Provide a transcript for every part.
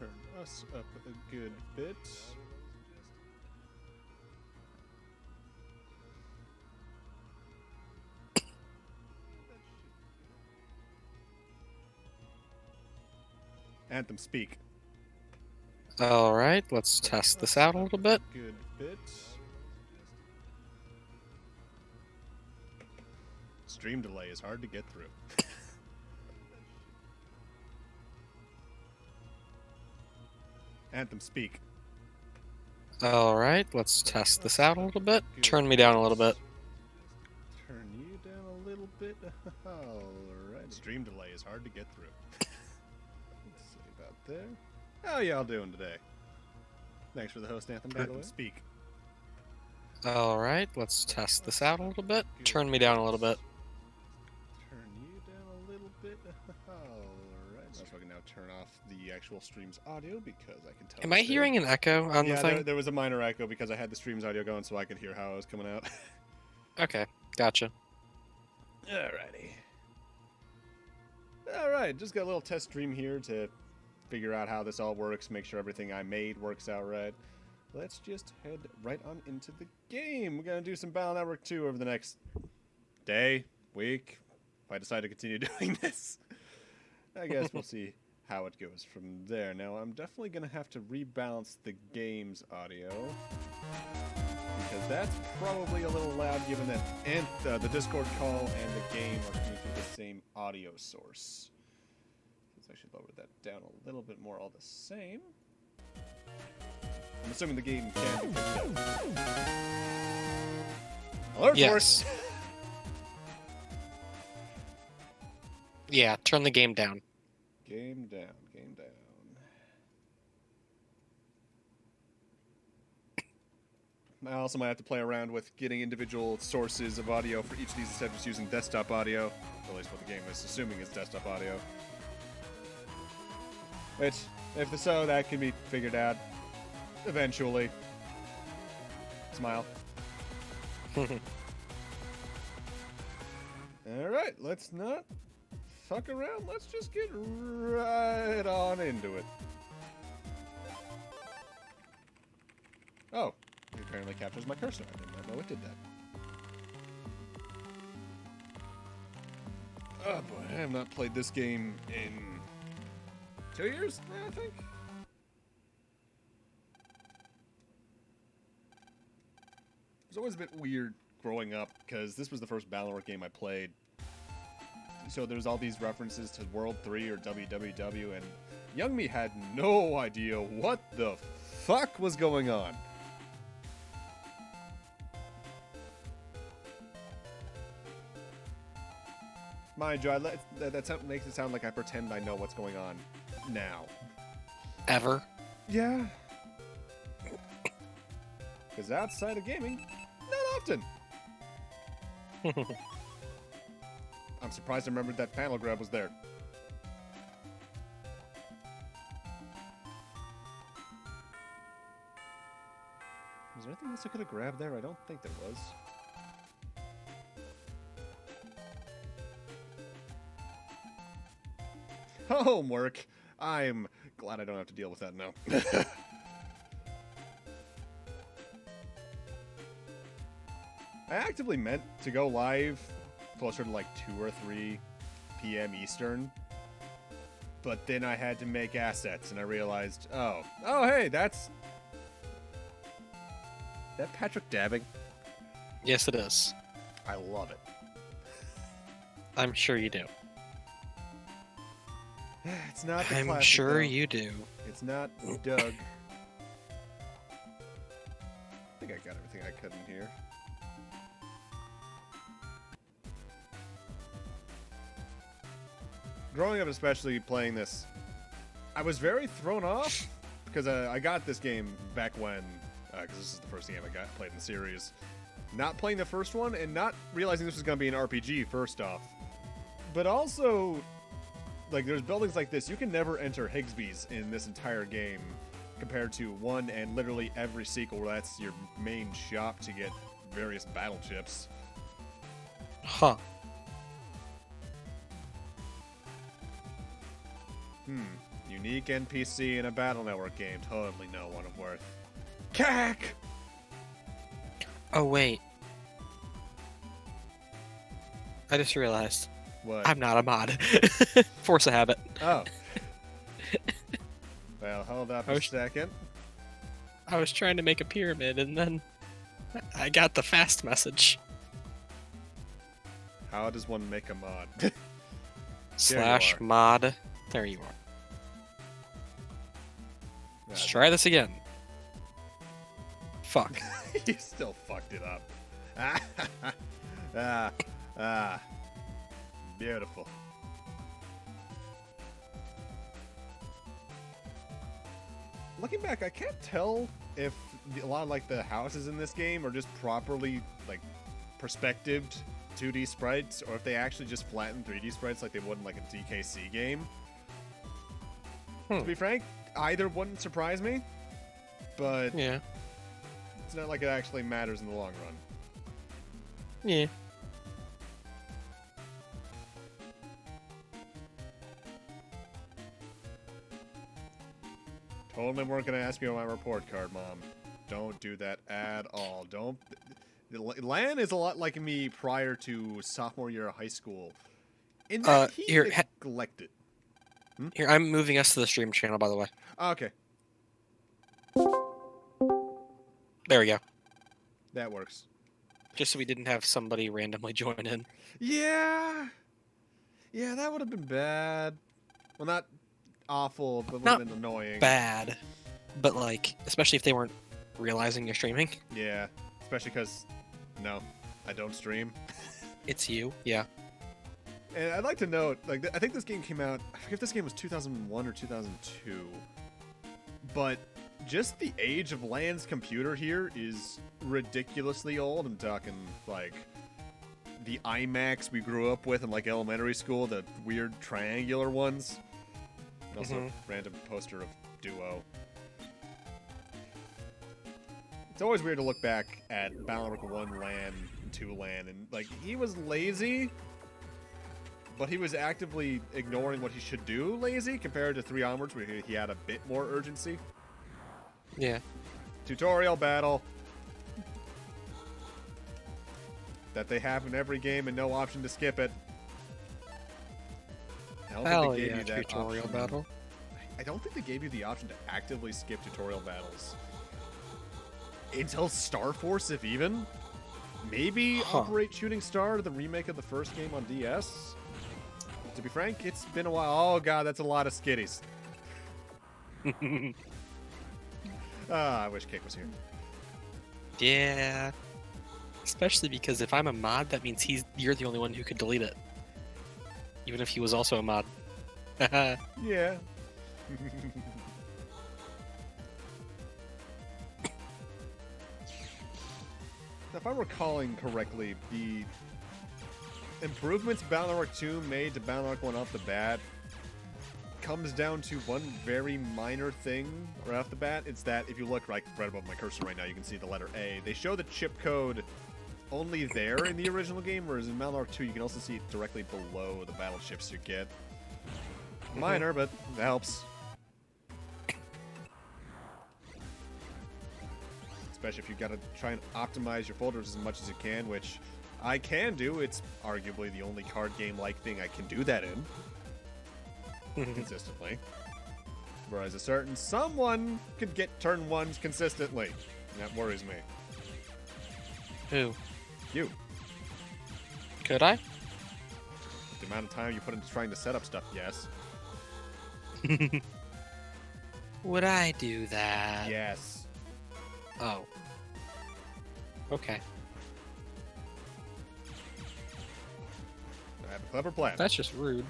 turn us up a good bit. Anthem, speak. All right, let's test this out a little bit. Good bit. Stream delay is hard to get through. Anthem, speak. All right, let's test this out a little bit. Turn me down a little bit. Turn you down a little bit. Alright. Stream delay is hard to get through. Let's see about there. How y'all doing today? Thanks for the host, Anthem, by the way. Speak. All right, let's test this out a little bit. Turn me down a little bit. Turn you down a little bit. Alright. So I can now turn off the actual stream's audio because I can tell. Am I hearing an echo on the thing? There was a minor echo because I had the stream's audio going so I could hear how it was coming out. Okay, gotcha. Alrighty. Alright, just got a little test stream here to figure out how this all works, make sure everything I made works out right. Let's just head right on into the game. We're going to do some Battle Network 2 over the next day, week, if I decide to continue doing this. I guess we'll see how it goes from there. Now, I'm definitely going to have to rebalance the game's audio, because that's probably a little loud given that the Discord call and the game are coming through the same audio source. I should lower that down a little bit more all the same. I'm assuming the game can be picked up. Alert Yes. force! Yeah, turn the game down. Game down, game down. I also might have to play around with getting individual sources of audio for each of these instead of just using desktop audio. At least what the game is assuming is desktop audio. Which, if so, that can be figured out eventually. Smile. Alright, let's not fuck around. Let's just get right on into it. Oh, it apparently captures my cursor. I did not know it did that. Oh boy, I have not played this game in 2 years, I think. It was always a bit weird growing up because this was the first Battle.net game I played. So there's all these references to World 3 or WWW, and young me had no idea what the fuck was going on. Mind you, that makes it sound like I pretend I know what's going on now. Ever? Yeah. Because outside of gaming, not often. I'm surprised I remembered that panel grab was there. Was there anything else I could have grabbed there? I don't think there was. Homework. I'm glad I don't have to deal with that now. I actively meant to go live closer to like 2 or 3 p.m. Eastern, but then I had to make assets and I realized, oh hey, that's that Patrick dabbing. Yes, it is. I love it. I'm sure you do. It's not the I'm classic, sure though. you do. It's not Doug. I think I got everything I could in here. Growing up, especially playing this, I was very thrown off because I got this game back when, because this is the first game I played in the series. Not playing the first one and not realizing this was going to be an RPG, first off. But also, like, there's buildings like this. You can never enter Higsby's in this entire game compared to 1 and literally every sequel where that's your main shop to get various battle chips. Unique NPC in a Battle Network game. Totally no one of worth. Cack! Oh, wait. I just realized. What? I'm not a mod. Force a habit. Oh. Well, hold up a second. I was trying to make a pyramid, and then I got the fast message. How does one make a mod? Slash mod. There you are. Let's try this again. Fuck. You still fucked it up. Beautiful. Looking back, I can't tell if a lot of like the houses in this game are just properly like perspectived 2D sprites, or if they actually just flatten 3D sprites like they would in like a DKC game. To be frank, either wouldn't surprise me, but yeah, it's not like it actually matters in the long run. Yeah. Totally weren't going to ask me on my report card, Mom. Don't do that at all. Don't. Lan is a lot like me prior to sophomore year of high school. In that he neglected. Here, I'm moving us to the stream channel, by the way. Okay. There we go. That works. Just so we didn't have somebody randomly join in. Yeah. Yeah, that would have been bad. Well, not awful, but would Not have been annoying. Bad. But, like, especially if they weren't realizing you're streaming. Yeah. Especially because, no, I don't stream. It's you. Yeah. And I'd like to note, like, I think this game came out, I forget if this game was 2001 or 2002, but just the age of Lan's computer here is ridiculously old. I'm talking, like, the iMacs we grew up with in, like, elementary school, the weird triangular ones. Also, random poster of Duo. It's always weird to look back at Battle Network 1 LAN and 2 LAN, and, like, he was lazy, but he was actively ignoring what he should do lazy compared to 3 onwards, where he had a bit more urgency. Yeah. Tutorial battle. That they have in every game and no option to skip it. I don't think they gave you that tutorial option. battle. I don't think they gave you the option to actively skip tutorial battles. Until Star Force, if even. Maybe Operate Shooting Star, the remake of the first game on DS. To be frank, it's been a while. Oh god, that's a lot of skitties. I wish Cake was here. Yeah. Especially because if I'm a mod, that means you're the only one who could delete it. Even if he was also a mod. Yeah. If I'm recalling correctly, the improvements Battle Network 2 made to Battle Network 1 off the bat comes down to one very minor thing right off the bat. It's that if you look right above my cursor right now, you can see the letter A. They show the chip code only there in the original game, whereas in Battle Network 2 you can also see it directly below the battle chips you get. Minor, but it helps. Especially if you've got to try and optimize your folders as much as you can, which I can do. It's arguably the only card game-like thing I can do that in. Consistently. Whereas a certain someone could get turn ones consistently. And that worries me. Who? You. Could I? The amount of time you put into trying to set up stuff, yes. Would I do that? Yes. Oh. Okay. I have a clever plan. That's just rude.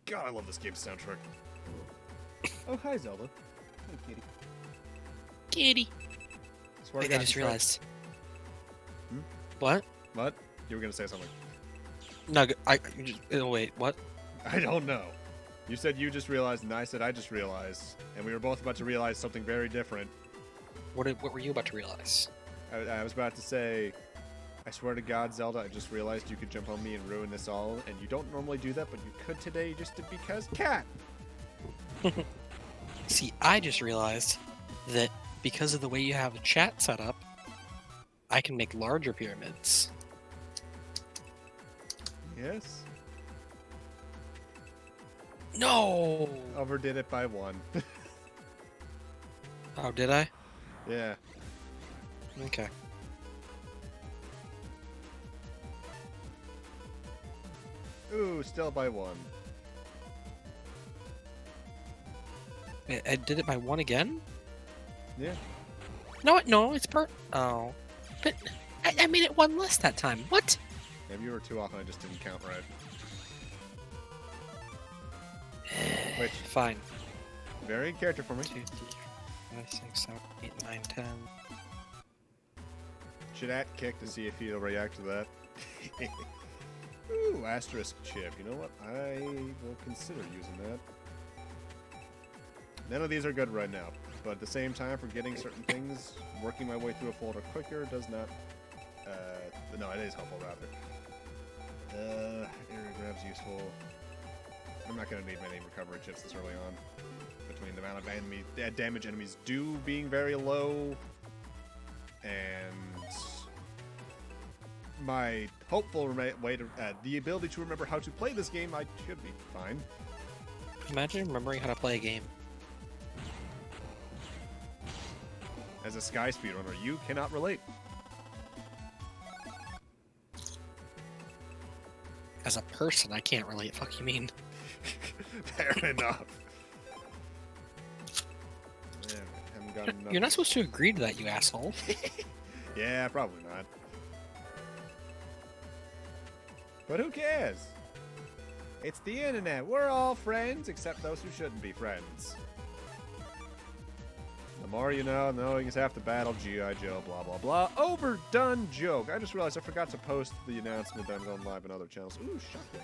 God, I love this game's soundtrack. Oh, hi, Zelda. Hey, kitty. Kitty. Swear to Wait, I God, just you realized. Hmm? What? What? You were going to say something. No, wait, what? I don't know. You said you just realized, and I said I just realized, and we were both about to realize something very different. What were you about to realize? I was about to say, I swear to God, Zelda, I just realized you could jump on me and ruin this all, and you don't normally do that, but you could today just because cat! See, I just realized that because of the way you have a chat set up, I can make larger pyramids. Yes. No! Overdid it by 1. Oh, did I? Yeah. Okay. Ooh, still by 1. I did it by 1 again? Yeah. No, it's Oh. But I made it 1 less that time. What? Maybe you were too off and I just didn't count right. Which, Fine. very character for me. 2, 3, 4, 5, 6, 7, 8, 9, 10. Should at kick to see if he'll react to that. Ooh, asterisk chip. You know what? I will consider using that. None of these are good right now, but at the same time, for getting certain things, working my way through a folder quicker does not... no, it is helpful, rather. Area grab's useful. I'm not going to need many recovery chips this early on. Between the amount of damage enemies do being very low, and my hopeful way to... the ability to remember how to play this game, I should be fine. Imagine remembering how to play a game. As a Sky speedrunner, you cannot relate. As a person, I can't relate. Fuck you mean? Fair enough. Yeah, haven't gotten enough. You're not supposed to agree to that, you asshole. Yeah, probably not. But who cares? It's the internet. We're all friends, except those who shouldn't be friends. The more you know, knowing is half the battle, G.I. Joe, blah, blah, blah. Overdone joke. I just realized I forgot to post the announcement that I'm going live on other channels. Ooh, shockwave.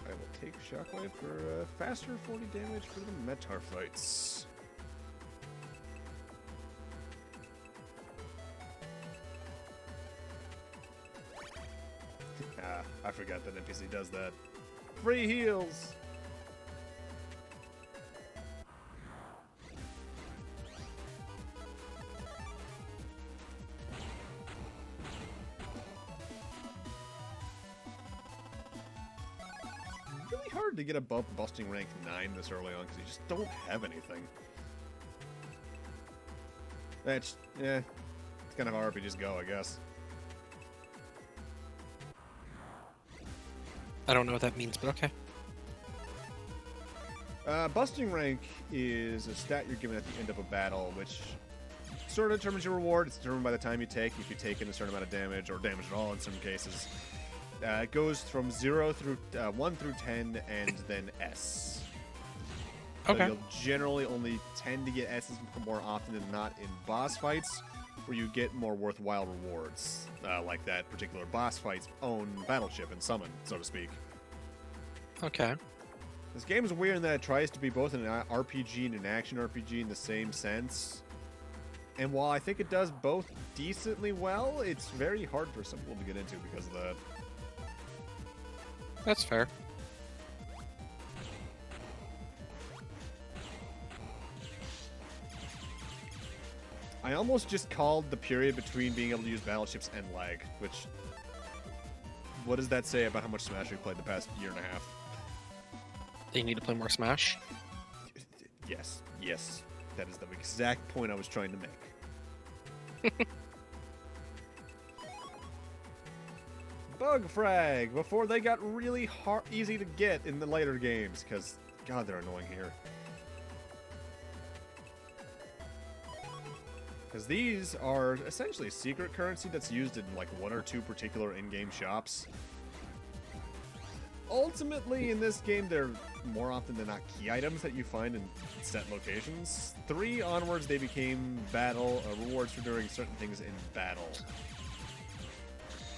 I will take shockwave for faster 40 damage for the Metar fights. I forgot that NPC does that. Free heals! Really hard to get above busting rank 9 this early on because you just don't have anything. That's, yeah, it's kind of how RPGs go, I guess. I don't know what that means, but okay. Busting rank is a stat you're given at the end of a battle, which sort of determines your reward. It's determined by the time you take. If you take in a certain amount of damage, or damage at all in some cases. It goes from 0 through 1 through 10, and then S. So Okay. you'll generally only tend to get S's more often than not in boss fights, where you get more worthwhile rewards, like that particular boss fight's own battleship and summon, so to speak. Okay. This game is weird in that it tries to be both an RPG and an action RPG in the same sense. And while I think it does both decently well, it's very hard for some people to get into because of that. That's fair. I almost just called the period between being able to use battleships and lag, which... What does that say about how much Smash we've played the past year and a half? You need to play more Smash? Yes, yes. That is the exact point I was trying to make. Bug frag! Before they got really easy to get in the later games, because, God, they're annoying here. Because these are essentially secret currency that's used in like 1 or 2 particular in-game shops. Ultimately, in this game, they're more often than not key items that you find in set locations. 3 onwards, they became battle rewards for doing certain things in battle.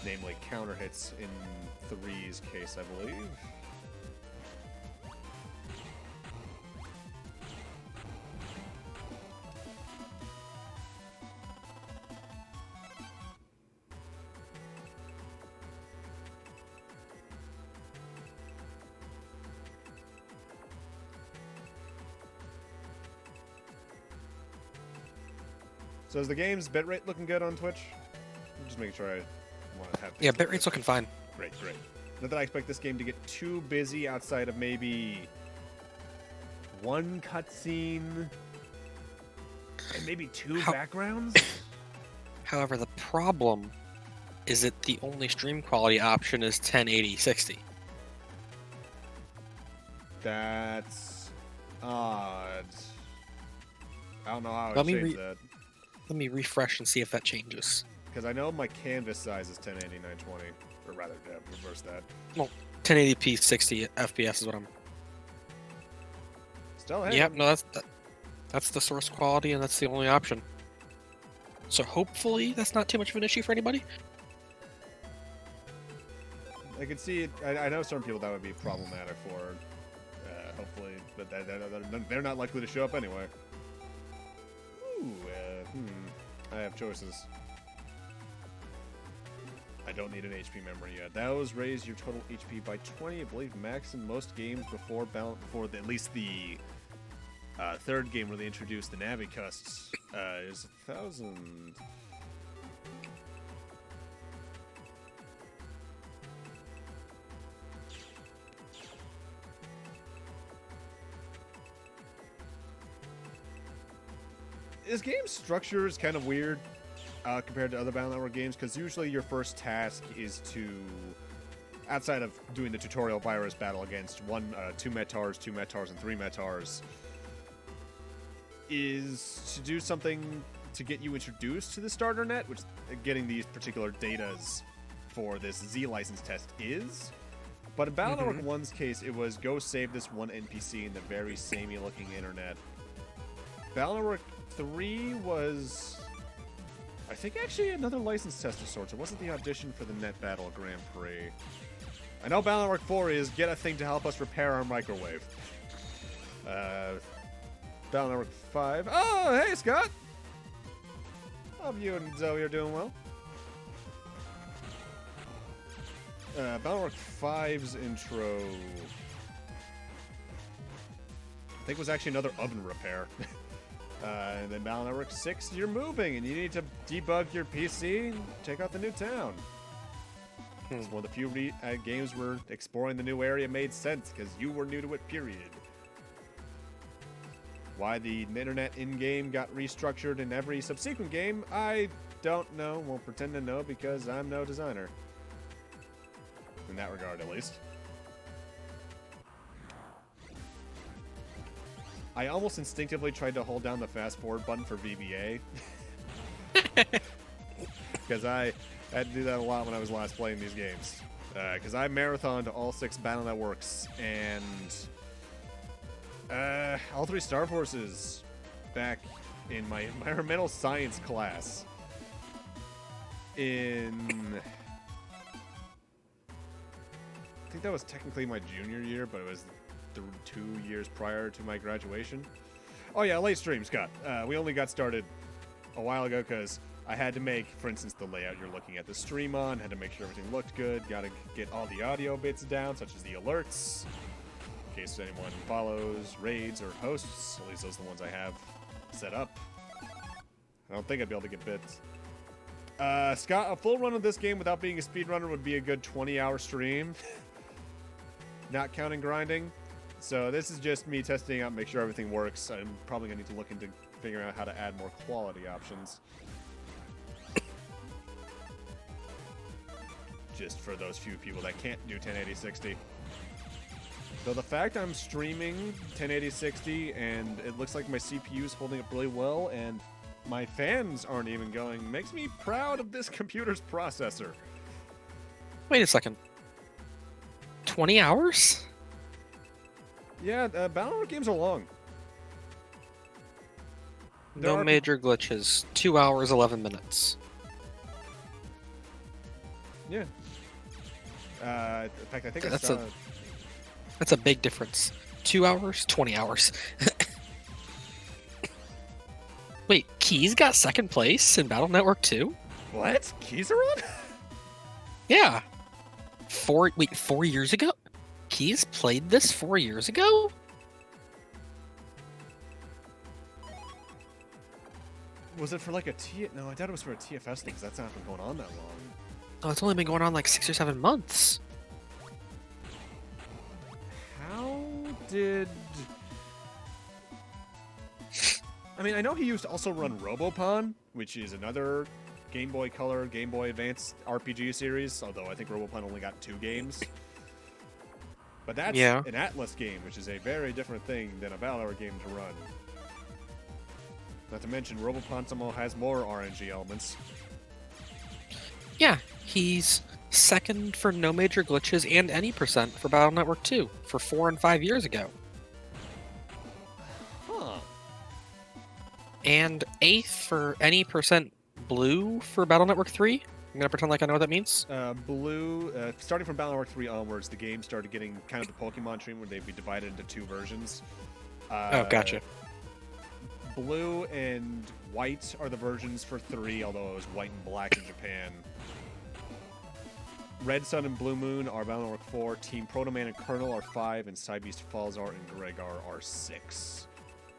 Namely, counter hits in 3's case, I believe. So is the game's bitrate looking good on Twitch? I'm just making sure I want to have. Yeah, bitrate's looking fine. Great. Not that I expect this game to get too busy outside of maybe one cutscene and maybe two backgrounds. However, the problem is that the only stream quality option is 1080-60. That's odd. I don't know how I Let would me change that. Let me refresh and see if that changes. Because I know my canvas size is 1080 920, or rather, reverse that. Well, 1080p 60 FPS is what I'm. Still ahead. Yep, no, that's the source quality, and that's the only option. So hopefully that's not too much of an issue for anybody. I can see it. I know some people that would be problematic for. Hopefully, but they're not likely to show up anyway. Ooh, I have choices. I don't need an HP memory yet. Those raise your total HP by 20. I believe max in most games before at least the third game where they introduced the Navi custs is 1,000. This game's structure is kind of weird compared to other Battle Network games, because usually your first task is to, outside of doing the tutorial virus battle against 2 Metars, 2 Metars, and 3 Metars, is to do something to get you introduced to the starter net, which getting these particular datas for this Z license test is. But in Battle Network 1's case, it was go save this one NPC in the very samey looking internet. Battle Network 3 was, I think, actually another license test of sorts. It wasn't the audition for the Net Battle Grand Prix. I know Battle Network 4 is get a thing to help us repair our microwave. Battle Network 5. Oh, hey, Scott! Hope you and Zoe are doing well. Battle Network 5's intro, I think, was actually another oven repair. And then Battle Network 6, you're moving, and you need to debug your PC and check out the new town. It's one of the few games where exploring the new area made sense, because you were new to it, period. Why the internet in-game got restructured in every subsequent game, I don't know. Won't pretend to know, because I'm no designer. In that regard, at least. I almost instinctively tried to hold down the fast forward button for VBA. Because I had to do that a lot when I was last playing these games. Because I marathoned all 6 Battle Networks and all 3 Star Forces back in my environmental science class. I think that was technically my junior year, but it was 2 years prior to my graduation. Oh yeah, late stream, Scott. We only got started a while ago because I had to make, for instance, the layout you're looking at the stream on, had to make sure everything looked good, gotta get all the audio bits down, such as the alerts, in case anyone follows, raids, or hosts. At least those are the ones I have set up. I don't think I'd be able to get bits. Scott, a full run of this game without being a speedrunner would be a good 20-hour stream. Not counting grinding. So this is just me testing out, make sure everything works. I'm probably going to need to look into figuring out how to add more quality options. Just for those few people that can't do 1080-60. Though the fact I'm streaming 1080-60 and it looks like my CPU is holding up really well and my fans aren't even going makes me proud of this computer's processor. Wait a second. 20 hours? Yeah, Battle games are long. No major glitches. 2 hours, 11 minutes. Yeah. In fact, I think that's a big difference. 2 hours, 20 hours. Wait, Keys got second place in Battle Network 2? What? Keys are on? Yeah. 4 years ago? Keys played this 4 years ago? Was it for like a T? No, I doubt it was for a TFS thing because that's not been going on that long. Oh, it's only been going on like 6 or 7 months. How did... I mean, I know he used to also run Robopon, which is another Game Boy Color, Game Boy Advance RPG series, although I think Robopon only got 2 games. But that's an Atlas game, which is a very different thing than a Valor game to run. Not to mention, Robopon somehow has more RNG elements. Yeah, he's second for no major glitches and any percent for Battle Network 2 for 4 and 5 years ago. Huh. And 8th for any percent blue for Battle Network 3. I'm gonna pretend like I know what that means. Blue, starting from Battle Network 3 onwards, the game started getting kind of the Pokemon tree where they'd be divided into 2 versions. Oh, gotcha. Blue and white are the versions for 3, although it was white and black in Japan. Red Sun and Blue Moon are Battle Network 4, Team Proto Man and Colonel are 5, and Cybeast Falzar and Gregar are 6.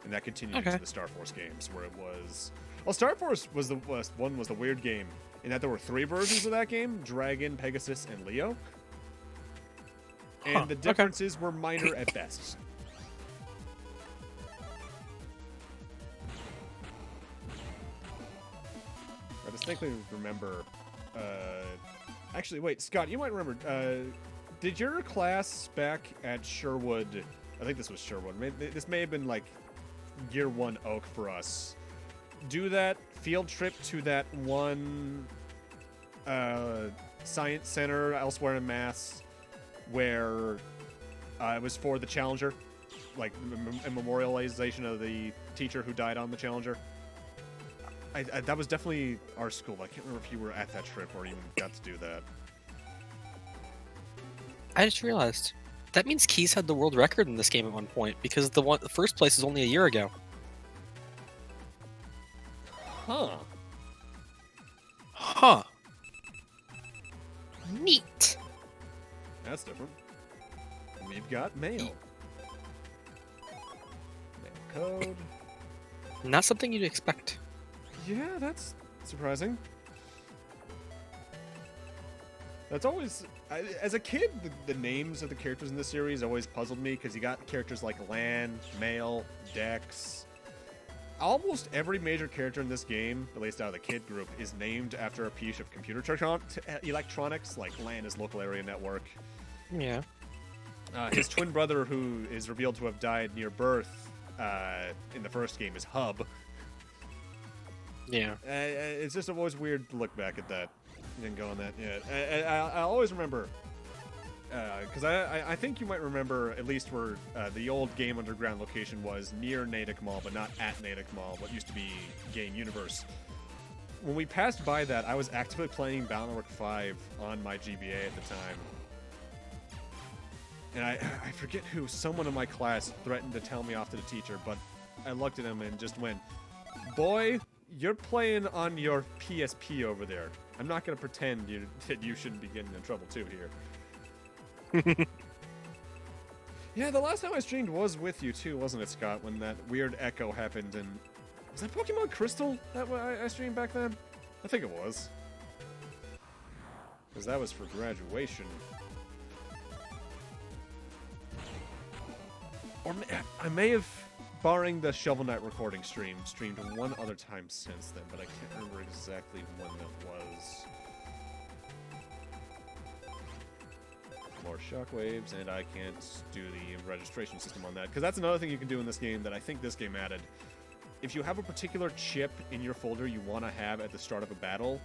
And that continued into the Star Force games, where it was... Well, Star Force was the weird game, in that there were 3 versions of that game, Dragon, Pegasus, and Leo. And the differences were minor at best. I distinctly remember... actually, wait, Scott, you might remember... did your class back at Sherwood... I think this was Sherwood. This may have been, like, Year 1 Oak for us. Do that field trip to that one science center elsewhere in Mass where it was for the Challenger, like a memorialization of the teacher who died on the Challenger. That was definitely our school. I can't remember if you were at that trip or even got to do that. I just realized that means Keys had the world record in this game at one point because the first place is only a year ago. Huh. Huh. Neat. That's different. We've got mail. Mail code. Not something you'd expect. Yeah, that's surprising. That's always... as a kid, the names of the characters in this series always puzzled me because you got characters like Lan, Mail, Dex... Almost every major character in this game, at least out of the kid group, is named after a piece of computer electronics, like LAN is Local Area Network. Yeah. His twin brother, who is revealed to have died near birth in the first game, is Hub. Yeah. It's just always weird to look back at that. Didn't go on that yet. I always remember... because I think you might remember at least where the old Game Underground location was near Natick Mall, but not at Natick Mall, what used to be Game Universe. When we passed by that, I was actively playing Battle Network 5 on my GBA at the time. And I forget who, someone in my class threatened to tell me off to the teacher, but I looked at him and just went, "Boy, you're playing on your PSP over there. I'm not going to pretend that you shouldn't be getting in trouble too here." Yeah, the last time I streamed was with you too, wasn't it, Scott? When that weird echo happened, and was that Pokemon Crystal that I streamed back then? I think it was, because that was for graduation. Or I may have, barring the Shovel Knight recording streamed one other time since then, but I can't remember exactly when that was. More shockwaves, and I can't do the registration system on that, because that's another thing you can do in this game that I think this game added. If you have a particular chip in your folder you want to have at the start of a battle,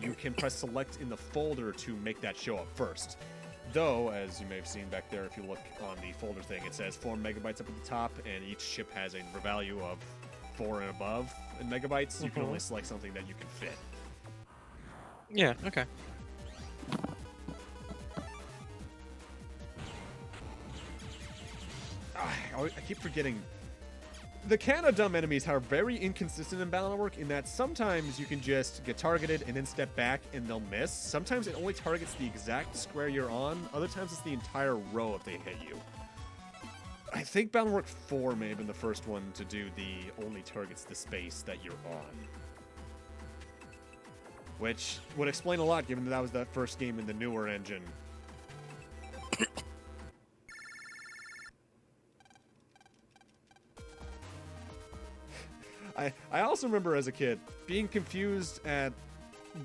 you can press select in the folder to make that show up first. Though, as you may have seen back there, if you look on the folder thing, it says 4 megabytes up at the top, and each chip has a value of 4 and above in megabytes. You can only select something that you can fit. Yeah, okay. I keep forgetting. The Canna-Dumb enemies are very inconsistent in Battle Network in that sometimes you can just get targeted and then step back and they'll miss. Sometimes it only targets the exact square you're on. Other times it's the entire row if they hit you. I think Battle 4 may have been the first one to do the only targets the space that you're on. Which would explain a lot, given that was that first game in the newer engine. I also remember as a kid being confused at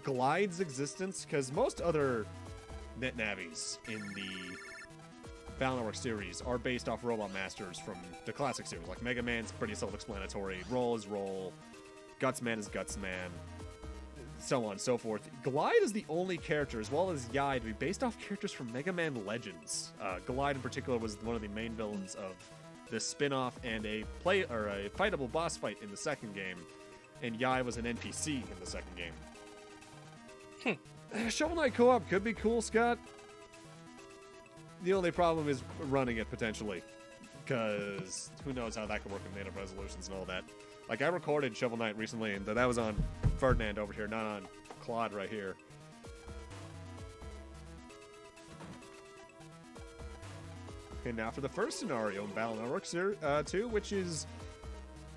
Glide's existence, because most other net navies in the Battle Network series are based off Robot Masters from the classic series. Like Mega Man's pretty self-explanatory. Roll is Roll. Gutsman is Gutsman. So on and so forth. Glide is the only character, as well as Yai, to be based off characters from Mega Man Legends. Glide in particular was one of the main villains of this spin-off and a fightable boss fight in the second game. And Yai was an NPC in the second game. Shovel Knight co-op could be cool, Scott. The only problem is running it, potentially. Because who knows how that could work with native resolutions and all that. Like, I recorded Shovel Knight recently, and that was on Ferdinand over here, not on Claude right here. Okay, now for the first scenario in Battle Network 2, which is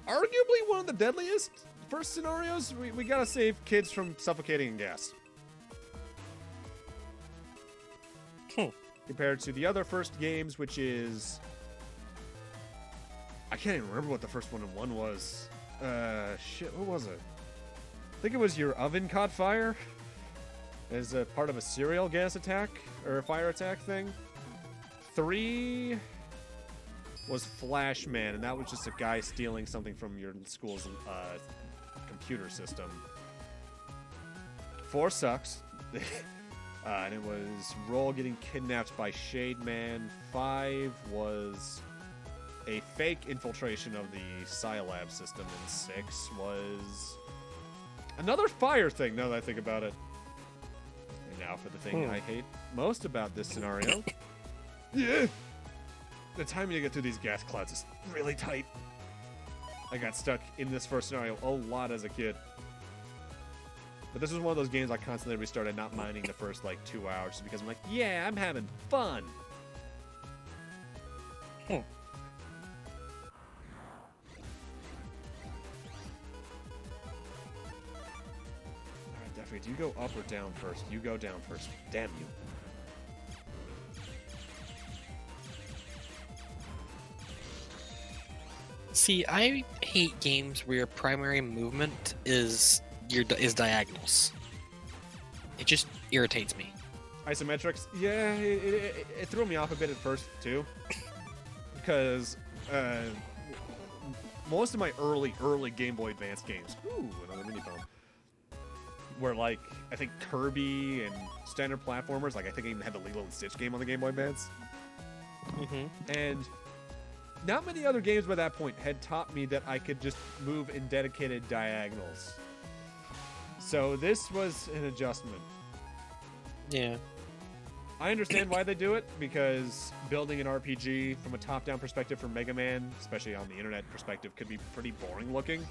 arguably one of the deadliest first scenarios. We gotta save kids from suffocating in gas. Compared to the other first games, which is... I can't even remember what the first one in 1 was. Shit, what was it? I think it was your oven caught fire as a part of a cereal gas attack, or a fire attack thing. 3 was Flashman, and that was just a guy stealing something from your school's computer system. 4 sucks. And it was Roll getting kidnapped by Shade Man. 5 was a fake infiltration of the Scilab system. And 6 was another fire thing, now that I think about it. And now for the thing I hate most about this scenario. Yeah! The timing to get through these gas clouds is really tight. I got stuck in this first scenario a lot as a kid. But this was one of those games I constantly restarted, not minding the first, 2 hours, just because I'm like, yeah, I'm having fun. Alright, Duffy, do you go up or down first? You go down first. Damn you. See, I hate games where your primary movement is diagonals. It just irritates me. Isometrics? Yeah, it threw me off a bit at first, too. Because most of my early Game Boy Advance games, another mini phone, were I think Kirby and standard platformers. I think I even had the Lilo and Stitch game on the Game Boy Advance. And not many other games by that point had taught me that I could just move in dedicated diagonals. So this was an adjustment. Yeah. I understand why they do it, because building an RPG from a top-down perspective for Mega Man, especially on the internet perspective, could be pretty boring looking.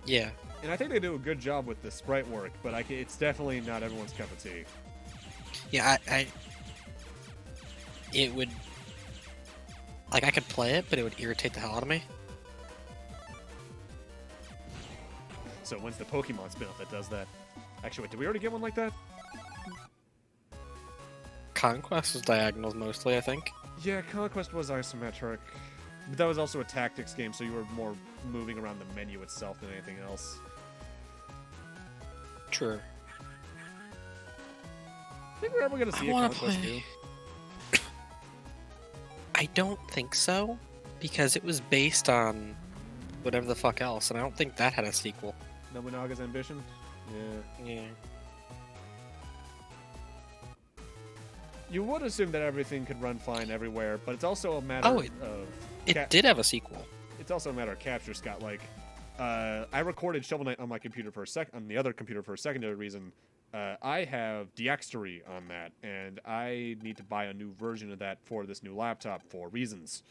Yeah. And I think they do a good job with the sprite work, but it's definitely not everyone's cup of tea. Yeah, it would... I could play it, but it would irritate the hell out of me. So when's the Pokemon spin-off that does that? Actually, wait, did we already get one like that? Conquest was diagonals mostly, I think. Yeah, Conquest was isometric. But that was also a tactics game, so you were more moving around the menu itself than anything else. True. Think we're ever going to see a Conquest 2? I don't think so, because it was based on whatever the fuck else, and I don't think that had a sequel. Nobunaga's Ambition? Yeah. You would assume that everything could run fine everywhere, but it's also a matter of... It did have a sequel. It's also a matter of capture, Scott. I recorded Shovel Knight on my computer on the other computer for a secondary reason. I have Dextery on that, and I need to buy a new version of that for this new laptop for reasons.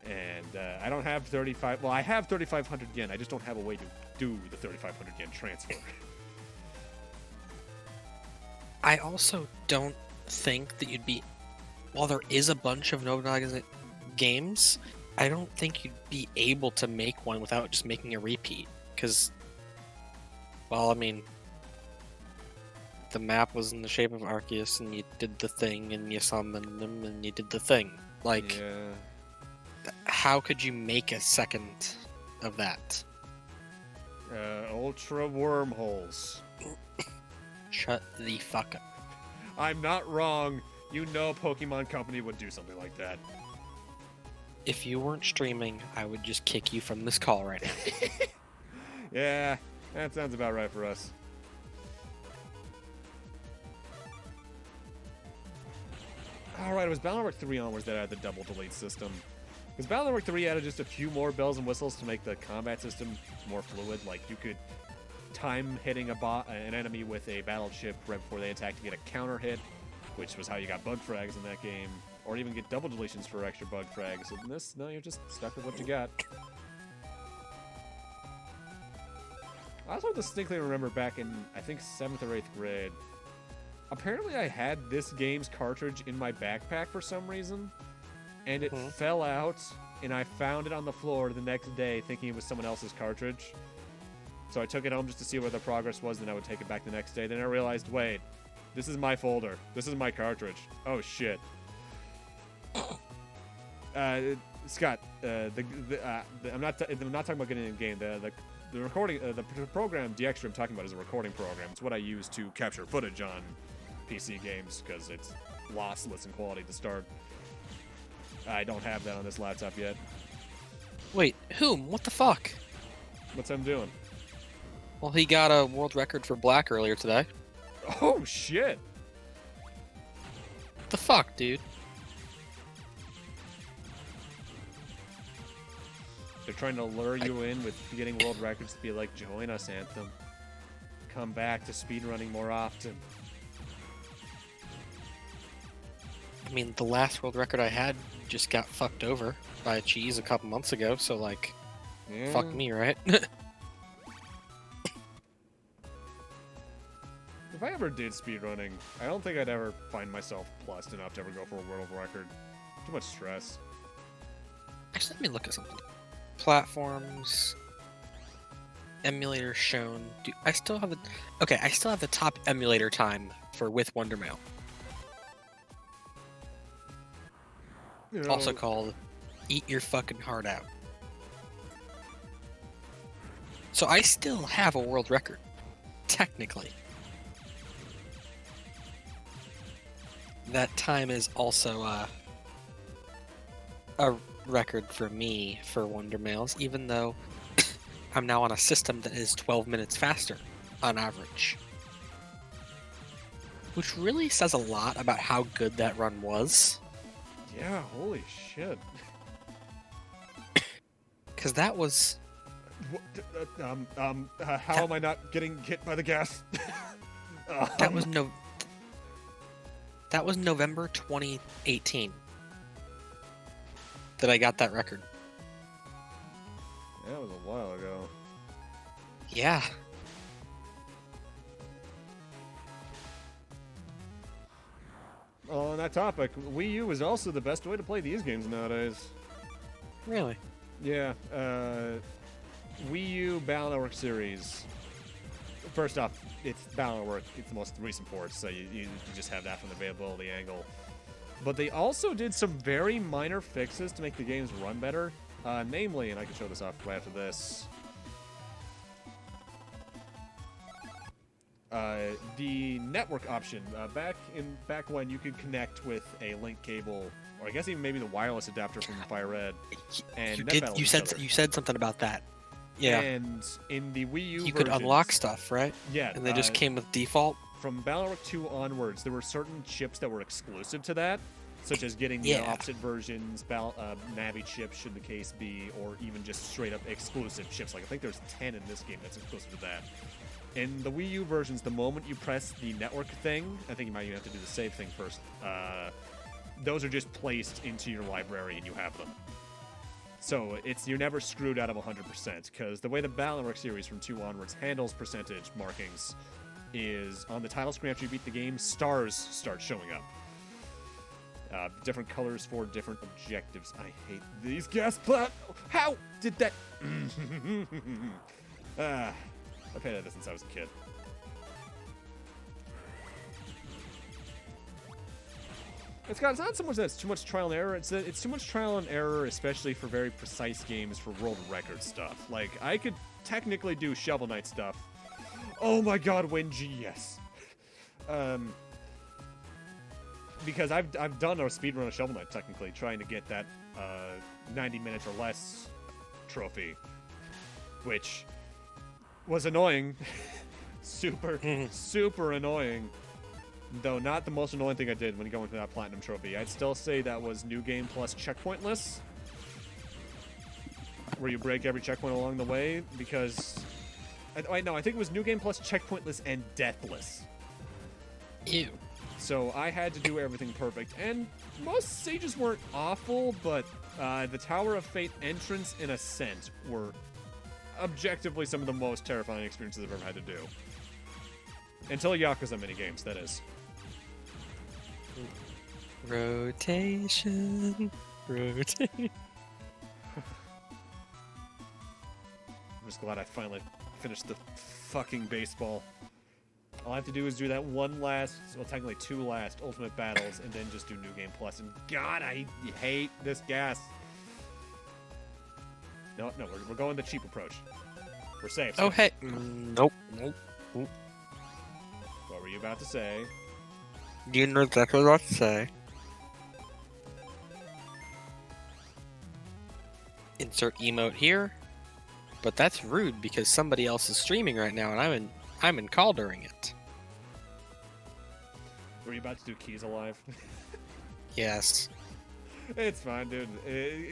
And I don't have 35... Well, I have 3,500 yen. I just don't have a way to do the 3,500 yen transfer. I also don't think that you'd be... While there is a bunch of Nobunaga's games, I don't think you'd be able to make one without just making a repeat. Because, well, I mean, the map was in the shape of Arceus, and you did the thing, and you summoned them, and you did the thing. Like, Yeah. how could you make a second of that? Ultra wormholes. Shut the fuck up. I'm not wrong. You know Pokemon Company would do something like that. If you weren't streaming, I would just kick you from this call right now. Yeah, that sounds about right for us. Alright, it was Battle Network 3 onwards that had the double delete system. Because Battle Network 3 added just a few more bells and whistles to make the combat system more fluid. Like, you could time hitting an enemy with a battleship right before they attack to get a counter hit, which was how you got bug frags in that game. Or even get double deletions for extra bug frags. In this, no, you're just stuck with what you got. I also distinctly remember back in, I think, 7th or 8th grade, apparently I had this game's cartridge in my backpack for some reason, and it fell out, and I found it on the floor the next day thinking it was someone else's cartridge. So I took it home just to see where the progress was, then I would take it back the next day. Then I realized, wait, this is my folder. This is my cartridge. Oh, shit. Scott, I'm not talking about getting in the game. The recording, the program DXtra I'm talking about is a recording program. It's what I use to capture footage on PC games because it's lossless in quality to start. I don't have that on this laptop yet. Wait, whom? What the fuck? What's him doing? Well, he got a world record for black earlier today. Oh, shit. What the fuck, dude? They're trying to lure you in with getting world records to be like, join us, Anthem. Come back to speedrunning more often. I mean, the last world record I had just got fucked over by a cheese a couple months ago, so, like, Yeah. fuck me, right? If I ever did speedrunning, I don't think I'd ever find myself plussed enough to ever go for a world record. Too much stress. Actually, let me look at something. Platforms, emulator shown. Do I still have the? Okay, I still have the top emulator time for with Wondermail. You know, Also called "Eat Your Fucking Heart Out." So I still have a world record, technically. That time is also a record for me for Wondermails, even though I'm now on a system that is 12 minutes faster on average. Which really says a lot about how good that run was. Yeah, holy shit. Because that was... how am I not getting hit by the gas? That was November 2018 that I got that record. That was a while ago. Yeah. On that topic, Wii U is also the best way to play these games nowadays. Really? Yeah, Wii U Battle Network series. First off, it's Battle Network. It's the most recent port, so you just have that from the availability angle. But they also did some very minor fixes to make the games run better. Namely, and I can show this off right after this, the network option. Back when you could connect with a link cable, or I guess even maybe the wireless adapter from FireRed, and you said something about that. Yeah. And in the Wii U you could unlock stuff, right? Yeah. And they just came with default? From Battle Network 2 onwards, there were certain chips that were exclusive to that, such as getting the opposite versions, Navi chips, should the case be, or even just straight up exclusive chips. Like, I think there's 10 in this game that's exclusive to that. In the Wii U versions, the moment you press the network thing, I think you might even have to do the save thing first, those are just placed into your library and you have them. So you're never screwed out of 100%, because the way the Battle Network series from 2 onwards handles percentage markings is on the title screen after you beat the game, stars start showing up. Different colors for different objectives. I hate these gas plat. How did that? I've hated this since I was a kid. It's not so much that it's too much trial and error. It's too much trial and error, especially for very precise games for world record stuff. Like, I could technically do Shovel Knight stuff. Oh my god, WinG, yes. Because I've done a speedrun of Shovel Knight, technically, trying to get that 90 minutes or less trophy. Which was annoying. super annoying. Though not the most annoying thing I did when going for that platinum trophy. I'd still say that was New Game plus checkpointless. Where you break every checkpoint along the way, because... I think it was New Game plus checkpointless and deathless. Ew. So I had to do everything perfect. And most stages weren't awful, but the Tower of Fate entrance and ascent were objectively some of the most terrifying experiences I've ever had to do. Until Yakuza minigames, that is. Rotation. I'm just glad I finally finished the fucking baseball. All I have to do is do that one last, well, technically two last ultimate battles, and then just do New Game Plus. And God, I hate this gas. No, we're going the cheap approach. We're safe. Oh, hey. Nope. What were you about to say? You know exactly what to say. Insert emote here. But that's rude because somebody else is streaming right now and I'm in call during it. Were you about to do Keys Alive? Yes. It's fine, dude.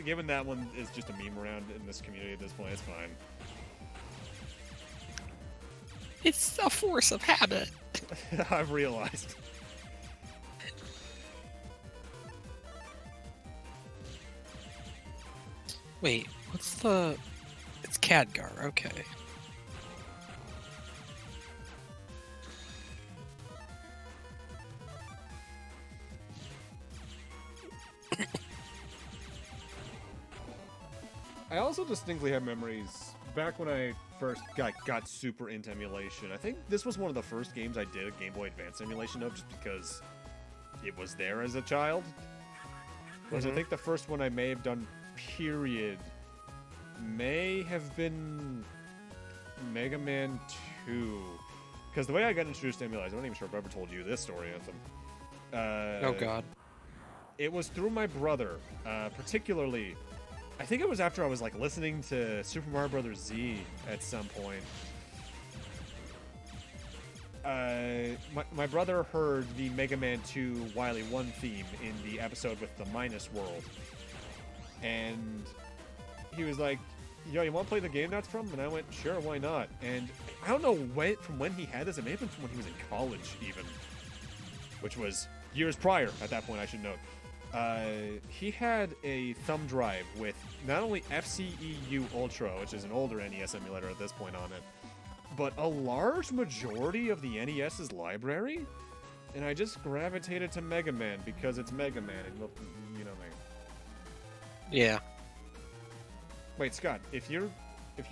Given that one is just a meme around in this community at this point, it's fine. It's a force of habit. I've realized. Wait, what's the... It's Khadgar, okay. I also distinctly have memories back when I first got super into emulation. I think this was one of the first games I did a Game Boy Advance emulation of, just because it was there as a child. Whereas I think the first one I may have done, period, may have been Mega Man 2. Because the way I got introduced to emulation, I'm not even sure if I've ever told you this story, Anthem. Oh god. It was through my brother, particularly. I think it was after I was like listening to Super Mario Bros. Z at some point. My brother heard the Mega Man 2 Wily 1 theme in the episode with the Minus World. And he was like, yo, you want to play the game that's from? And I went, sure, why not? And I don't know from when he had this. It may have been from when he was in college, even. Which was years prior, at that point, I should note. He had a thumb drive with not only FCEU Ultra, which is an older NES emulator at this point on it, but a large majority of the NES's library. And I just gravitated to Mega Man because it's Mega Man, and you know me. Yeah. Wait, Scott, if you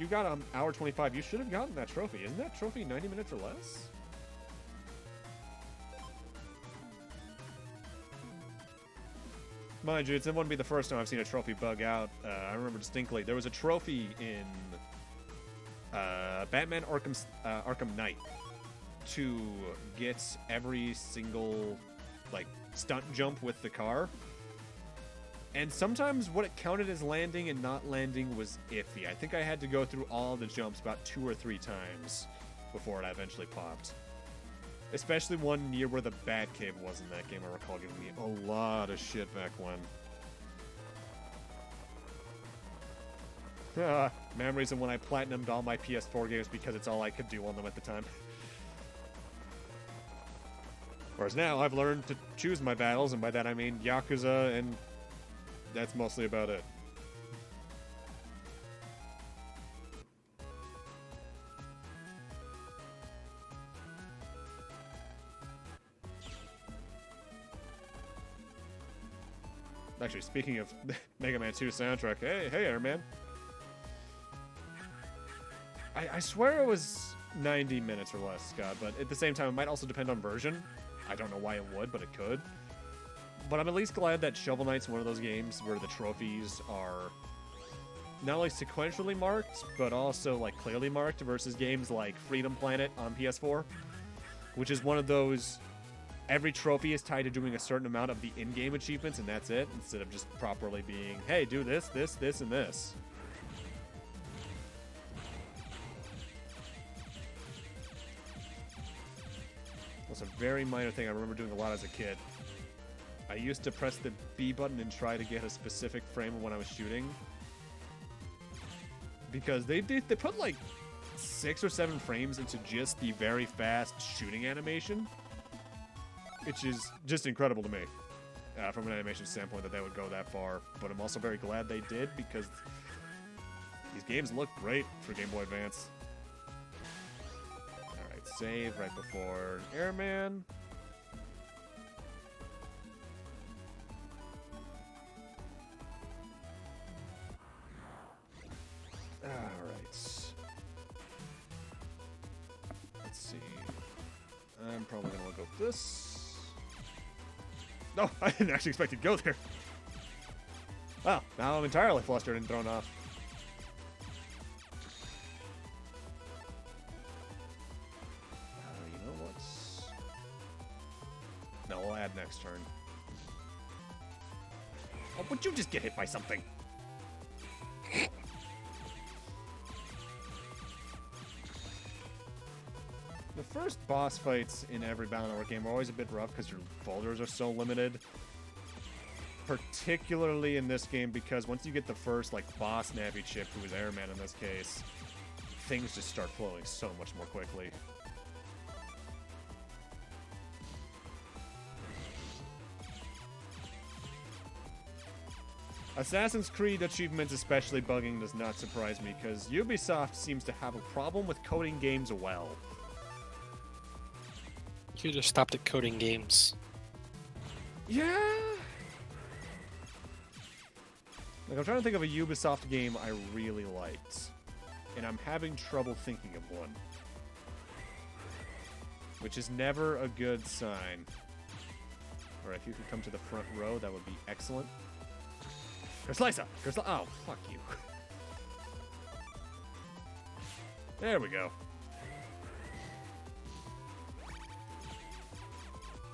got hour 25, you should have gotten that trophy. Isn't that trophy 90 minutes or less? Mind you, it wouldn't be the first time I've seen a trophy bug out. I remember distinctly there was a trophy in Batman Arkham Knight to get every single like stunt jump with the car. And sometimes what it counted as landing and not landing was iffy. I think I had to go through all the jumps about 2 or 3 times before it eventually popped. Especially one near where the Batcave was in that game, I recall giving me a lot of shit back when. Memories of when I platinumed all my PS4 games because it's all I could do on them at the time. Whereas now I've learned to choose my battles, and by that I mean Yakuza, and that's mostly about it. Actually, speaking of Mega Man 2 soundtrack, hey, Airman. I swear it was 90 minutes or less, Scott, but at the same time, it might also depend on version. I don't know why it would, but it could. But I'm at least glad that Shovel Knight's one of those games where the trophies are not only sequentially marked, but also like clearly marked versus games like Freedom Planet on PS4, which is one of those, every trophy is tied to doing a certain amount of the in-game achievements, and that's it, instead of just properly being, hey, do this, this, this, and this. That's a very minor thing I remember doing a lot as a kid. I used to press the B button and try to get a specific frame of when I was shooting. Because they put like 6 or 7 frames into just the very fast shooting animation. Which is just incredible to me. From an animation standpoint that they would go that far. But I'm also very glad they did because these games look great for Game Boy Advance. Alright, save right before Airman. Alright. Let's see. I'm probably going to look up this. No, I didn't actually expect to go there. Well, now I'm entirely flustered and thrown off. You know what's... No, we'll add next turn. Oh, would you just get hit by something? The first boss fights in every Battle Network game are always a bit rough because your folders are so limited. Particularly in this game because once you get the first like boss Navi chip, who is Airman in this case, things just start flowing so much more quickly. Assassin's Creed achievements especially bugging does not surprise me because Ubisoft seems to have a problem with coding games well. You just stopped at coding games. Yeah. Like, I'm trying to think of a Ubisoft game I really liked, and I'm having trouble thinking of one. Which is never a good sign. Alright, if you could come to the front row, that would be excellent. Kerslisa! Oh, fuck you. There we go.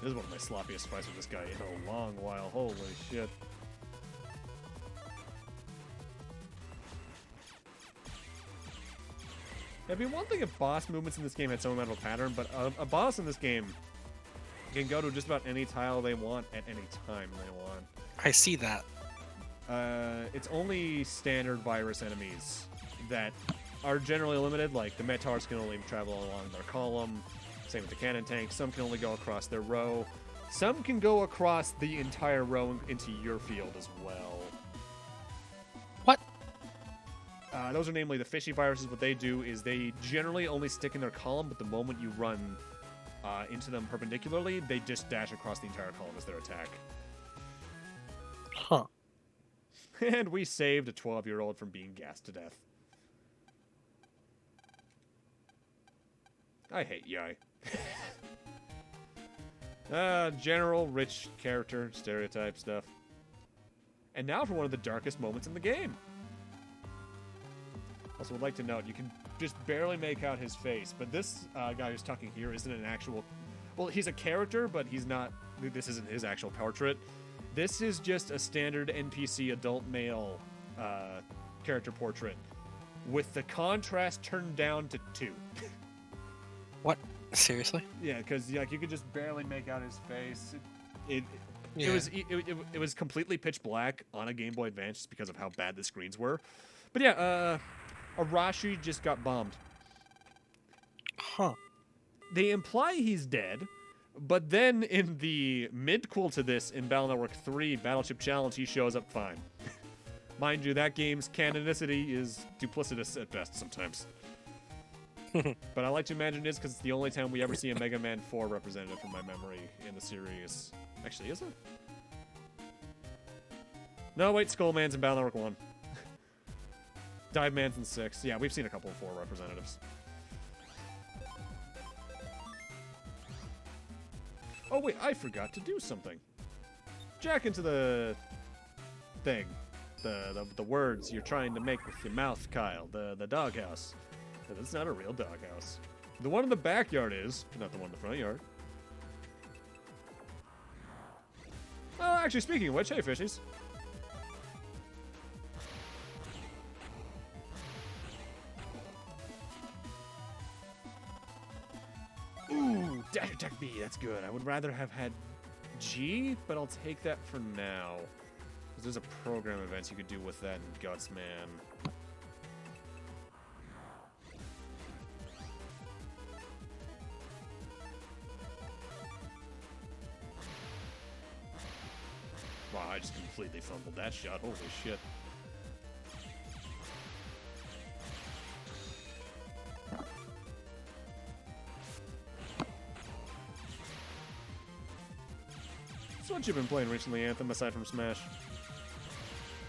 This is one of my sloppiest fights with this guy in a long while. Holy shit. It'd be one thing if boss movements in this game had some amount of a pattern, but a boss in this game can go to just about any tile they want at any time they want. I see that. It's only standard virus enemies that are generally limited, like the Metars can only travel along their column. Same with the cannon tanks. Some can only go across their row. Some can go across the entire row into your field as well. What? Those are namely the fishy viruses. What they do is they generally only stick in their column, but the moment you run into them perpendicularly, they just dash across the entire column as their attack. Huh. And we saved a 12-year-old from being gassed to death. I hate Yai. General rich character stereotype stuff. And now for one of the darkest moments in the game. Also would like to note, you can just barely make out his face, but this guy who's talking here isn't an actual... Well, he's a character, but he's not... This isn't his actual portrait. This is just a standard NPC adult male character portrait with the contrast turned down to 2. What? Seriously? Yeah, because like you could just barely make out his face. It was completely pitch black on a Game Boy Advance just because of how bad the screens were. But yeah, Arashi just got bombed. Huh. They imply he's dead, but then in the midquel to this, in Battle Network 3 Battleship Challenge, he shows up fine. Mind you, that game's canonicity is duplicitous at best sometimes. But I like to imagine it is because it's the only time we ever see a Mega Man 4 representative from my memory in the series. Actually, is it? No, wait, Skullman's in Battle Network 1. Dive Man's in 6. Yeah, we've seen a couple of 4 representatives. Oh, wait, I forgot to do something. Jack into the thing. The words you're trying to make with your mouth, Kyle. The doghouse. That's not a real doghouse. The one in the backyard is, but not the one in the front yard. Oh, actually, speaking of which, hey, fishies. Ooh, Dash Attack B, that's good. I would rather have had G, but I'll take that for now. Because there's a program events you could do with that in Guts, man. Wow, I just completely fumbled that shot. Holy shit. So what you been playing recently, Anthem, aside from Smash?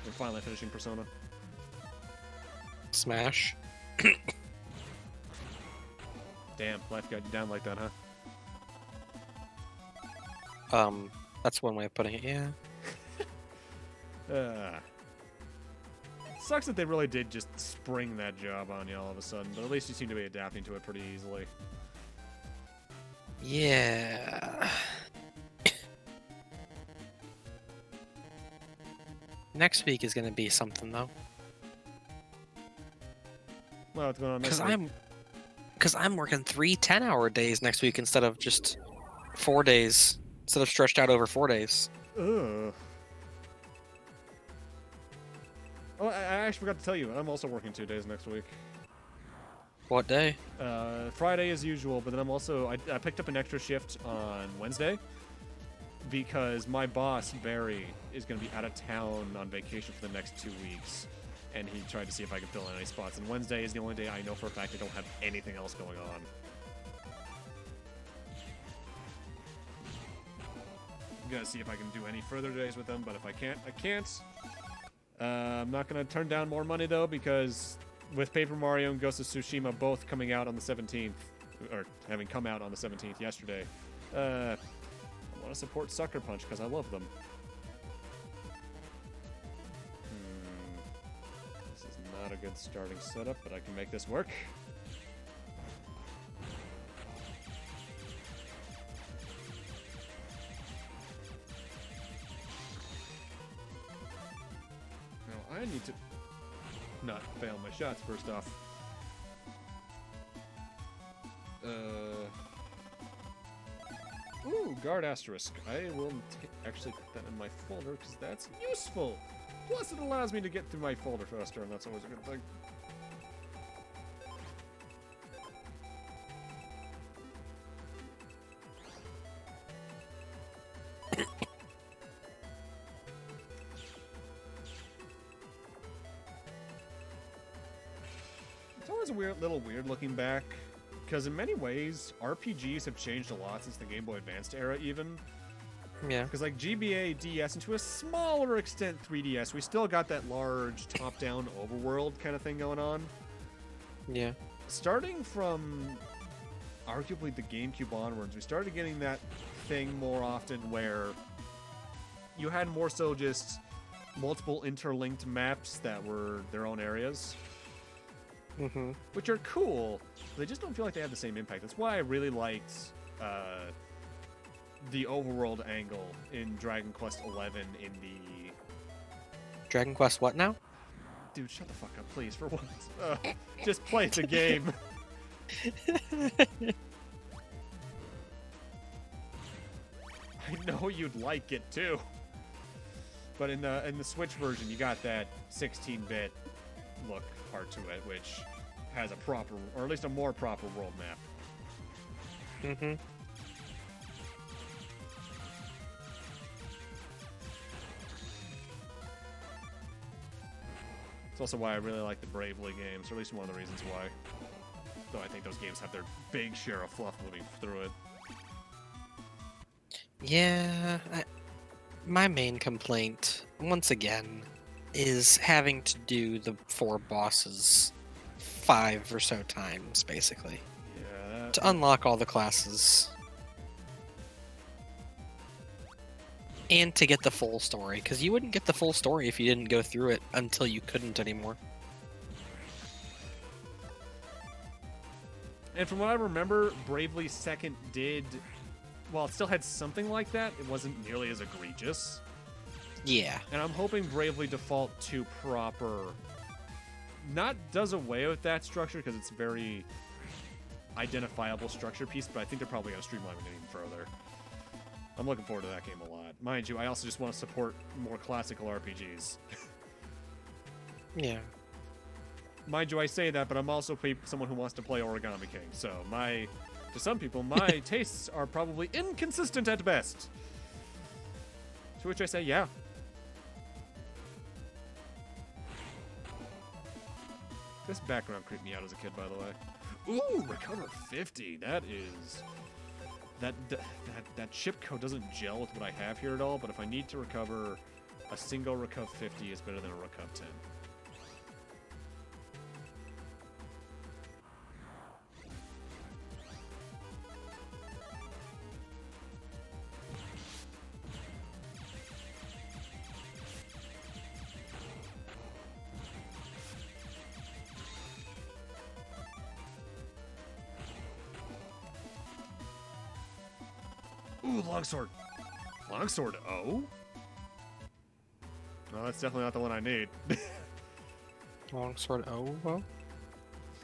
And finally finishing Persona? Smash. Damn, life got you down like that, huh? That's one way of putting it, yeah. Sucks that they really did just spring that job on you all of a sudden, but at least you seem to be adapting to it pretty easily. Yeah. Next week is gonna be something though. Well, what's going on next week? Because I'm working 3 10-hour days next week instead of just 4 days, instead of stretched out over 4 days. Ugh. Oh, I actually forgot to tell you, I'm also working 2 days next week. What day? Friday as usual, but then I picked up an extra shift on Wednesday because my boss, Barry, is going to be out of town on vacation for the next 2 weeks, and he tried to see if I could fill in any spots, and Wednesday is the only day I know for a fact I don't have anything else going on. I'm going to see if I can do any further days with them, but if I can't, I can't. I'm not going to turn down more money, though, because with Paper Mario and Ghost of Tsushima both coming out on the 17th, or having come out on the 17th yesterday, I want to support Sucker Punch because I love them. This is not a good starting setup, but I can make this work. Now I need to not fail my shots first off. Ooh, guard asterisk. I will actually put that in my folder because that's useful. Plus, it allows me to get through my folder faster, and that's always a good thing. It's always a little weird looking back. Because in many ways, RPGs have changed a lot since the Game Boy Advanced era, even. Yeah. Because, like, GBA, DS, and to a smaller extent 3DS, we still got that large top-down overworld kind of thing going on. Yeah. Starting from, arguably, the GameCube onwards, we started getting that thing more often where you had more so just multiple interlinked maps that were their own areas. Mm-hmm. Which are cool, but they just don't feel like they have the same impact. That's why I really liked the overworld angle in Dragon Quest XI in the... Dragon Quest what now? Dude, shut the fuck up, please, for once. Just play the game. I know you'd like it, too. But in the Switch version, you got that 16-bit look part to it, which has a proper, or at least a more proper world map. Mm-hmm. It's also why I really like the Bravely games, or at least one of the reasons why. Though I think those games have their big share of fluff moving through it. Yeah, my main complaint once again, is having to do the 4 bosses 5 or so times, basically, Yeah. to unlock all the classes. And to get the full story, because you wouldn't get the full story if you didn't go through it until you couldn't anymore. And from what I remember, Bravely Second did, while it still had something like that, it wasn't nearly as egregious. Yeah. And I'm hoping Bravely Default 2 proper not does away with that structure, because it's very identifiable structure piece, but I think they're probably going to streamline it even further. I'm looking forward to that game a lot. Mind you, I also just want to support more classical RPGs. Yeah. Mind you, I say that, but I'm also someone who wants to play Origami King. So to some people, my tastes are probably inconsistent at best. To which I say, yeah. This background creeped me out as a kid, by the way. Ooh, recover 50. That is... That chip code doesn't gel with what I have here at all, but if I need to recover a single Recuv 50, it's better than a Recuv 10. Ooh, longsword. Longsword O? No, that's definitely not the one I need. Longsword O? Well?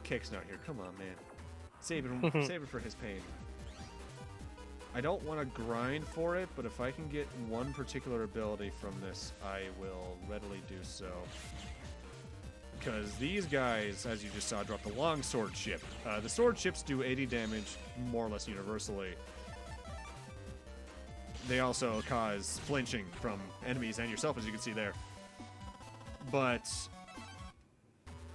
Cake's not here. Come on, man. Save it for his pain. I don't want to grind for it, but if I can get one particular ability from this, I will readily do so. Because these guys, as you just saw, drop the longsword chip. The sword chips do 80 damage more or less universally. They also cause flinching from enemies and yourself, as you can see there. But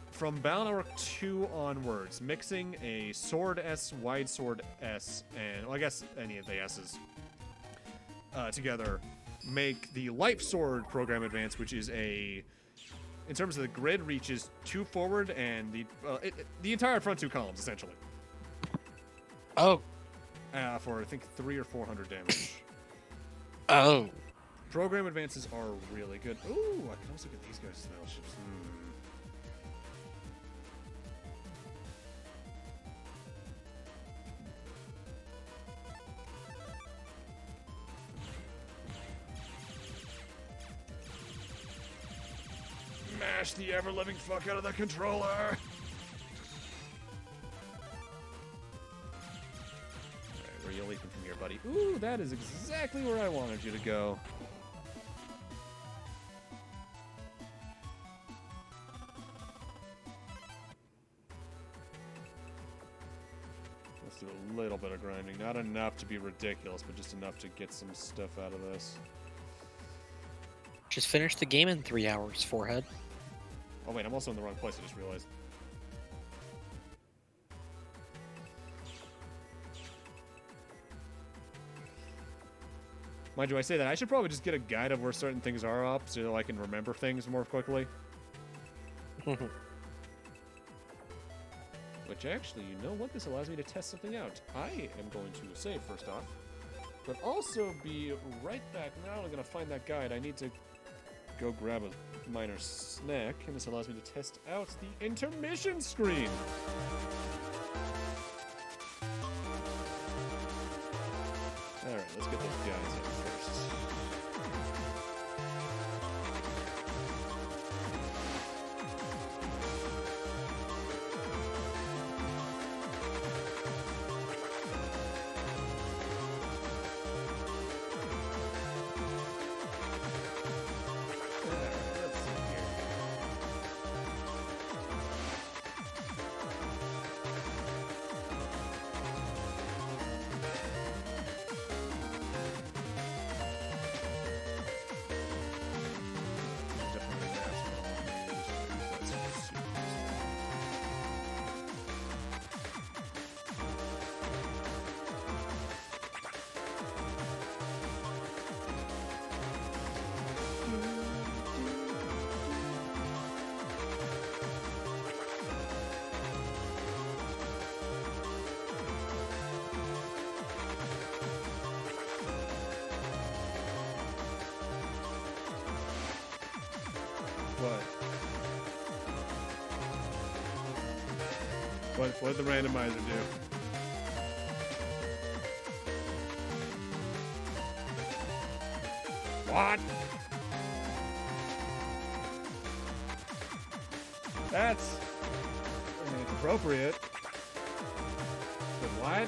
from Battle Network 2 onwards, mixing a Sword S, Wide Sword S, and well, I guess any of the S's together make the Life Sword Program Advance, which is in terms of the grid, reaches 2 forward and the entire front 2 columns, essentially. Oh. For, I think, 300 or 400 damage. Oh. Program advances are really good. Ooh, I can also get these guys' battleships. Mash the ever-living fuck out of the controller! Where are you leaping from here, buddy? Ooh, that is exactly where I wanted you to go. Let's do a little bit of grinding. Not enough to be ridiculous, but just enough to get some stuff out of this. Just finished the game in 3 hours, forehead. Oh wait, I'm also in the wrong place, I just realized. Mind you, I say that, I should probably just get a guide of where certain things are up so I can remember things more quickly. Which actually, you know what? This allows me to test something out. I am going to save first off, but also be right back. Now I'm going to find that guide. I need to go grab a minor snack, and this allows me to test out the intermission screen. Alright, let's get those guys in first. Let's see here. What did the randomizer do? What? That's inappropriate. But what?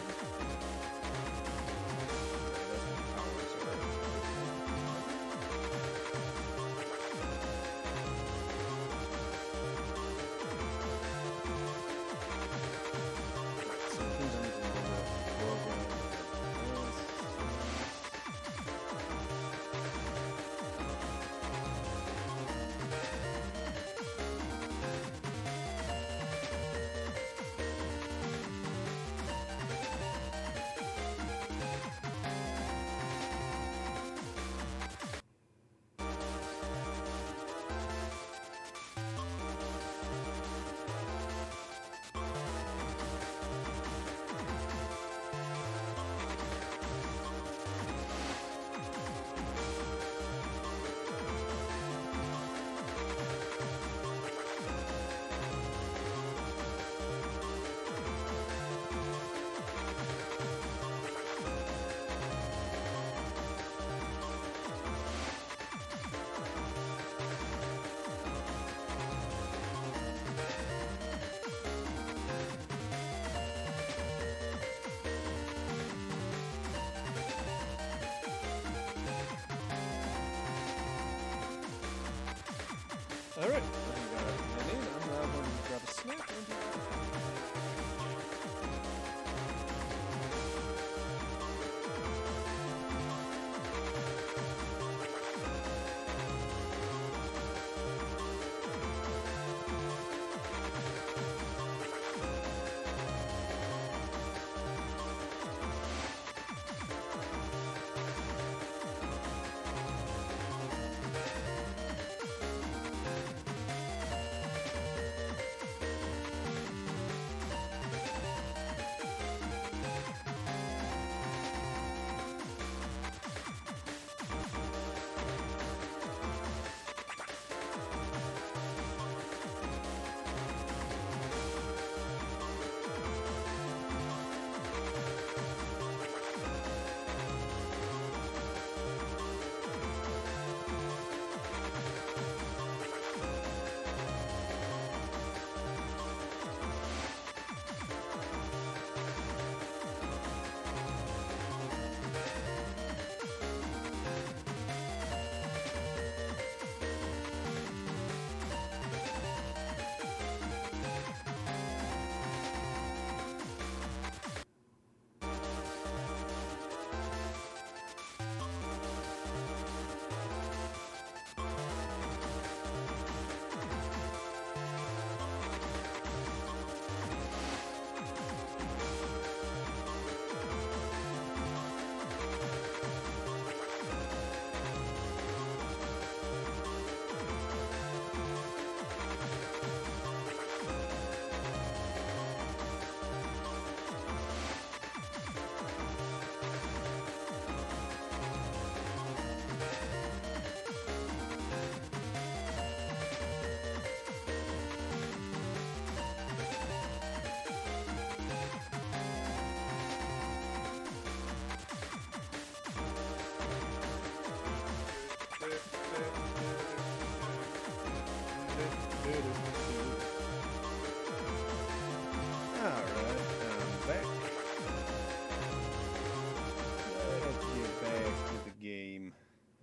All right. I'm now going to grab a snack and be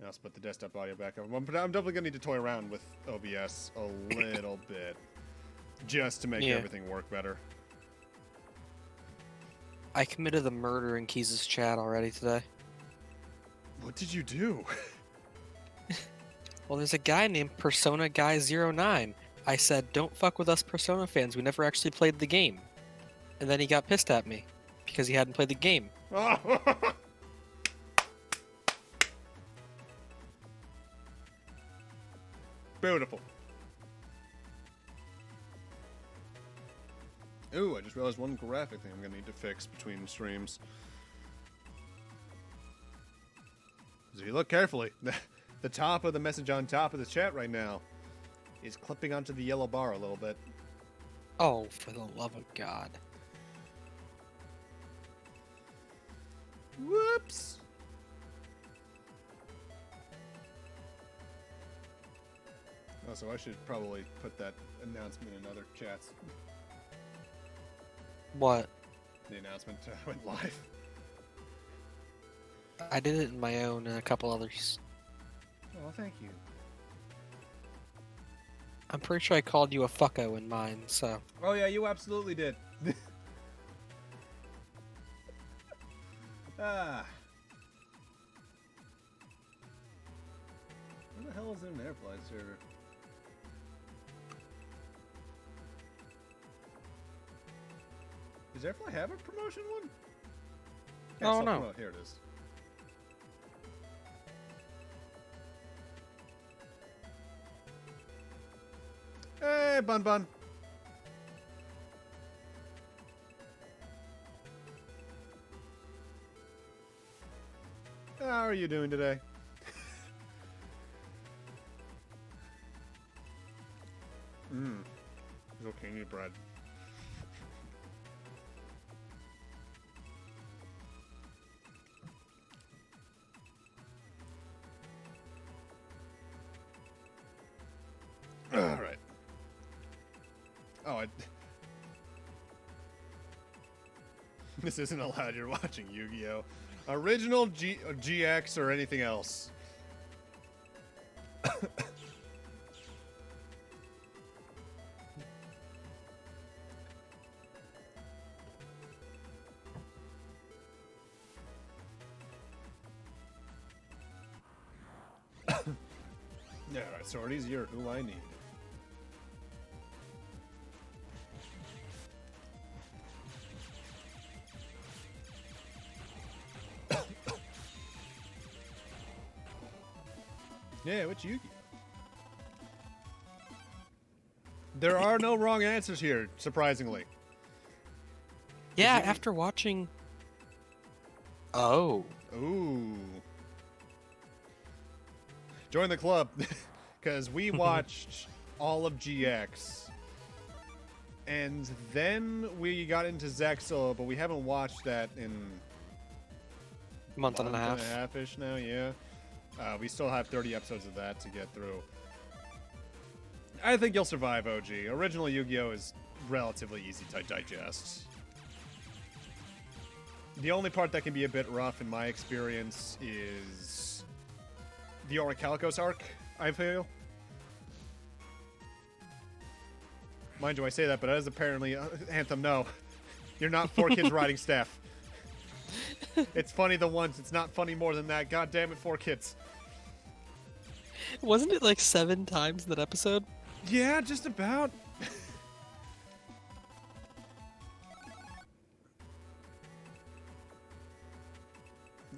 I'll put the desktop audio back up. But I'm definitely going to need to toy around with OBS a little bit just to make everything work better. I committed the murder in Keys' chat already today. What did you do? Well, there's a guy named Persona Guy 09. I said, don't fuck with us Persona fans. We never actually played the game. And then he got pissed at me because he hadn't played the game. Beautiful. Ooh, I just realized one graphic thing I'm going to need to fix between streams. So if you look carefully, the top of the message on top of the chat right now is clipping onto the yellow bar a little bit. Oh, for the love of God. Whoops! Also, I should probably put that announcement in other chats. What? The announcement went live. I did it in my own and a couple others. Oh, thank you. I'm pretty sure I called you a fucko in mine, so. Oh yeah, you absolutely did. Ah. Where the hell is an AirFly server? Does AirFly have a promotion one? Yeah, Oh, no. self-promote. Here it is. Hey, Bun Bun. How are you doing today? Zucchini bread. All right. Oh, this isn't allowed. You're watching Yu-Gi-Oh! Original GX or anything else. Yeah, alright, sorties, you're who I need. Yeah, which Yu-Gi-Oh? There are no wrong answers here, surprisingly. Yeah, after watching. Oh. Ooh. Join the club, because we watched all of GX. And then we got into Zexal, but we haven't watched that in Month and a half. half-ish now, yeah. We still have 30 episodes of that to get through. I think you'll survive, OG. Original Yu-Gi-Oh! Is relatively easy to digest. The only part that can be a bit rough in my experience is the Orichalcos arc, I feel. Mind you, I say that, but as apparently, Anthem, no. You're not 4 kids riding staff. It's funny the once, it's not funny more than that. God damn it, 4 kids. Wasn't it like 7 times that episode? Yeah, just about.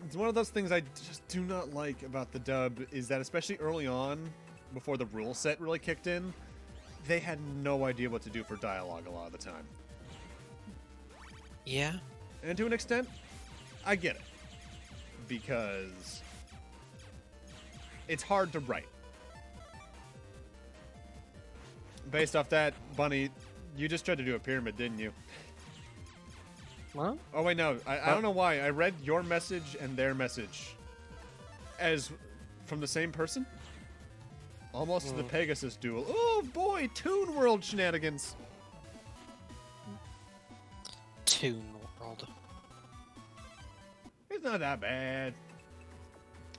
It's one of those things I just do not like about the dub, is that especially early on, before the rule set really kicked in, they had no idea what to do for dialogue a lot of the time. Yeah. And to an extent, I get it. Because it's hard to write. Based off that, Bunny, you just tried to do a pyramid, didn't you? What? Oh, wait, no. I don't know why. I read your message and their message as from the same person. Almost to the Pegasus duel. Oh, boy. Toon World shenanigans. Toon World. It's not that bad.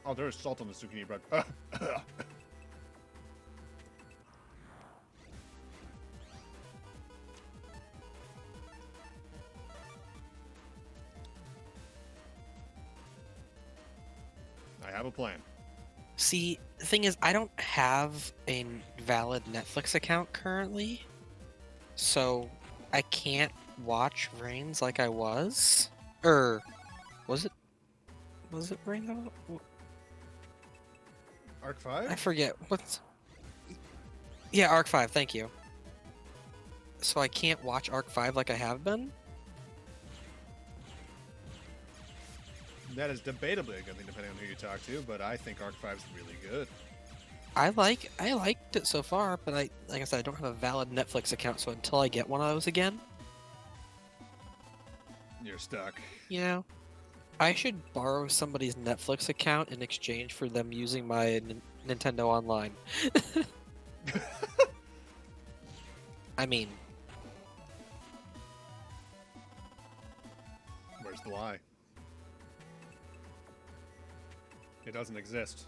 Oh, there's salt on the zucchini bread. I have a plan. See, the thing is, I don't have a valid Netflix account currently, so I can't watch Reigns like I was. Was it Reigns? Arc 5? I forget what's. Yeah, Arc 5. Thank you. So I can't watch Arc 5 like I have been. That is debatably a good thing depending on who you talk to, but I think Arc 5 is really good. I liked it so far, but like I said, I don't have a valid Netflix account, so until I get one of those again, You're stuck. you know, I should borrow somebody's Netflix account in exchange for them using my Nintendo Online. I mean, Where's the lie? It doesn't exist.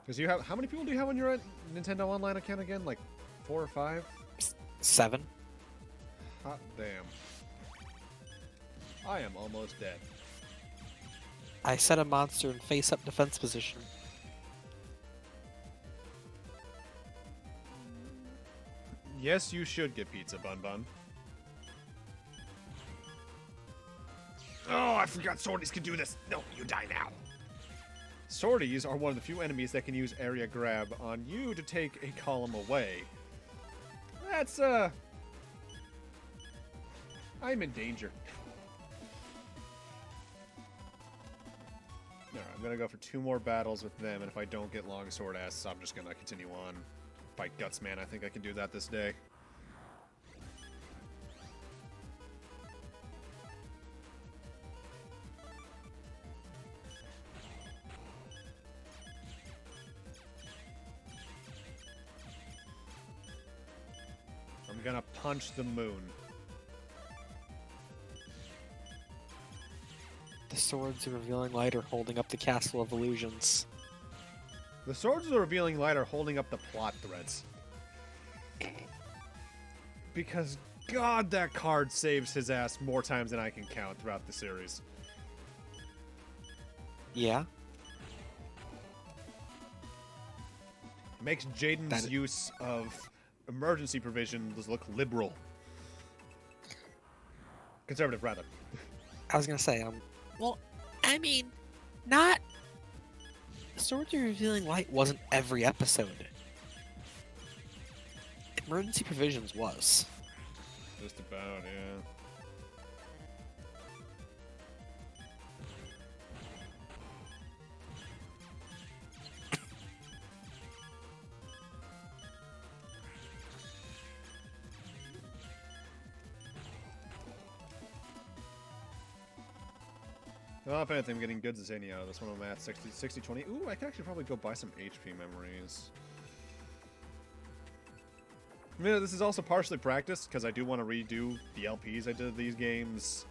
Because you have, how many people do you have on your Nintendo Online account again? Like 4 or 5? 7. Hot damn. I am almost dead. I set a monster in face-up defense position. Yes, you should get pizza, Bun Bun. Oh, I forgot Swordies can do this. No, you die now. Swordies are one of the few enemies that can use area grab on you to take a column away. That's, I'm in danger. Alright, I'm gonna go for 2 more battles with them, and if I don't get Longsword S, I'm just gonna continue on. Fight Gutsman, I think I can do that this day. I'm gonna punch the moon. The swords of revealing light are holding up the Castle of Illusions. The Swords of the Revealing Light are holding up the plot threads. Because, God, that card saves his ass more times than I can count throughout the series. Yeah? Makes Jaden's use of emergency provisions look liberal. Conservative, rather. I was gonna say, well, I mean, not... Swords of Revealing Light wasn't every episode. Emergency Provisions was. Just about, yeah. Well, if anything, I'm getting good Zany out of this one. I'm at 60, 20. Ooh, I could actually probably go buy some HP memories. I mean, this is also partially practice, because I do want to redo the LPs I did of these games.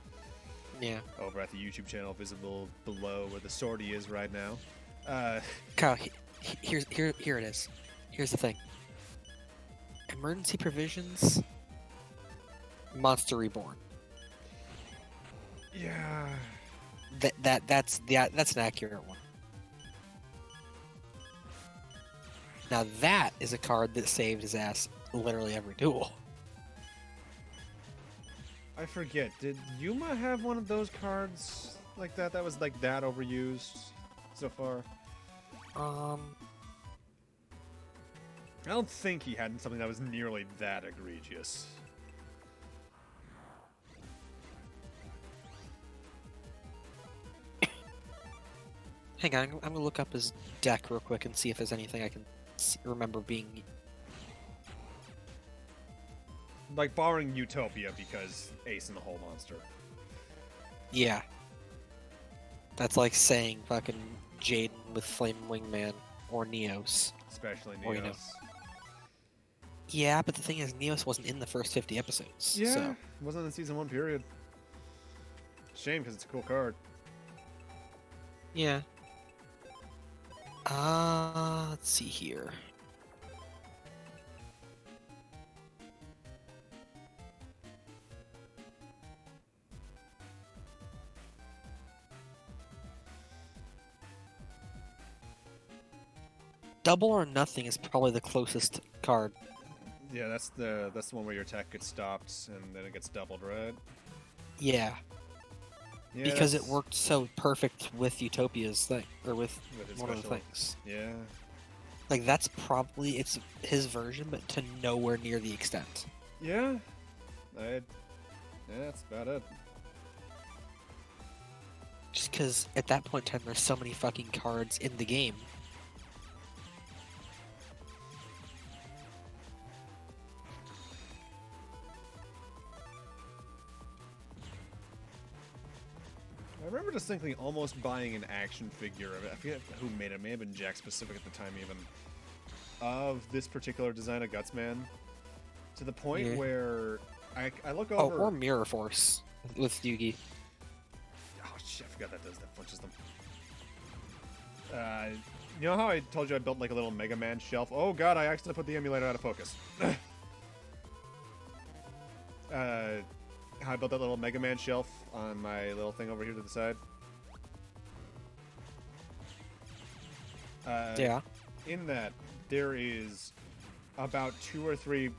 Yeah. Over at the YouTube channel, visible below where the sortie is right now. Kyle, here it is. Here's the thing. Emergency Provisions... Monster Reborn. Yeah... That's an accurate one. Now that is a card that saved his ass literally every duel. I forget. Did Yuma have one of those cards like that? That was like that overused so far. I don't think he had something that was nearly that egregious. Hang on, I'm gonna look up his deck real quick and see if there's anything I can remember being... Like barring Utopia because Ace in the Hole Monster. Yeah. That's like saying fucking Jaden with Flame Wingman or Neos. Especially Neos. Or, you know. Yeah, but the thing is, Neos wasn't in the first 50 episodes. Yeah, So. wasn't in the season 1 period. Shame because it's a cool card. Yeah. Let's see here. Double or Nothing is probably the closest card. Yeah, that's the one where your attack gets stopped and then it gets doubled, right? Yeah. Yeah, Because it worked so perfect with Utopia's thing, or with his one of the special- things. Yeah. Like, that's probably, it's his version, but to nowhere near the extent. Yeah. Yeah, that's about it. Just because at that point in time, there's so many fucking cards in the game. I remember distinctly almost buying an action figure of it. I forget who made it. It may have been Jack specific at the time, even. Of this particular design of Gutsman. To the point where I look over. Oh, or Mirror Force with Yugi. Oh shit! I forgot that punches them. You know how I told you I built like a little Mega Man shelf? Oh god, I accidentally put the emulator out of focus. How I built that little Mega Man shelf on my little thing over here to the side. Yeah. In that, there is about 2 or 3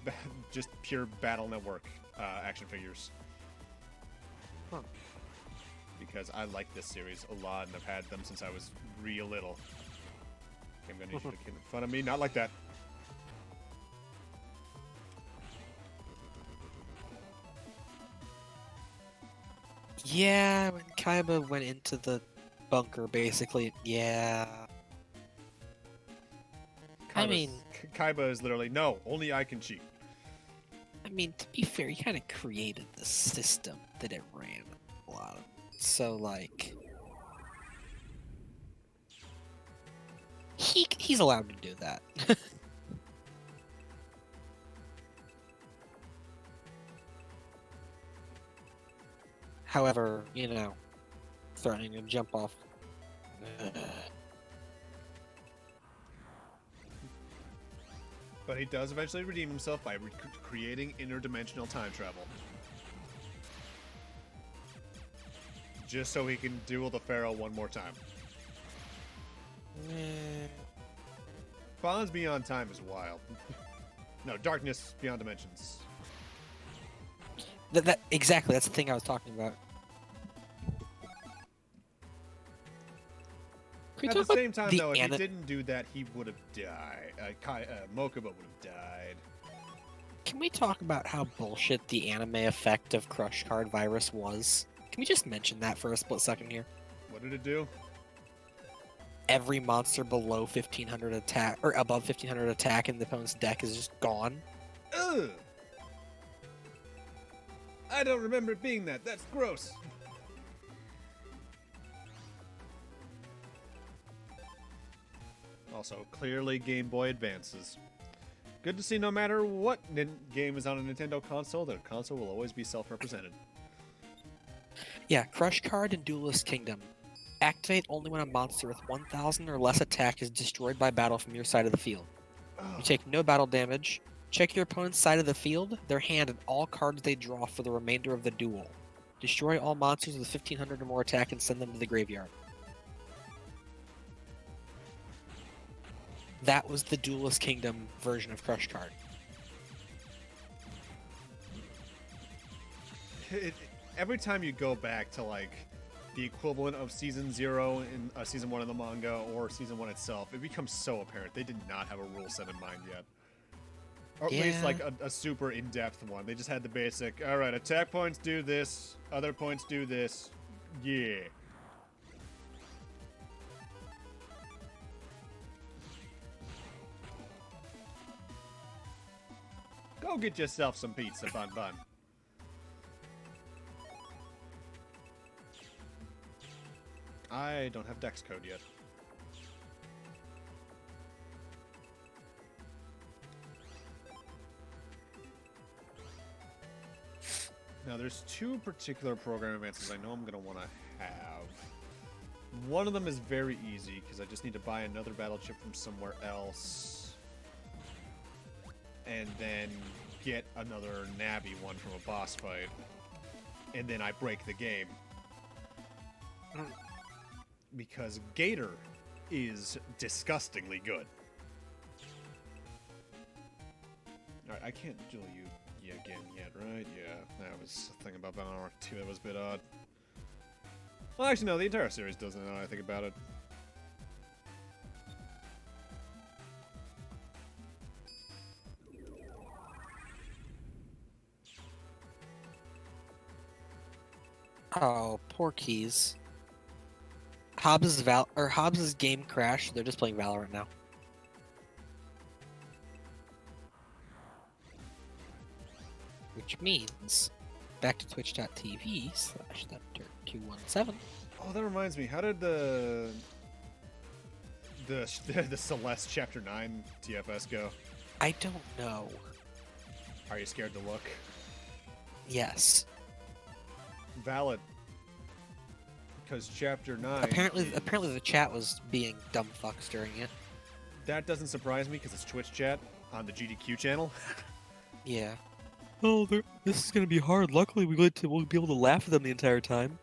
just pure Battle Network action figures. Huh. Because I like this series a lot, and I've had them since I was real little. I'm gonna need you to get in front of me, not like that. Yeah, when Kaiba went into the bunker, basically, yeah. Kaiba is literally, no, only I can cheat. I mean, to be fair, he kind of created the system that it ran a lot of. So, like, he's allowed to do that. However, you know, threatening to jump off. But he does eventually redeem himself by creating interdimensional time travel. Just so he can duel the Pharaoh one more time. Bonds Beyond Time is wild. No, Darkness Beyond Dimensions. Exactly, that's the thing I was talking about. At the same time, though, if he didn't do that, he would have died. Mokuba would have died. Can we talk about how bullshit the anime effect of Crush Card Virus was? Can we just mention that for a split second here? What did it do? Every monster below 1500 attack, or above 1500 attack in the opponent's deck is just gone. Ugh! I don't remember it being that. That's gross. Also, clearly Game Boy Advances. Good to see no matter what game is on a Nintendo console, the console will always be self-represented. Yeah, Crush Card and Duelist Kingdom. Activate only when a monster with 1000 or less attack is destroyed by battle from your side of the field. You take no battle damage. Check your opponent's side of the field, their hand, and all cards they draw for the remainder of the duel. Destroy all monsters with 1500 or more attack and send them to the graveyard. That was the Duelist Kingdom version of Crush Card. Every time you go back to, like, the equivalent of Season 0 in Season 1 of the manga or Season 1 itself, it becomes so apparent they did not have a rule set in mind yet. Or at least, like, a super in-depth one. They just had the basic, alright, attack points do this, other points do this. Yeah. Go get yourself some pizza, Bun Bun. I don't have Dex code yet. Now, there's 2 particular program advances I know I'm going to want to have. One of them is very easy, because I just need to buy another battle chip from somewhere else. And then get another Navi one from a boss fight. And then I break the game. Because Gator is disgustingly good. Alright, I can't duel you again yet, right? Yeah, that was a thing about Battle Arc 2 that was a bit odd. Well, actually, no, the entire series doesn't know how I think about it. Oh, poor Keys. Hobbs's game crashed. They're just playing Valorant now. Which means back to twitch.tv/Thunder217. Oh, that reminds me. How did the Celeste Chapter 9 TFS go? I don't know. Are you scared to look? Yes. Valid. Because Chapter 9... Apparently the chat was being dumb fucks during it. That doesn't surprise me, because it's Twitch chat on the GDQ channel. Yeah. Oh, this is gonna be hard. Luckily, we'll be able to laugh at them the entire time.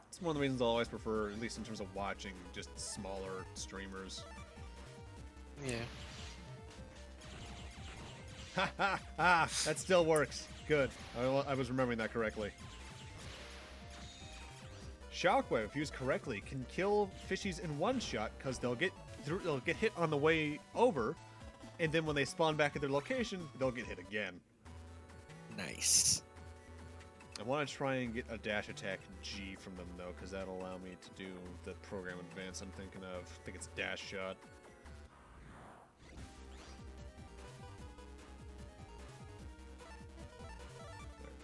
It's one of the reasons I always prefer, at least in terms of watching, just smaller streamers. Yeah. Ha ha ha! That still works. Good. I was remembering that correctly. Shockwave, if used correctly, can kill fishies in one shot because they'll get hit on the way over, and then when they spawn back at their location, they'll get hit again. Nice. I want to try and get a dash attack G from them though, because that'll allow me to do the program advance I'm thinking of. I think it's dash shot.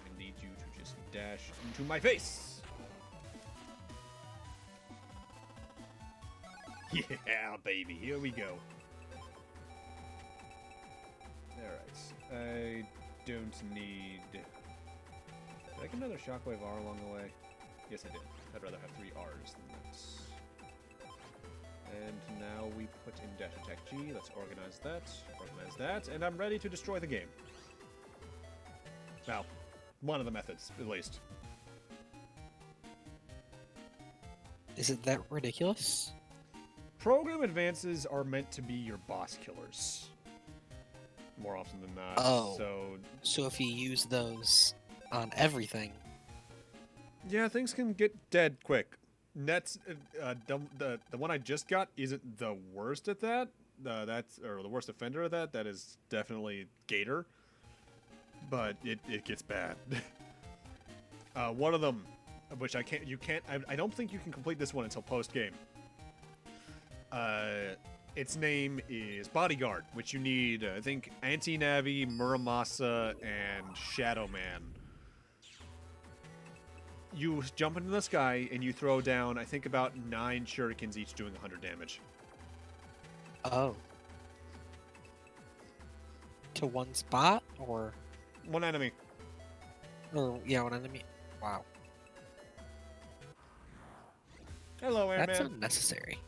I need you to just dash into my face. Yeah, baby, here we go. Alright, I don't need... Did I get another Shockwave R along the way? Yes, I did. I'd rather have 3 Rs than that. And now we put in dash attack G. Let's organize that, and I'm ready to destroy the game. Well, one of the methods, at least. Is it that ridiculous? Program advances are meant to be your boss killers. More often than not. Oh. So if you use those on everything... Yeah, things can get dead quick. That's the one I just got isn't the worst at that. Or the worst offender of that. That is definitely Gator. But it gets bad. One of them, which I don't think you can complete this one until post game. Its name is Bodyguard, which you need, I think, Anti-Navi, Muramasa, and Shadow Man. You jump into the sky, and you throw down, I think, about 9 shurikens, each doing 100 damage. Oh. To one spot, or...? One enemy. Oh, yeah, one enemy. Wow. Hello, Airman. That's unnecessary.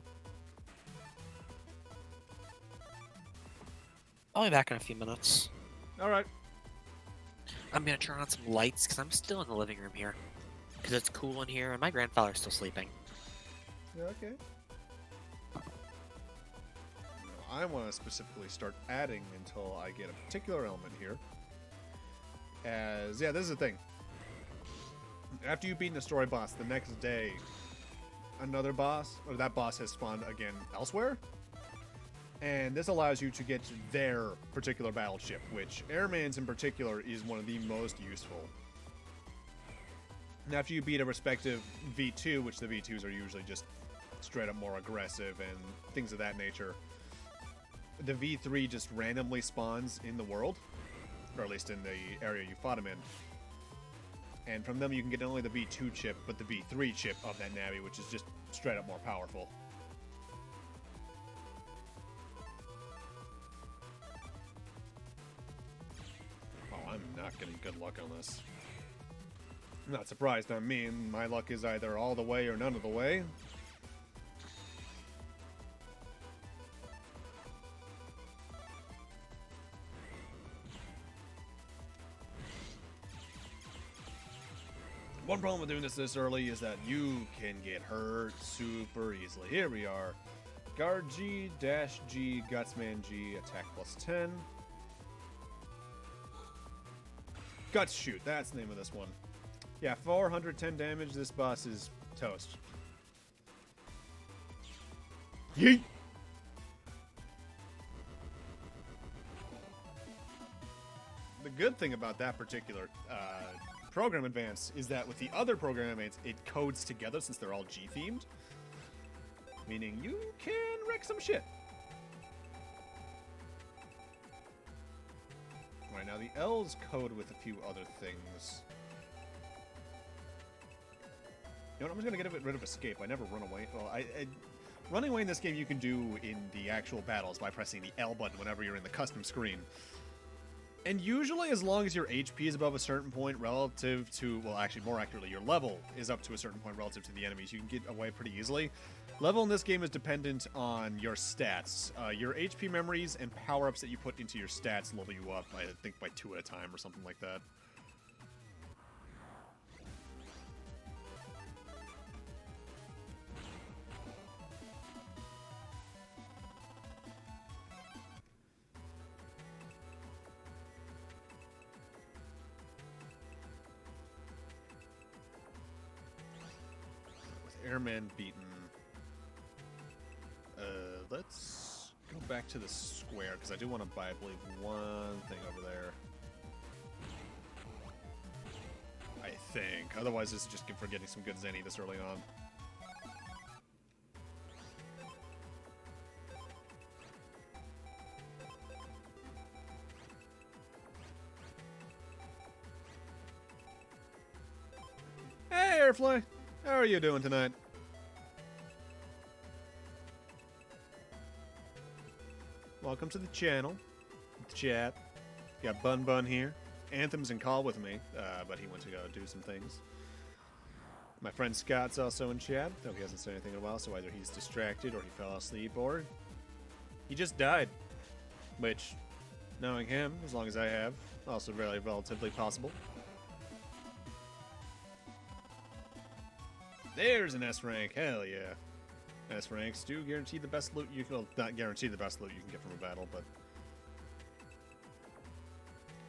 I'll be back in a few minutes. Alright. I'm gonna turn on some lights, because I'm still in the living room here. Because it's cool in here, and my grandfather's still sleeping. Okay. I want to specifically start adding until I get a particular element here. This is the thing. After you've beaten the story boss, the next day, another boss, or that boss has spawned again elsewhere. And this allows you to get their particular battleship, which Airman's in particular is one of the most useful. And after you beat a respective V2, which the V2s are usually just straight up more aggressive and things of that nature, the V3 just randomly spawns in the world, or at least in the area you fought him in. And from them you can get not only the V2 chip, but the V3 chip of that Navi, which is just straight up more powerful. Oh, I'm not getting good luck on this. I'm not surprised on me. My luck is either all the way or none of the way. One problem with doing this early is that you can get hurt super easily. Here we are. Guard G, Dash G, Gutsman G, attack plus 10. Guts Shoot, that's the name of this one. Yeah, 410 damage, this boss is toast. Yeet! The good thing about that particular program advance is that with the other program advance, it codes together since they're all G-themed. Meaning you can wreck some shit. Right, now the L's code with a few other things. You know what, I'm just gonna get rid of escape. I never run away. Well, running away in this game you can do in the actual battles by pressing the L button whenever you're in the custom screen. And usually as long as your HP is above a certain point relative to, well actually more accurately, your level is up to a certain point relative to the enemies, you can get away pretty easily. Level in this game is dependent on your stats. Your HP memories and power-ups that you put into your stats level you up, I think by 2 at a time or something like that. With Airman beaten, let's go back to the square, because I do want to buy, I believe, one thing over there. I think. Otherwise, this is just for getting some good Zenny this early on. Hey, Airfly! How are you doing tonight? Welcome to the channel, the chat. Got Bun Bun here. Anthem's in call with me, but he went to go do some things. My friend Scott's also in chat, though he hasn't said anything in a while, so either he's distracted or he fell asleep or he just died. Which, knowing him, as long as I have, also very relatively possible. There's an S rank, hell yeah. S ranks do guarantee the best loot you can, well, not guarantee the best loot you can get from a battle, but...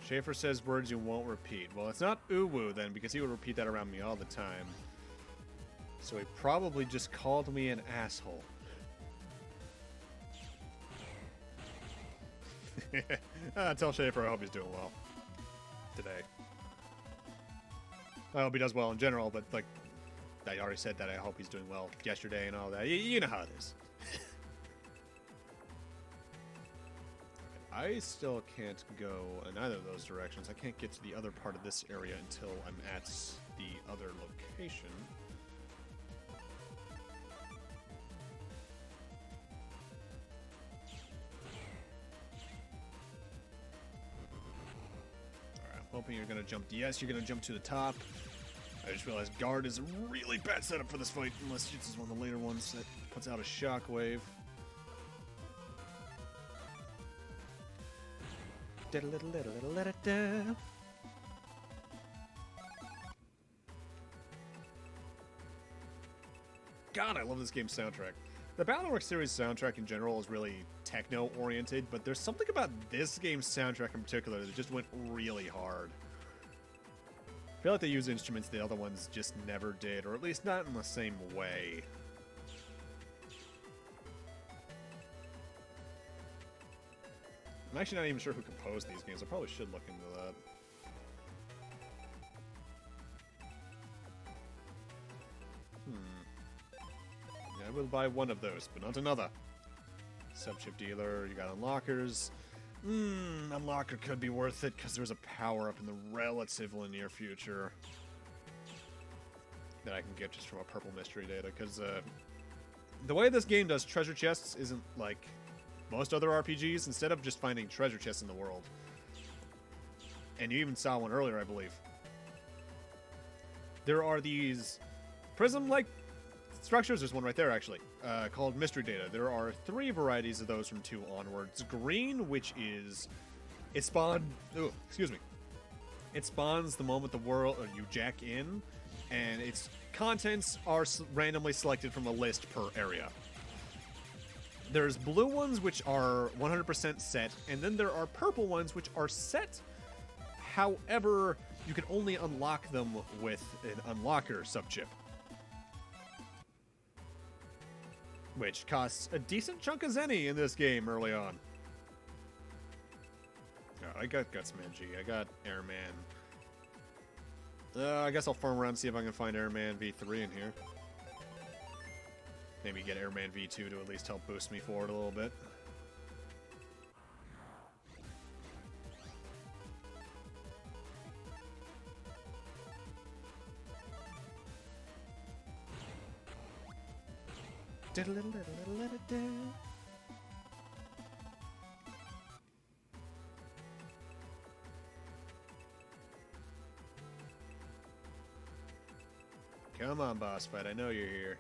Schaefer says words you won't repeat. Well, it's not uwu then, because he would repeat that around me all the time. So he probably just called me an asshole. Tell Schaefer I hope he's doing well today. I hope he does well in general, but, like, I already said that I hope he's doing well yesterday and all that. You know how it is. I still can't go in either of those directions. I can't get to the other part of this area until I'm at the other location. Alright, I'm hoping you're going to jump. Yes, you're going to jump to the top. I just realized guard is a really bad setup for this fight, unless this is one of the later ones that puts out a shockwave. God, I love this game's soundtrack. The Battleworks series soundtrack in general is really techno-oriented, but there's something about this game's soundtrack in particular that just went really hard. I feel like they use instruments the other ones just never did, or at least not in the same way. I'm actually not even sure who composed these games. I probably should look into that. Yeah, I will buy one of those, but not another. Subchip dealer, you got unlockers. Unlocker could be worth it because there's a power-up in the relatively near future that I can get just from a purple mystery data, because the way this game does treasure chests isn't like most other RPGs. Instead of just finding treasure chests in the world, and you even saw one earlier, I believe, there are these prism-like structures. There's one right there, actually, called mystery data. There are 3 varieties of those from 2 onwards. Green, which is... It spawned... Oh, excuse me. It spawns the moment the world... Or you jack in, and its contents are randomly selected from a list per area. There's blue ones, which are 100% set, and then there are purple ones, which are set. However, you can only unlock them with an unlocker subchip, which costs a decent chunk of Zenny in this game early on. Oh, I got Gutsman G, I got Airman. I guess I'll farm around and see if I can find Airman V3 in here. Maybe get Airman V2 to at least help boost me forward a little bit. Come on, boss fight. I know you're here.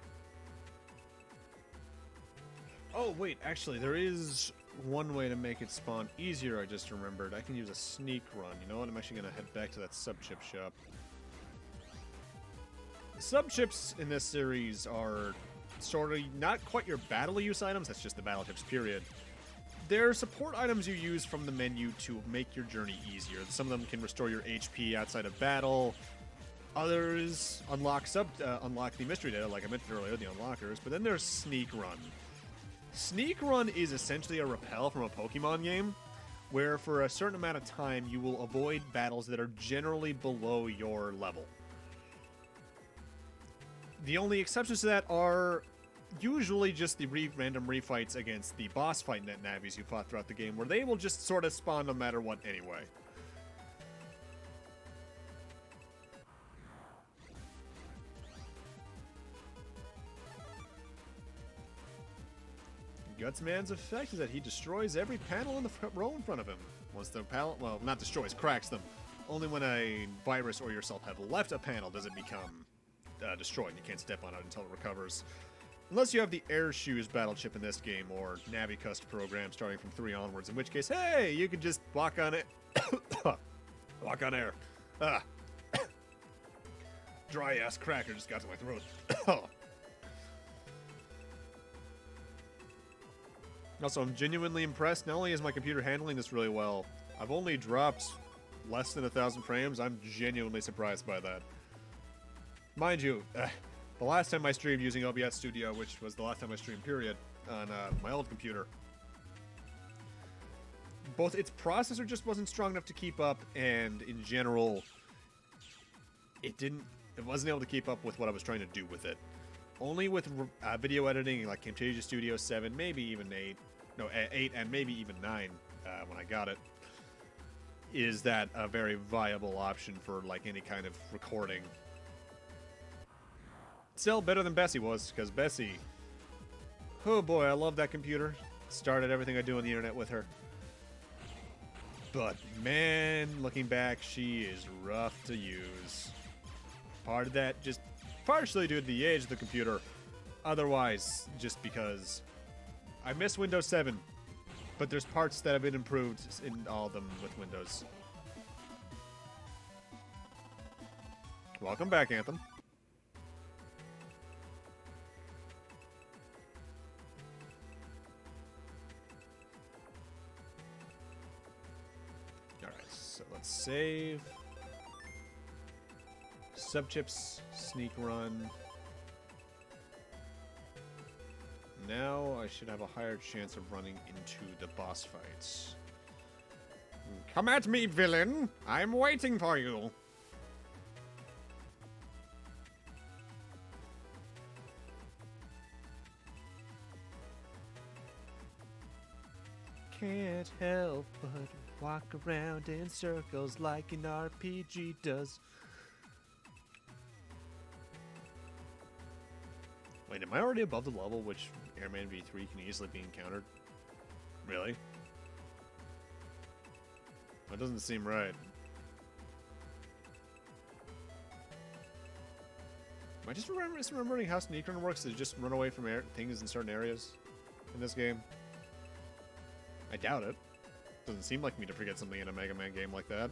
Oh, wait. Actually, there is one way to make it spawn easier, I just remembered. I can use a sneak run. You know what? I'm actually going to head back to that sub-chip shop. The sub-chips in this series are sort of not quite your battle use items. That's just the battle chips, period. They're support items you use from the menu to make your journey easier. Some of them can restore your HP outside of battle. Others unlock the mystery data, like I mentioned earlier, the unlockers. But then there's Sneak Run. Sneak Run is essentially a repel from a Pokemon game, where for a certain amount of time you will avoid battles that are generally below your level. The only exceptions to that are usually just the random refights against the boss fight net navis you fought throughout the game, where they will just sort of spawn no matter what anyway. Gutsman's effect is that he destroys every panel in the front row in front of him. Once the panel, well, not destroys, cracks them. Only when a virus or yourself have left a panel does it become destroyed. You can't step on it until it recovers. Unless you have the Air Shoes battle chip in this game, or Navicust program starting from 3 onwards, in which case, hey, you can just walk on it. Walk on air. Dry ass cracker just got to my throat. Also, I'm genuinely impressed. Not only is my computer handling this really well, I've only dropped less than 1,000 frames. I'm genuinely surprised by that. Mind you, the last time I streamed using OBS Studio, which was the last time I streamed, period, on my old computer, both its processor just wasn't strong enough to keep up, and in general, it wasn't able to keep up with what I was trying to do with it. Only with video editing like Camtasia Studio 7, maybe even 8, no, 8 and maybe even 9 when I got it, is that a very viable option for like any kind of recording. Still better than Bessie was, because Bessie, oh boy, I love that computer. Started everything I do on the internet with her. But man, looking back, she is rough to use. Part of that just partially due to the age of the computer. Otherwise, just because I miss Windows 7. But there's parts that have been improved in all of them with Windows. Welcome back, Anthem. Alright, so let's save. Subchips, sneak run. Now I should have a higher chance of running into the boss fights. Come at me, villain! I'm waiting for you! Can't help but walk around in circles like an RPG does. Wait, am I already above the level which Airman V3 can easily be encountered? Really? That doesn't seem right. Am I just remembering how sneak run works to just run away from things in certain areas in this game? I doubt it. Doesn't seem like me to forget something in a Mega Man game like that.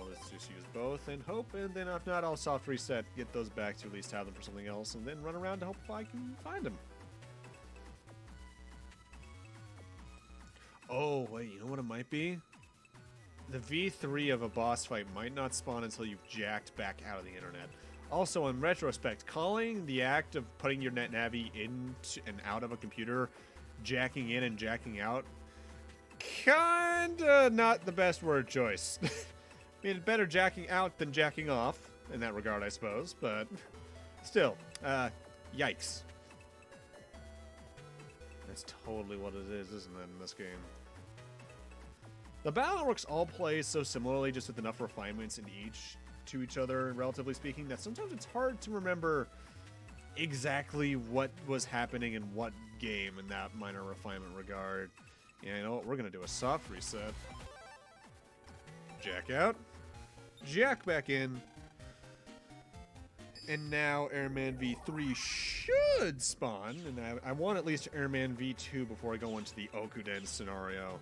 Let's just use both and hope, and then if not, I'll soft reset, get those back to at least have them for something else, and then run around to hope if I can find them. Oh, wait, you know what it might be? The V3 of a boss fight might not spawn until you've jacked back out of the internet. Also, in retrospect, calling the act of putting your NetNavi in and out of a computer, jacking in and jacking out, kinda not the best word choice. I mean, better jacking out than jacking off in that regard, I suppose, but still, yikes. That's totally what it is, isn't it, in this game? The battle networks all play so similarly, just with enough refinements in each other, relatively speaking, that sometimes it's hard to remember exactly what was happening in what game in that minor refinement regard. Yeah, you know what? We're going to do a soft reset. Jack out. Jack back in. And now Airman V3 should spawn. And I want at least Airman V2 before I go into the Okuden scenario.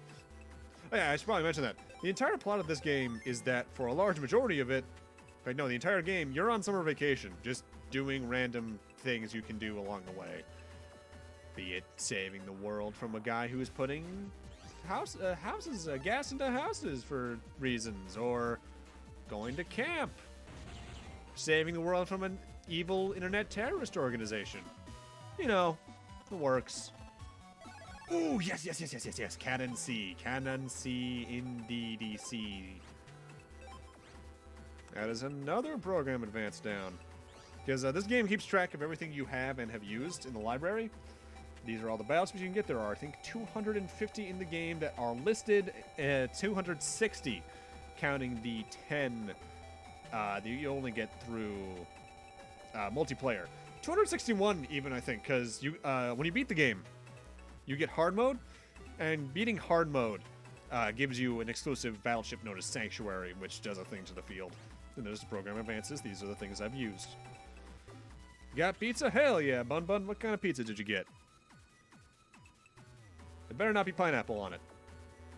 Oh yeah, I should probably mention that. The entire plot of this game is that for a large majority of it, in fact, no, the entire game, you're on summer vacation, just doing random things you can do along the way. Be it saving the world from a guy who is putting gas into houses for reasons, or going to camp, saving the world from an evil internet terrorist organization. You know, the works. Ooh, yes. Canon C in DDC. That is another program advanced down. Because this game keeps track of everything you have and have used in the library. These are all the battleships you can get. There are, I think, 250 in the game that are listed. 260, counting the 10 that you only get through multiplayer. 261 even, I think, because you when you beat the game, you get hard mode, and beating hard mode gives you an exclusive battleship known as Sanctuary, which does a thing to the field. And as the program advances, these are the things I've used. You got pizza? Hell yeah, Bun. What kind of pizza did you get? There better not be pineapple on it.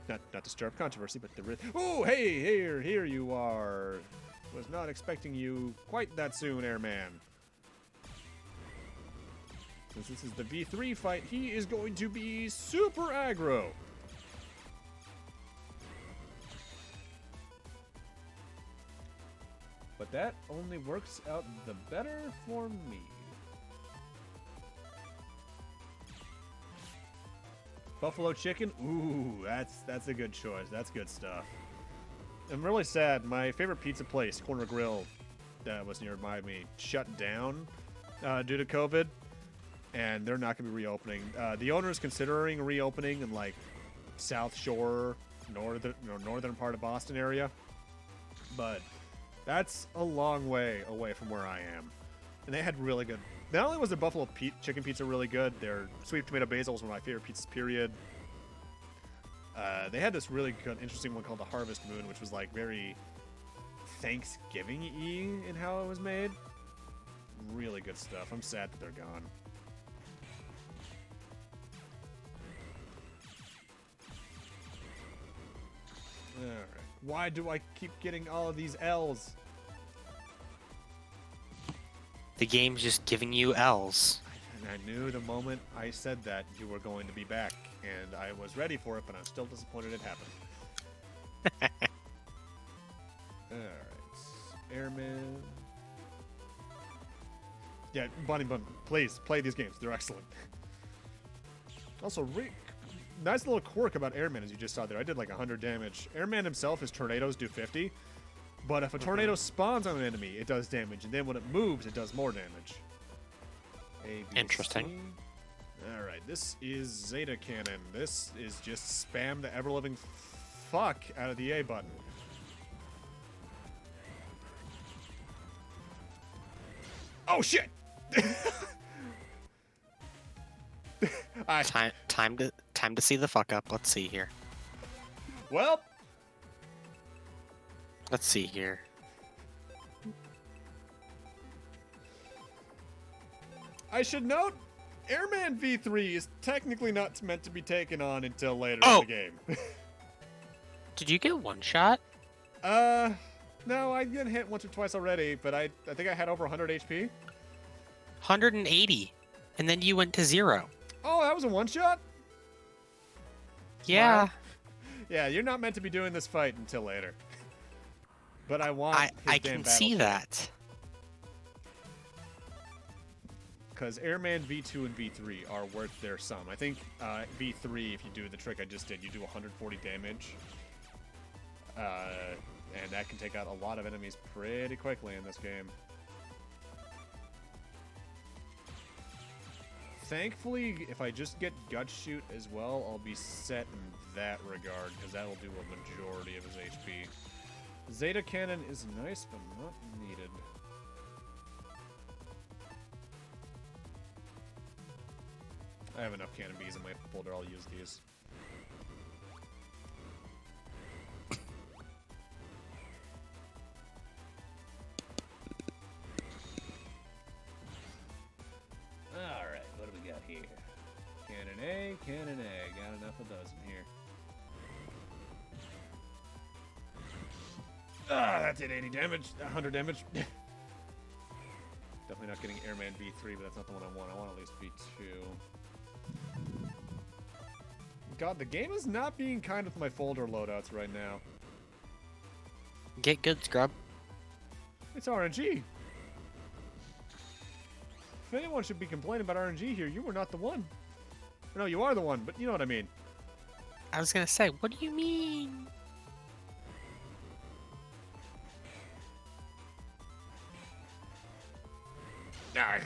Not to stir up controversy, but there is. Oh, hey, here you are. Was not expecting you quite that soon, Airman. Since this is the V3 fight, he is going to be super aggro. But that only works out the better for me. Buffalo chicken? Ooh, that's a good choice. That's good stuff. I'm really sad. My favorite pizza place, Corner Grill, that was nearby me, shut down due to COVID, and they're not going to be reopening. The owner is considering reopening in like South Shore, northern part of Boston area, but that's a long way away from where I am. And they had really good. Not only was their buffalo chicken pizza really good, their sweet tomato basil was one of my favorite pizzas, period. They had this really good, interesting one called the Harvest Moon, which was like very Thanksgiving-y in how it was made. Really good stuff. I'm sad that they're gone. Alright. Why do I keep getting all of these L's? The game's just giving you L's. And I knew the moment I said that you were going to be back, and I was ready for it, but I'm still disappointed it happened. Alright. Airman. Yeah, Bonnie Bun, please, play these games. They're excellent. Also, nice little quirk about Airman, as you just saw there. I did like 100 damage. Airman himself, his tornadoes do 50. But if a tornado spawns on an enemy, it does damage. And then when it moves, it does more damage. Interesting. Alright, this is Zeta Cannon. This is just spam the ever-living fuck out of the A button. Oh, shit! Time to see the fuck up. Let's see here. Well... Let's see here. I should note, Airman V3 is technically not meant to be taken on until later in the game. Did you get one shot? No, I got hit once or twice already, but I think I had over 100 HP. 180. And then you went to 0. Oh, that was a one-shot? Yeah. Wow. Yeah, you're not meant to be doing this fight until later. But I want I can see that. because Airman V2 and V3 are worth their sum. I think V3, if you do the trick I just did, you do 140 damage. And that can take out a lot of enemies pretty quickly in this game. Thankfully, if I just get Gut Shoot as well, I'll be set in that regard, because that will do a majority of his HP. Zeta Cannon is nice, but not needed. I have enough Cannon Bees in my folder, I'll use these. Alright, what do we got here? Cannon A, Cannon A. Got enough of those in here. Ah, that did 80 damage. 100 damage. Definitely not getting Airman V3, but that's not the one I want. I want at least V2. God, the game is not being kind with my folder loadouts right now. Get good, scrub. It's RNG. If anyone should be complaining about RNG here, you were not the one. No, you are the one, but you know what I mean. I was gonna say, what do you mean? Nah.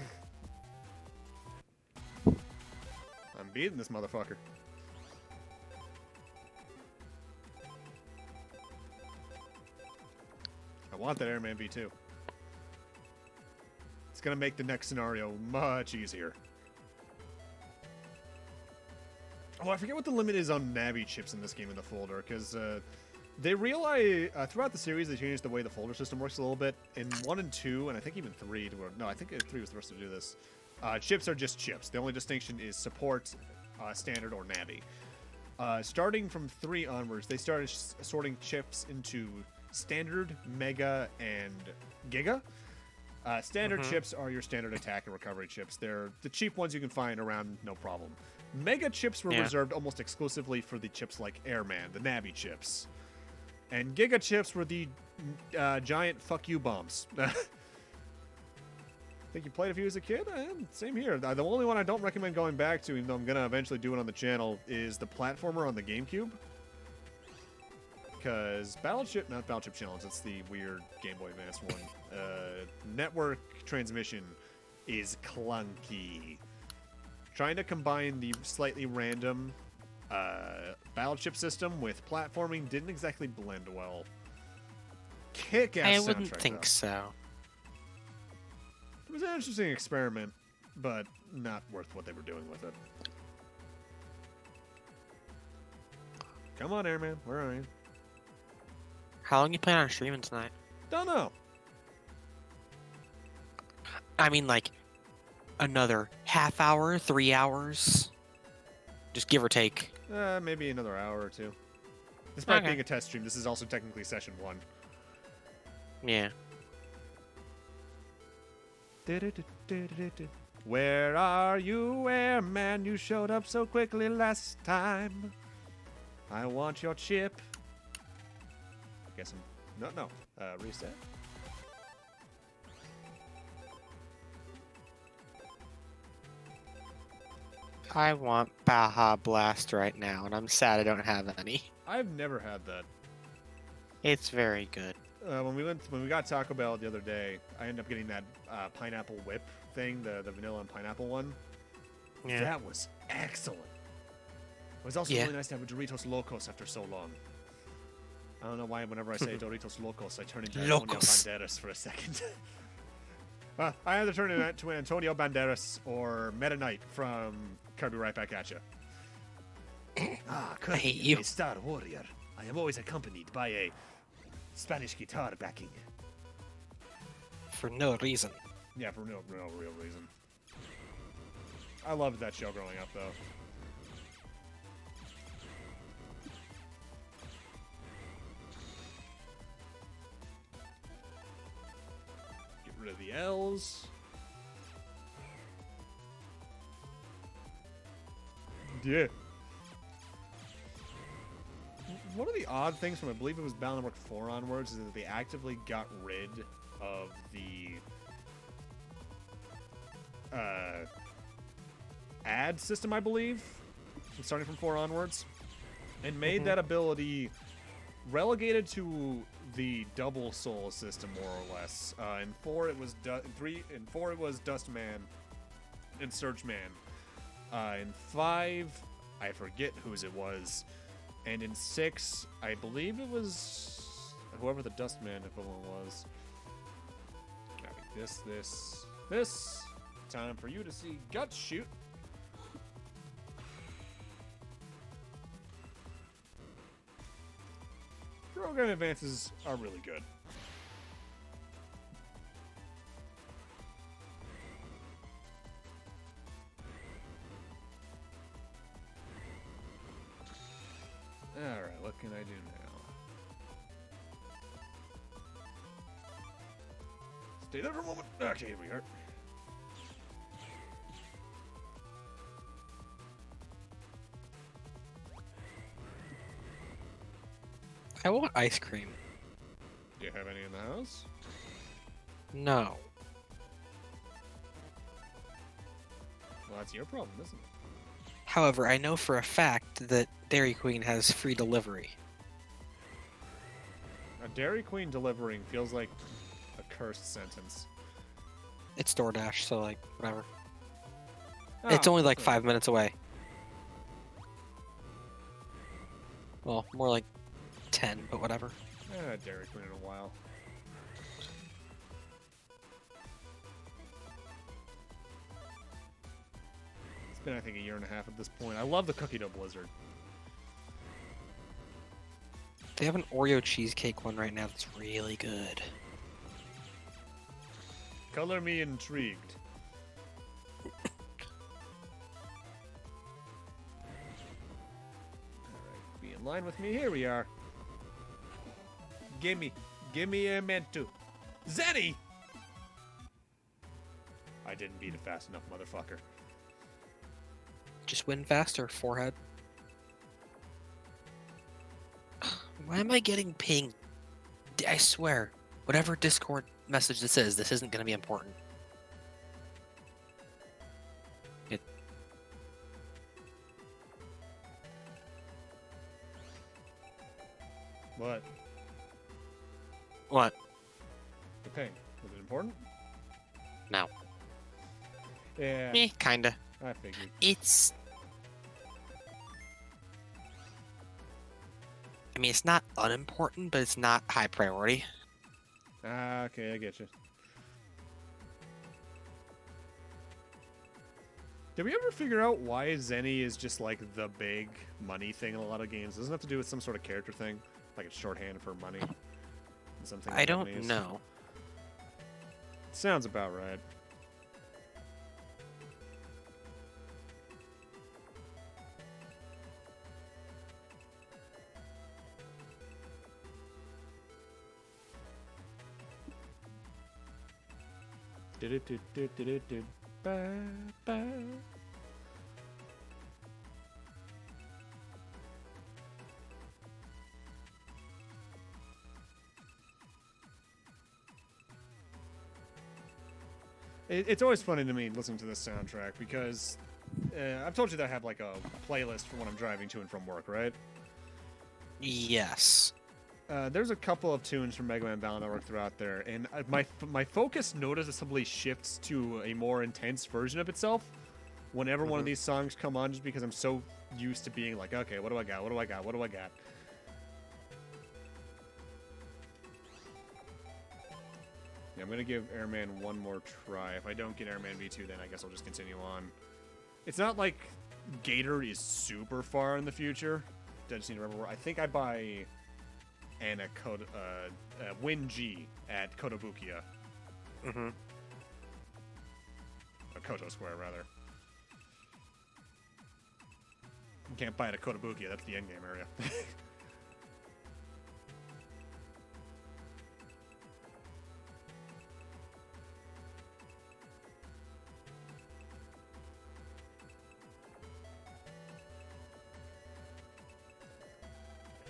I'm beating this motherfucker. I want that Airman V2. It's gonna make the next scenario much easier. Oh, I forget what the limit is on Navi chips in this game in the folder, because they realize throughout the series they changed the way the folder system works a little bit. In 1 and 2, and I think even 3, no, I think 3 was the first to do this. Chips are just chips. The only distinction is support, standard, or Navi. Starting from 3 onwards, they started sorting chips into standard, mega, and giga. Standard chips are your standard attack and recovery chips. They're the cheap ones you can find around, no problem. Mega chips were reserved almost exclusively for the chips like Airman, the Navi chips. And Giga chips were the giant fuck you bombs. Think you played a few as a kid? Same here. The only one I don't recommend going back to, even though I'm going to eventually do it on the channel, is the platformer on the GameCube. Because not Battleship Challenge, it's the weird Game Boy Advance one. Network transmission is clunky. Trying to combine the slightly random battleship system with platforming didn't exactly blend well. Kick-ass soundtrack, I wouldn't think so. It was an interesting experiment, but not worth what they were doing with it. Come on, Airman. Where are you? How long you plan on streaming tonight? Don't know. I mean, like, another half hour, 3 hours? Just give or take. Maybe another hour or two. Despite being a test stream, this is also technically session 1. Yeah. Where are you, Airman? You showed up so quickly last time. I want your chip. Guess I'm... No. Reset. I want Baja Blast right now, and I'm sad I don't have any. I've never had that. It's very good. When we got Taco Bell the other day, I ended up getting that pineapple whip thing, the vanilla and pineapple one. Yeah. That was excellent. It was also really nice to have a Doritos Locos after so long. I don't know why whenever I say Doritos Locos, I turn into Antonio Banderas for a second. I either turn into Antonio Banderas or Meta Knight from Kirby Right Back at You. I hate you. A Star Warrior. I am always accompanied by a Spanish guitar backing. For no reason. Yeah, for no real reason. I loved that show growing up, though. Get rid of the L's. Yeah. One of the odd things from, I believe it was Battle Network 4 onwards, is that they actively got rid of the ad system, I believe, starting from 4 onwards, and made that ability relegated to the double soul system, more or less. In 4 it was in 4 it was Dustman and Searchman. In 5, I forget whose it was, and in 6, I believe it was whoever the Dustman equivalent was. Copy this. Time for you to see Guts shoot. Program advances are really good. Alright, what can I do now? Stay there for a moment. Okay, here we are. I want ice cream. Do you have any in the house? No. Well, that's your problem, isn't it? However, I know for a fact that Dairy Queen has free delivery. A Dairy Queen delivering feels like a cursed sentence. It's DoorDash, so like whatever. Oh, It's only like okay. 5 minutes away. Well, more like 10, but whatever. Dairy Queen in a while. It's been, I think, a year and a half at this point. I love the cookie dough blizzard. They have an Oreo cheesecake one right now that's really good. Color me intrigued. Alright, be in line with me. Here we are. Gimme a Mentu. Zenny! I didn't beat it fast enough, motherfucker. Just win faster, forehead. Why am I getting pinged? I swear, whatever Discord message this isn't going to be important. What? What? The ping. Was it important? No. Yeah, Kinda. I figured. It's... I mean, it's not unimportant, but it's not high priority. Ah, okay, I get you. Did we ever figure out why Zenny is just like the big money thing in a lot of games? Doesn't it have to do with some sort of character thing? Like it's shorthand for money? Something I don't know. Sounds about right. It's always funny to me listening to this soundtrack because I've told you that I have like a playlist for when I'm driving to and from work, right? Yes. There's a couple of tunes from Mega Man Battle Network throughout there, and my focus noticeably shifts to a more intense version of itself whenever one of these songs come on, just because I'm so used to being like, okay, what do I got? What do I got? What do I got? Yeah, I'm gonna give Airman one more try. If I don't get Airman V2, then I guess I'll just continue on. It's not like Gator is super far in the future. I just need to remember where. I think I buy Win G at Kotobukiya. Mm-hmm. Or Koto Square, rather. You can't buy it at Kotobukiya, that's the endgame area.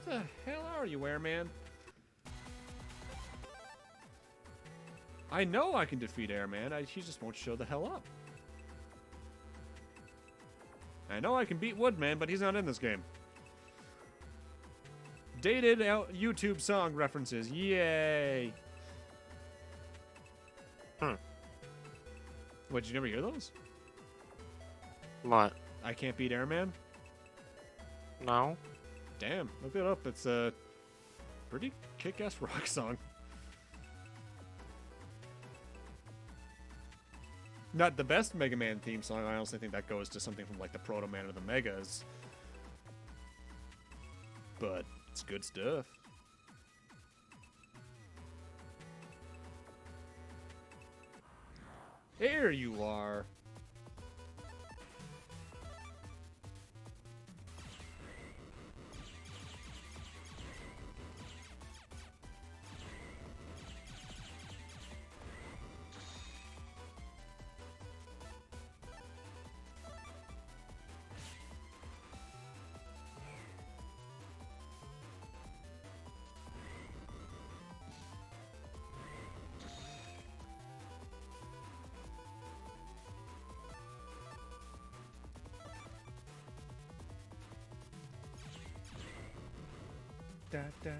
What the hell are you, Airman? I know I can defeat Airman, he just won't show the hell up. I know I can beat Woodman, but he's not in this game. Dated out YouTube song references. Yay! What, did you never hear those? What? I Can't Beat Airman? No? Damn, look it up. It's a pretty kick-ass rock song. Not the best Mega Man theme song. I honestly think that goes to something from like the Proto Man or the Megas. But it's good stuff. Here you are. Da, da.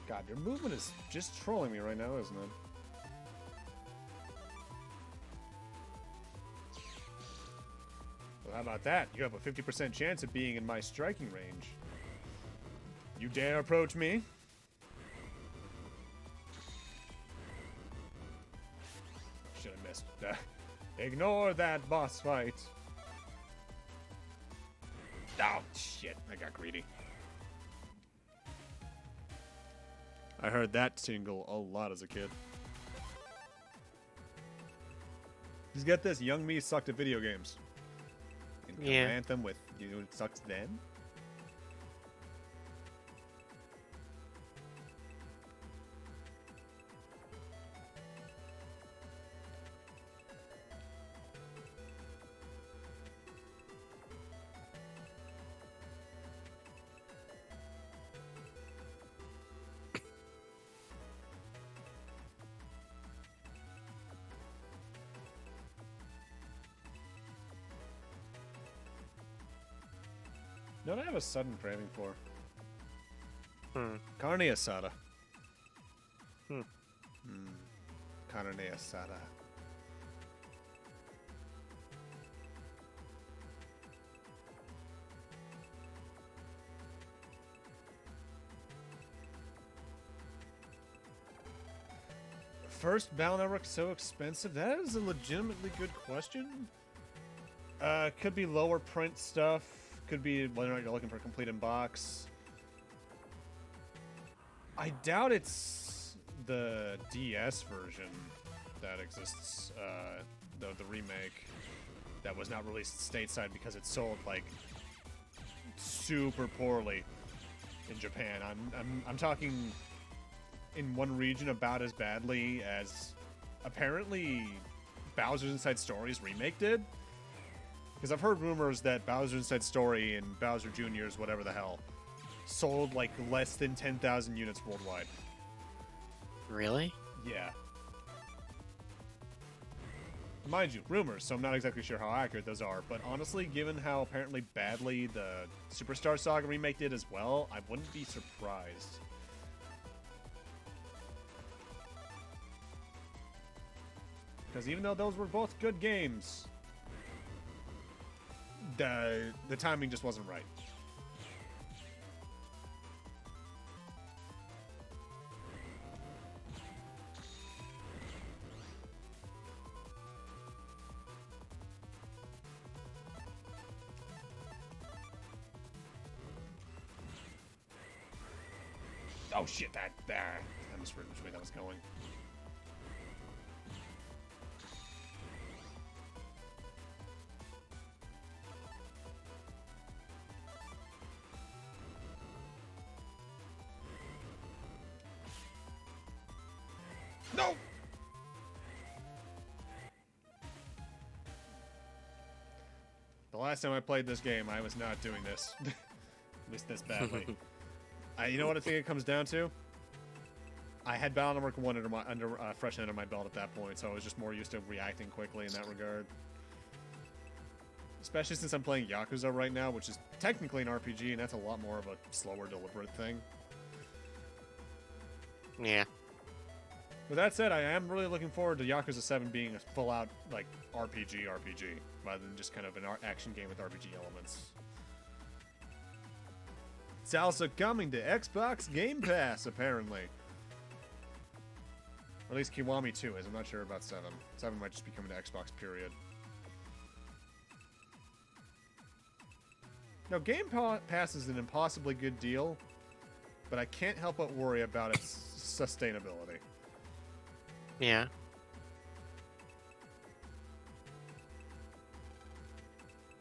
God, your movement is just trolling me right now, isn't it? Well, how about that? You have a 50% chance of being in my striking range. You dare approach me? Should have missed. Ignore that boss fight. Oh, shit. I got greedy. I heard that tingle a lot as a kid. Just get this, young me sucked at video games. And Yeah. Anthem with you know it sucks then. No, I have a sudden craving for. Carne asada. Carne asada. First Battle Network so expensive? That is a legitimately good question. Could be lower print stuff. Could be whether or not you're looking for a complete in box. I doubt it's the DS version that exists, the remake that was not released stateside because it sold like super poorly in Japan. I'm talking in one region about as badly as apparently Bowser's Inside Story's remake did. Because I've heard rumors that Bowser's Inside Story and Bowser Jr.'s whatever the hell sold like less than 10,000 units worldwide. Really? Yeah. Mind you, rumors, so I'm not exactly sure how accurate those are, but honestly, given how apparently badly the Superstar Saga remake did as well, I wouldn't be surprised. Because even though those were both good games, the timing just wasn't right. Oh shit, that I misread which way that was going. No! The last time I played this game, I was not doing this. At least this badly. You know what I think it comes down to? I had Battle Network 1 fresh under my belt at that point, so I was just more used to reacting quickly in that regard. Especially since I'm playing Yakuza right now, which is technically an RPG, and that's a lot more of a slower, deliberate thing. Yeah. With that said, I am really looking forward to Yakuza 7 being a full-out, like, RPG, rather than just kind of an action game with RPG elements. It's also coming to Xbox Game Pass, apparently. Or at least Kiwami 2 is. I'm not sure about 7. 7 might just be coming to Xbox, period. Now, Game Pass is an impossibly good deal, but I can't help but worry about its sustainability. Yeah.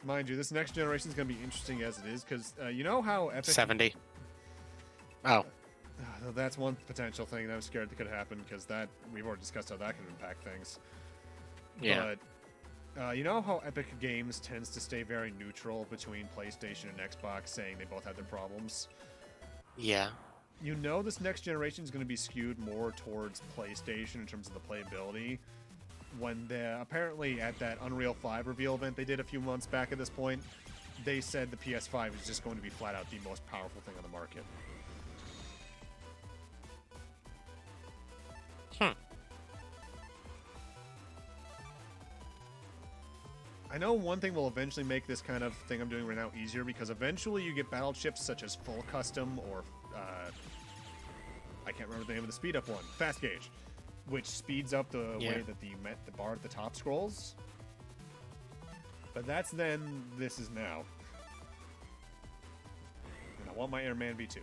Mind you, this next generation is going to be interesting as it is, because you know how Epic... 70. Oh. That's one potential thing that I'm scared that could happen, because that we've already discussed how that could impact things. Yeah. But you know how Epic Games tends to stay very neutral between PlayStation and Xbox, saying they both have their problems? Yeah. You know this next generation is going to be skewed more towards PlayStation in terms of the playability. When apparently at that Unreal 5 reveal event they did a few months back at this point, they said the PS5 is just going to be flat out the most powerful thing on the market. I know one thing will eventually make this kind of thing I'm doing right now easier, because eventually you get battle chips such as Full Custom or I can't remember the name of the speed up one, Fast Gauge, which speeds up the way that the bar at the top scrolls. But that's then, this is now. And I want my Airman V2.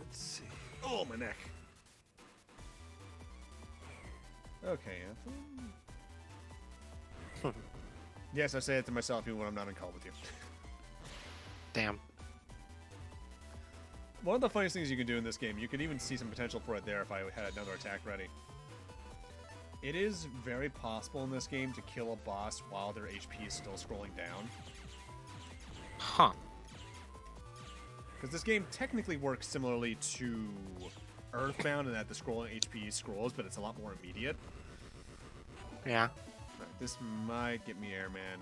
Let's see. Oh, my neck. Okay, Anthem. Yes, I say it to myself even when I'm not in call with you. Damn. One of the funniest things you can do in this game, you could even see some potential for it there if I had another attack ready. It is very possible in this game to kill a boss while their HP is still scrolling down. Huh. Because this game technically works similarly to Earthbound in that the scrolling HP scrolls, but it's a lot more immediate. Yeah. Right, this might get me Airman.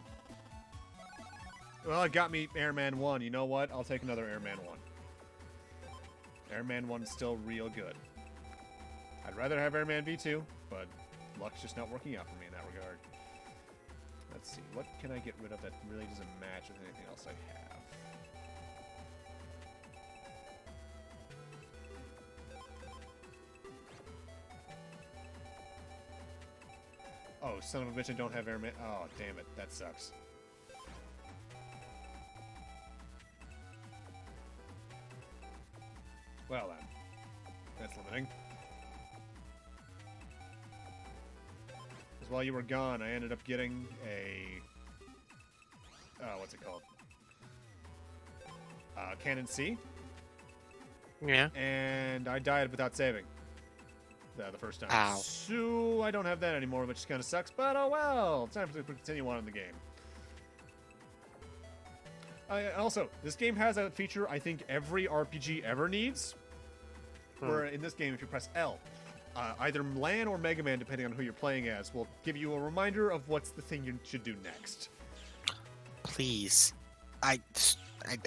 Well, it got me Airman 1. You know what? I'll take another Airman 1. Airman 1 is still real good. I'd rather have Airman V2, but luck's just not working out for me in that regard. Let's see. What can I get rid of that really doesn't match with anything else I have? Oh, son of a bitch, I don't have Airman. Oh, damn it. That sucks. Well then. That's limiting. Because while you were gone, I ended up getting a... what's it called? Cannon C. Yeah. And I died without saving. The first time. Ow. So I don't have that anymore, which kind of sucks, but oh well. Time to continue on in the game. Also, this game has a feature I think every RPG ever needs. Where in this game, if you press L, either LAN or Mega Man, depending on who you're playing as, will give you a reminder of what's the thing you should do next. Please. I, I,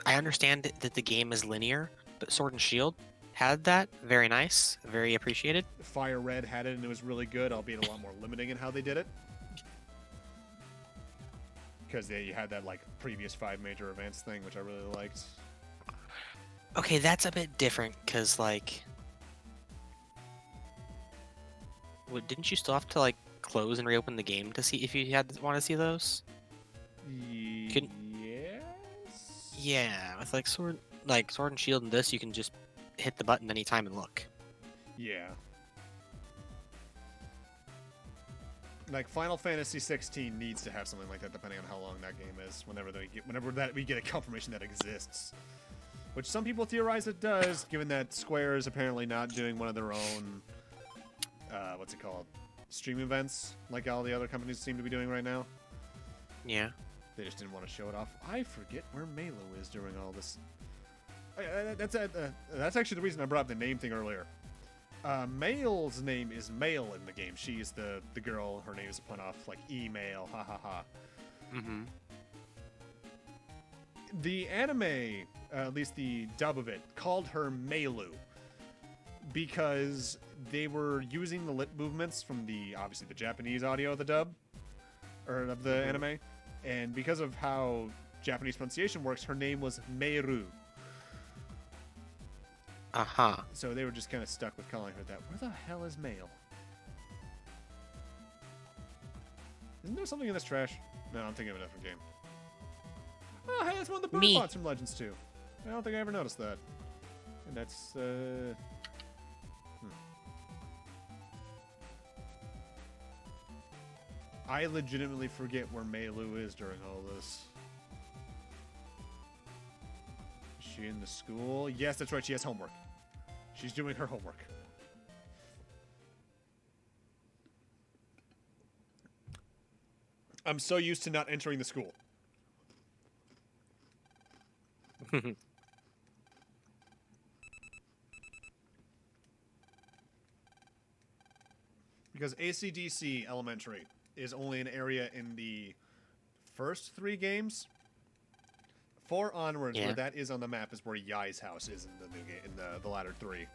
I understand that the game is linear, but Sword and Shield had that. Very nice, very appreciated. Fire Red had it, and it was really good, albeit a lot more limiting in how they did it. Because you had that like previous 5 major events thing, which I really liked. Okay, that's a bit different because like, didn't you still have to like close and reopen the game to see if you want to see those? Couldn't- Yes. Yeah, with like Sword and Shield and this, you can just hit the button anytime and look. Yeah. Like Final Fantasy 16 needs to have something like that, depending on how long that game is. Whenever we get a confirmation that exists, which some people theorize it does, given that Square is apparently not doing one of their own, what's it called, stream events, like all the other companies seem to be doing right now. Yeah. They just didn't want to show it off. I forget where Melo is during all this. That's actually the reason I brought up the name thing earlier. Mail's name is Mail in the game. She's the girl. Her name is a pun off like email. Ha ha ha. Mm-hmm. The anime, at least the dub of it, called her Meilu because they were using the lip movements from obviously the Japanese audio of the dub or of the anime, and because of how Japanese pronunciation works, her name was Meiru. Uh-huh. So they were just kind of stuck with calling her that. Where the hell is Mail? Isn't there something in this trash? No, I'm thinking of a different game. Oh, hey, that's one of the bird bots from Legends 2. I don't think I ever noticed that. And that's, I legitimately forget where Meilu is during all this. Is she in the school? Yes, that's right. She has homework. She's doing her homework. I'm so used to not entering the school. Because AC/DC Elementary is only an area in the first 3 games. 4 onwards, where that is on the map, is where Yai's house is in the new game, in the latter 3.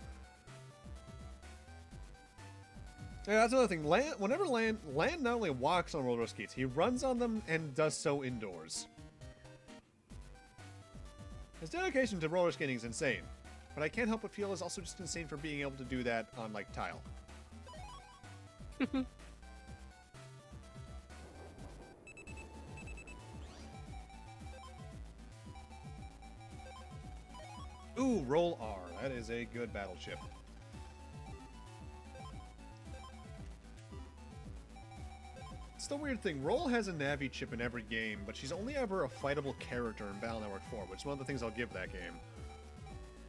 Yeah, that's another thing. Whenever Land not only walks on roller skates, he runs on them and does so indoors. His dedication to roller skating is insane, but I can't help but feel it's also just insane for being able to do that on, like, tile. Ooh, roll R. That is a good battle chip. It's the weird thing. Roll has a Navi chip in every game, but she's only ever a fightable character in Battle Network 4, which is one of the things I'll give that game.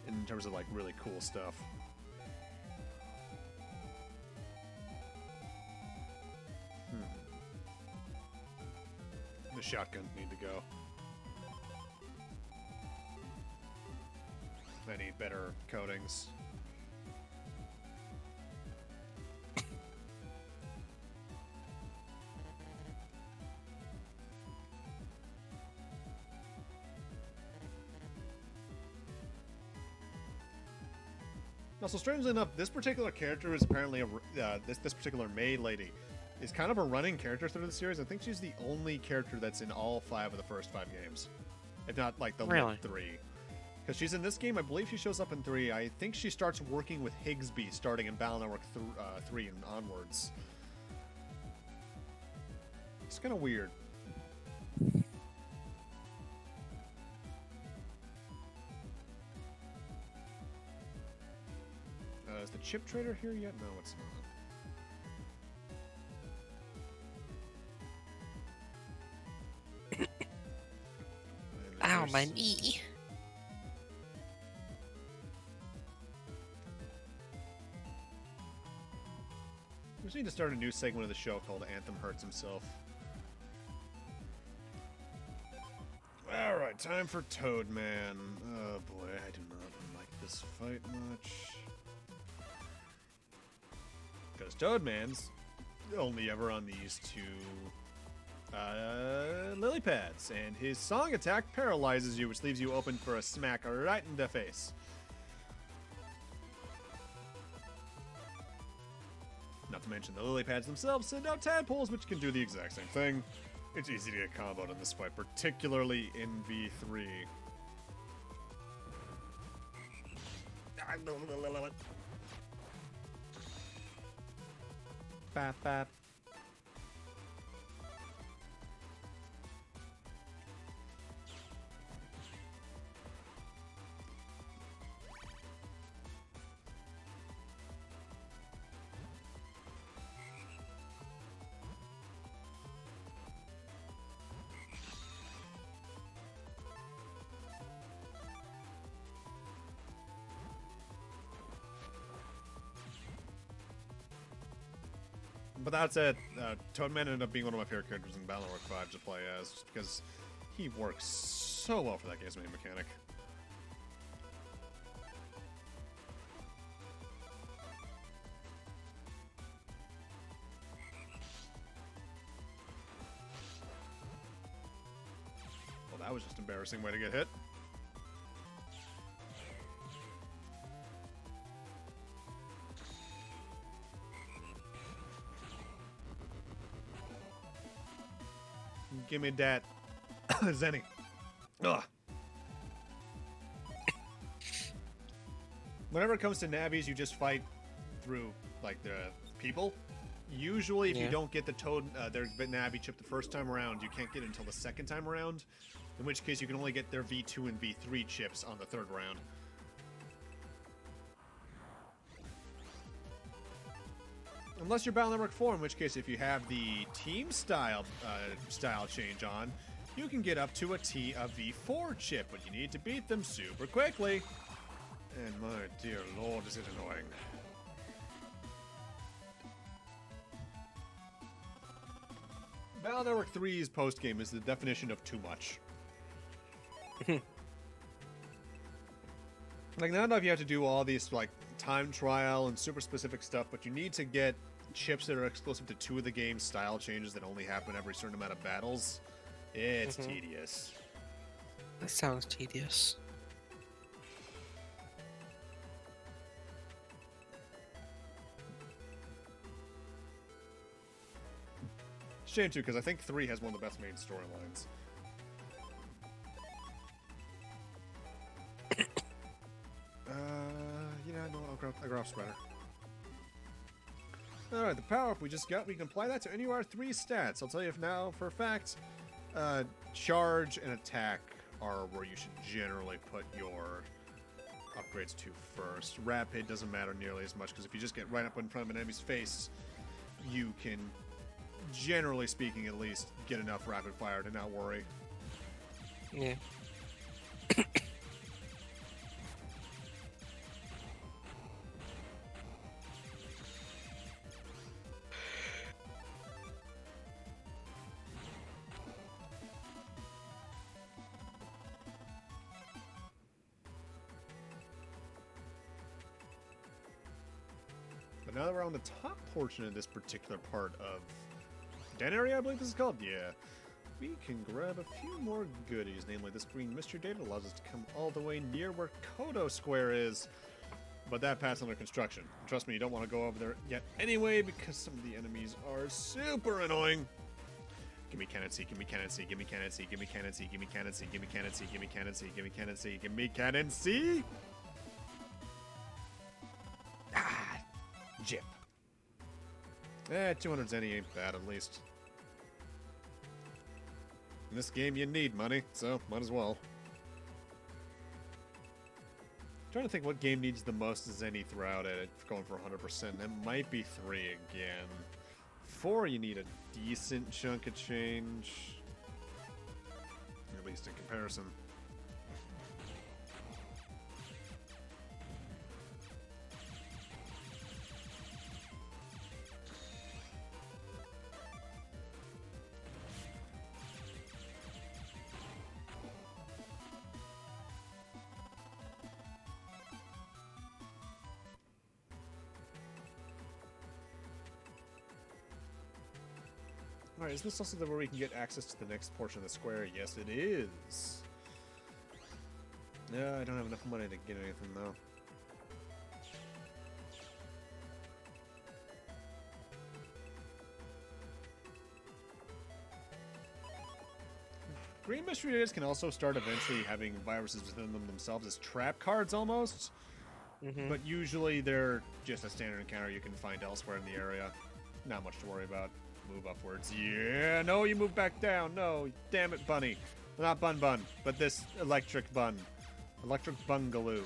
In terms of, like, really cool stuff. The shotguns need to go. I need better coatings. Also, strangely enough, this particular character is apparently this particular maid lady is kind of a running character through the series. I think she's the only character that's in all 5 of the first 5 games, if not like the Really? 3. Because she's in this game, I believe she shows up in 3. I think she starts working with Higsby starting in Battle Network 3 and onwards. It's kind of weird. Is the chip trader here yet? No, it's not. Ow, my knee. We just need to start a new segment of the show called Anthem Hurts Himself. Alright, time for Toadman. Oh boy, I do not like this fight much. Because Toadman's only ever on these 2 lily pads, and his song attack paralyzes you, which leaves you open for a smack right in the face. Not to mention the lily pads themselves send out tadpoles, which can do the exact same thing. It's easy to get comboed in this fight, particularly in V3. Bap, bap. But that's it. Toadman ended up being one of my favorite characters in Battle Network 5 to play as, just because he works so well for that game's main mechanic. Well, that was just an embarrassing way to get hit. Give me that Zenny. Ugh. Whenever it comes to navies, you just fight through like the people. Usually, if you don't get the Toad, their Navi chip the first time around, you can't get it until the second time around. In which case, you can only get their V2 and V3 chips on the third round. Unless you're Battle Network 4, in which case, if you have the team style change on, you can get up to a V4 chip, but you need to beat them super quickly. And my dear lord, is it annoying. Battle Network 3's post-game is the definition of too much. Like, not enough you have to do all these, like, time trial and super specific stuff, but you need to get chips that are exclusive to 2 of the game's style changes that only happen every certain amount of battles. It's tedious. That sounds tedious. Shame too, because I think 3 has one of the best main storylines. Yeah, no, I'll grab Spreader. Alright, the power-up we just got, we can apply that to any of our 3 stats. I'll tell you now for a fact, charge and attack are where you should generally put your upgrades to first. Rapid doesn't matter nearly as much, because if you just get right up in front of an enemy's face, you can, generally speaking at least, get enough rapid fire to not worry. Yeah. But now that we're on the top portion of this particular part of Den area, I believe this is called, yeah, we can grab a few more goodies, namely this green mystery data allows us to come all the way near where Kodo Square is, but that path's under construction. Trust me, you don't want to go over there yet anyway, because some of the enemies are super annoying. Give me Cannon C, give me Cannon C, give me Cannon C, give me Cannon C, give me Cannon C, give me Cannon C, give me Cannon C, give me Cannon C, give me Cannon C! Ah! Jip. 200 Zenny ain't bad, at least. In this game, you need money, so might as well. Trying to think what game needs the most Zenny throughout it, going for 100%. That might be 3 again. 4, you need a decent chunk of change. At least in comparison. Alright, is this also where we can get access to the next portion of the square? Yes, it is. No, I don't have enough money to get anything, though. Green mystery days can also start eventually having viruses within them themselves as trap cards, almost. But usually they're just a standard encounter you can find elsewhere in the area. Not much to worry about. Move upwards. Yeah, no, you move back down. No, damn it, bunny. Not Bun Bun, but this electric bun. Electric bungaloo.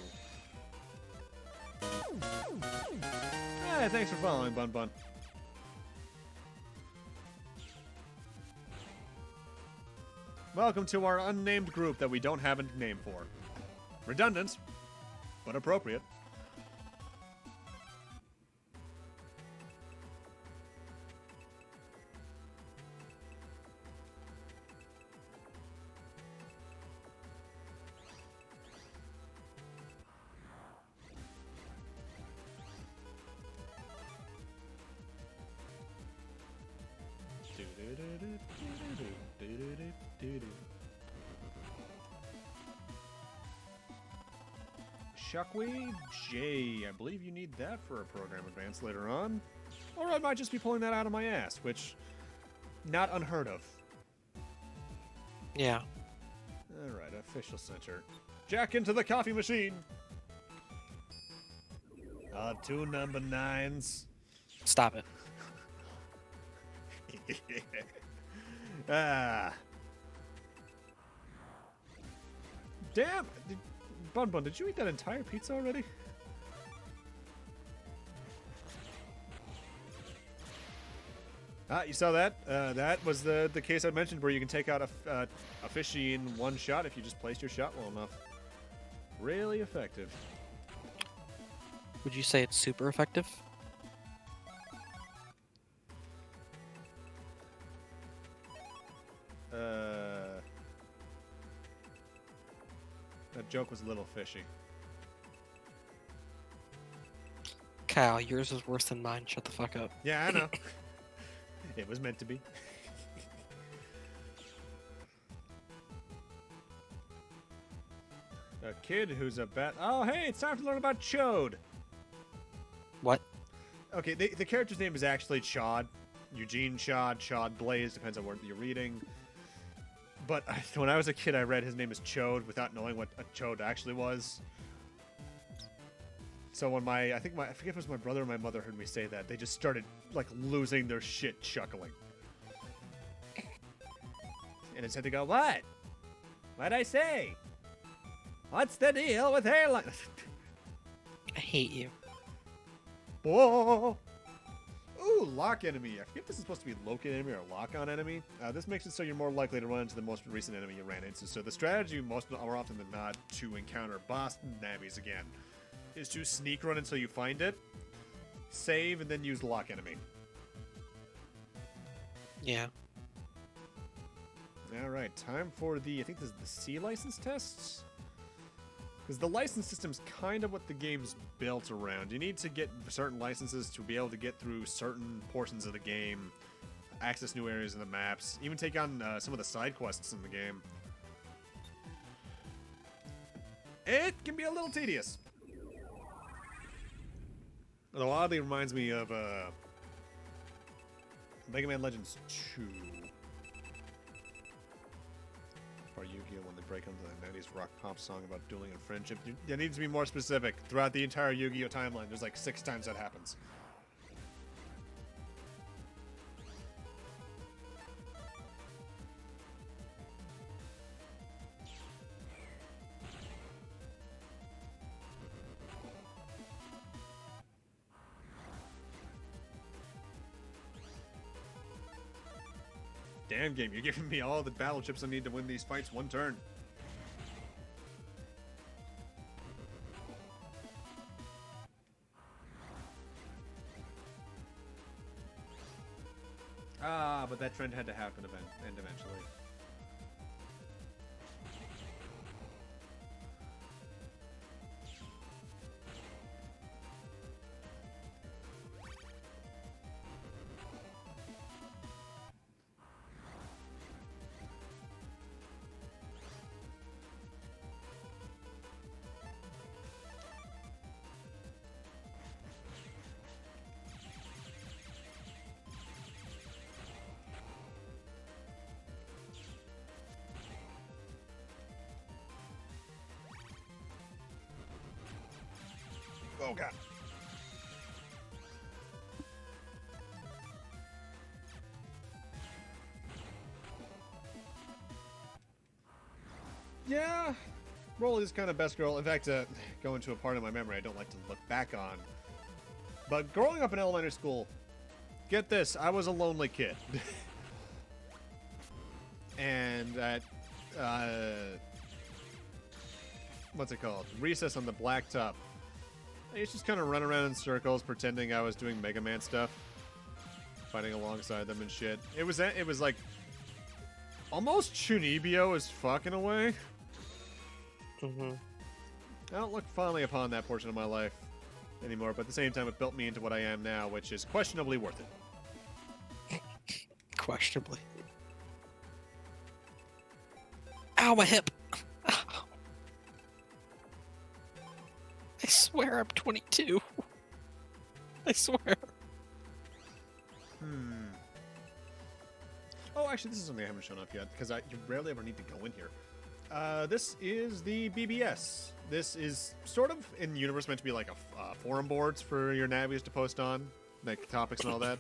Hey, thanks for following, Bun Bun. Welcome to our unnamed group that we don't have a name for. Redundant, but appropriate. Shockwave J, I believe you need that for a program advance later on. Or I might just be pulling that out of my ass, which, not unheard of. Yeah. Alright, official center. Jack into the coffee machine! 2 number 9s. Stop it. Ah. Damn! Bun Bun, did you eat that entire pizza already? Ah, you saw that? That was the case I mentioned where you can take out a fishy in one shot if you just placed your shot well enough. Really effective. Would you say it's super effective? That joke was a little fishy. Kyle, yours is worse than mine. Shut the fuck up. Yeah, I know. It was meant to be. A kid who's a bat. Oh, hey, it's time to learn about Chode. What? Okay, the character's name is actually Chod. Eugene Chod, Chod Blaze, depends on what you're reading. But when I was a kid, I read his name as Chode without knowing what a Chode actually was. So when I forget if it was my brother or my mother heard me say that, they just started, like, losing their shit chuckling. And I had to go, what? What'd I say? What's the deal with hairline? I hate you. Whoa! Ooh, lock enemy. I forget if this is supposed to be locate enemy or lock-on enemy. This makes it so you're more likely to run into the most recent enemy you ran into. So the strategy, more often than not, to encounter boss nabbies again, is to sneak run until you find it, save, and then use lock enemy. Yeah. Alright, time for the, I think this is the C license tests? Because the license system's kind of what the game's built around. You need to get certain licenses to be able to get through certain portions of the game, access new areas in the maps, even take on some of the side quests in the game. It can be a little tedious. Although oddly reminds me of Mega Man Legends 2. Or Yu-Gi-Oh! When they break into the 90s rock pop song about dueling and friendship. It needs to be more specific. Throughout the entire Yu-Gi-Oh! Timeline, there's like 6 times that happens. Damn game, you're giving me all the battle chips I need to win these fights one turn. Ah, but that trend had to happen eventually. Oh god. Yeah, Rolly is kind of best girl. In fact, going to a part of my memory I don't like to look back on. But growing up in elementary school, get this, I was a lonely kid. And at, what's it called? Recess on the blacktop. I used to just kind of run around in circles pretending I was doing Mega Man stuff. Fighting alongside them and shit. It was like almost Chunibyo as fuck in a way. Mm-hmm. I don't look fondly upon that portion of my life anymore, but at the same time it built me into what I am now, which is questionably worth it. Questionably. Ow, my hip! Ow. I swear I'm 22. I swear. Oh, actually, this is something I haven't shown up yet, because you rarely ever need to go in here. This is the BBS. This is sort of, in the universe, meant to be like a forum boards for your navies to post on, like topics and all that.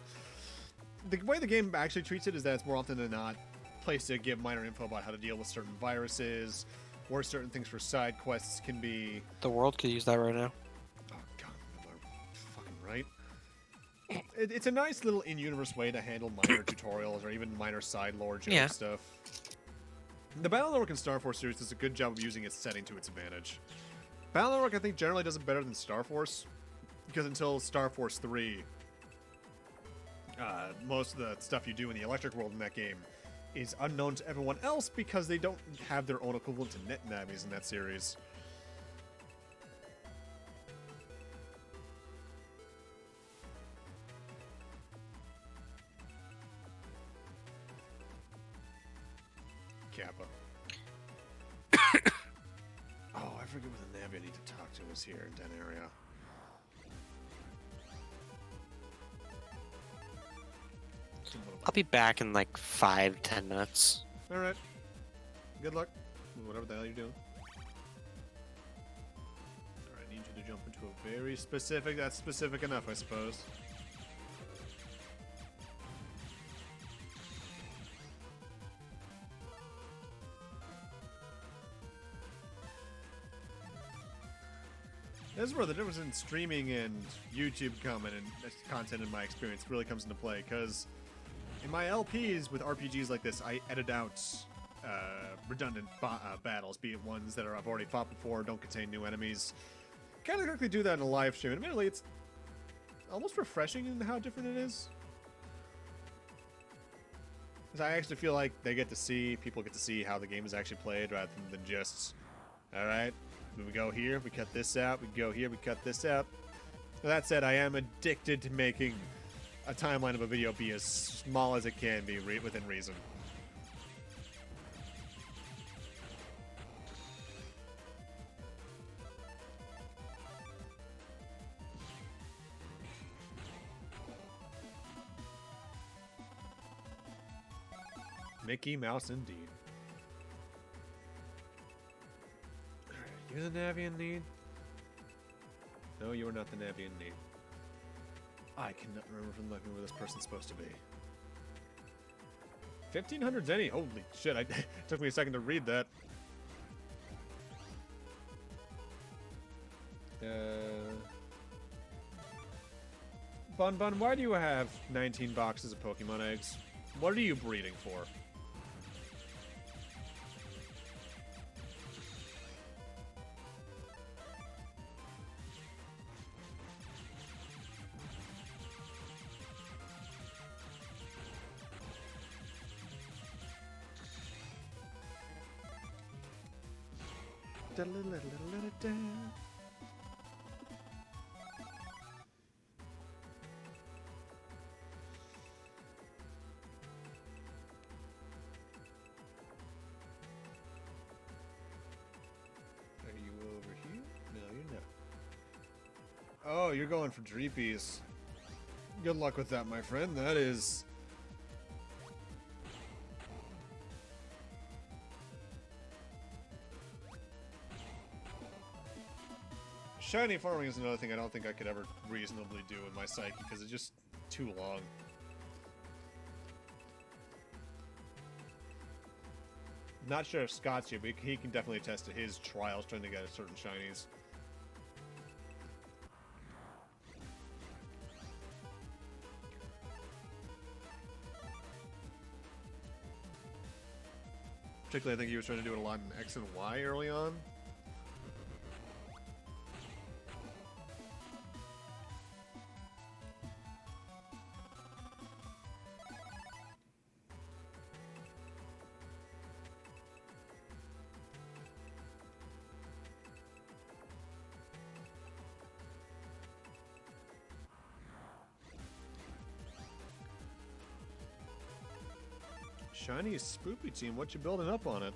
The way the game actually treats it is that it's more often than not a place to give minor info about how to deal with certain viruses, or certain things for side quests can be. The world could use that right now. Oh god, am I fucking right? It's a nice little in-universe way to handle minor tutorials or even minor side lore joke stuff. The Battle Network and Star Force series does a good job of using its setting to its advantage. Battle Network, I think, generally does it better than Star Force, because until Star Force 3, most of the stuff you do in the electric world in that game is unknown to everyone else because they don't have their own equivalent to net navies in that series. Kappa. Oh, I forget what the Navi I need to talk to is here in Den area. I'll be back in like 5-10 minutes. Alright. Good luck. Whatever the hell you're doing. Alright, I need you to jump into a very specific... That's specific enough, I suppose. This is where the difference in streaming and YouTube content in my experience really comes into play, because in my LPs with RPGs like this, I edit out redundant battles, be it ones that I've already fought before, don't contain new enemies. Kind of quickly do that in a live stream. Admittedly, it's almost refreshing in how different it is. Because I actually feel like people get to see how the game is actually played rather than just, alright, we go here, we cut this out, we go here, we cut this out. With that said, I am addicted to making a timeline of a video be as small as it can be within reason. Mickey Mouse indeed. You're the Navi in need? No, you are not the Navi in need. I cannot remember from looking where this person's supposed to be. 1500 Zenny. Holy shit, it took me a second to read that. Bun, why do you have 19 boxes of Pokemon eggs? What are you breeding for? Are you over here? No, you're not. Oh, you're going for Dreepies. Good luck with that, my friend. That is... Shiny farming is another thing I don't think I could ever reasonably do in my psyche because it's just too long. Not sure if Scott's here, but he can definitely attest to his trials trying to get a certain shinies. Particularly, I think he was trying to do it a lot in X and Y early on. Shiny Spoopy Team, what you building up on it?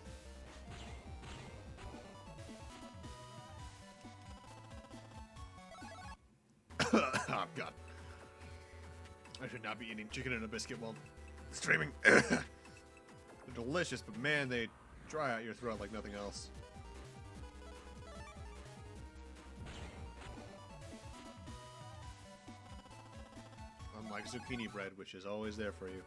Oh, God. I should not be eating chicken and a biscuit while streaming. They're delicious, but man, they dry out your throat like nothing else. Unlike zucchini bread, which is always there for you.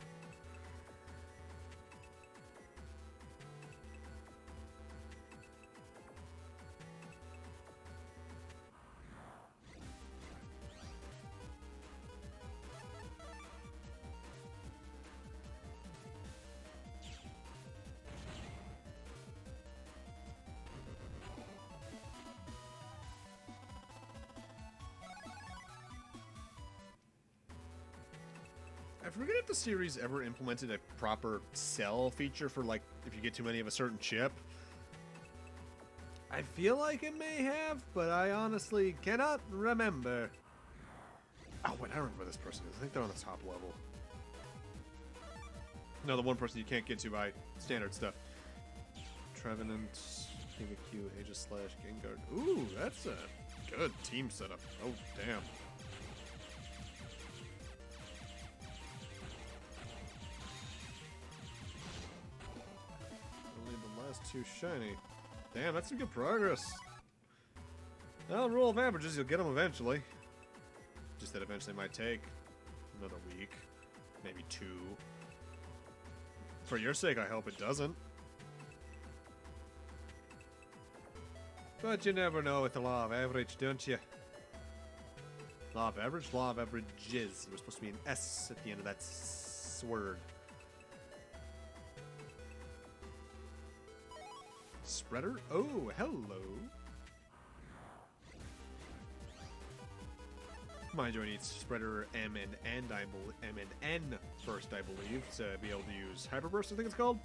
I forget if the series ever implemented a proper sell feature for, like, if you get too many of a certain chip. I feel like it may have, but I honestly cannot remember. Oh, wait, I remember this person. I think they're on the top level. No, the one person you can't get to by standard stuff. Trevenant, Pikachu, Aegis Slash, Gengar. Ooh, that's a good team setup. Oh, damn. Too shiny. Damn, that's some good progress. Well, rule of averages, you'll get them eventually. Just that eventually might take another week, maybe 2. For your sake, I hope it doesn't. But you never know with the law of average, don't you? Law of average? Law of averages. There's supposed to be an S at the end of that word. Spreader? Oh, hello. Mind you, I need Spreader M and N first, I believe, to be able to use Hyper Burst, I think it's called.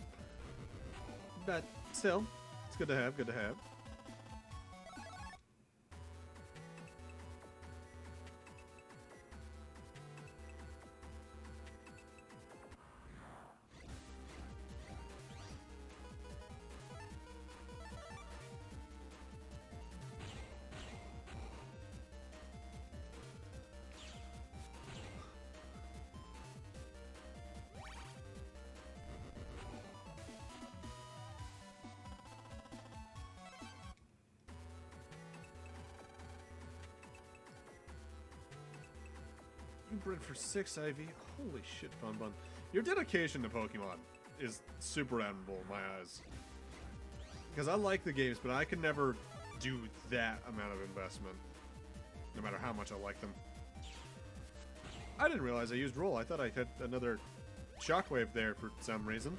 But still, it's good to have, good to have. You bred for 6 IV? Holy shit, Bun Bun. Your dedication to Pokemon is super admirable in my eyes. Because I like the games, but I can never do that amount of investment. No matter how much I like them. I didn't realize I used Roll. I thought I had another Shockwave there for some reason.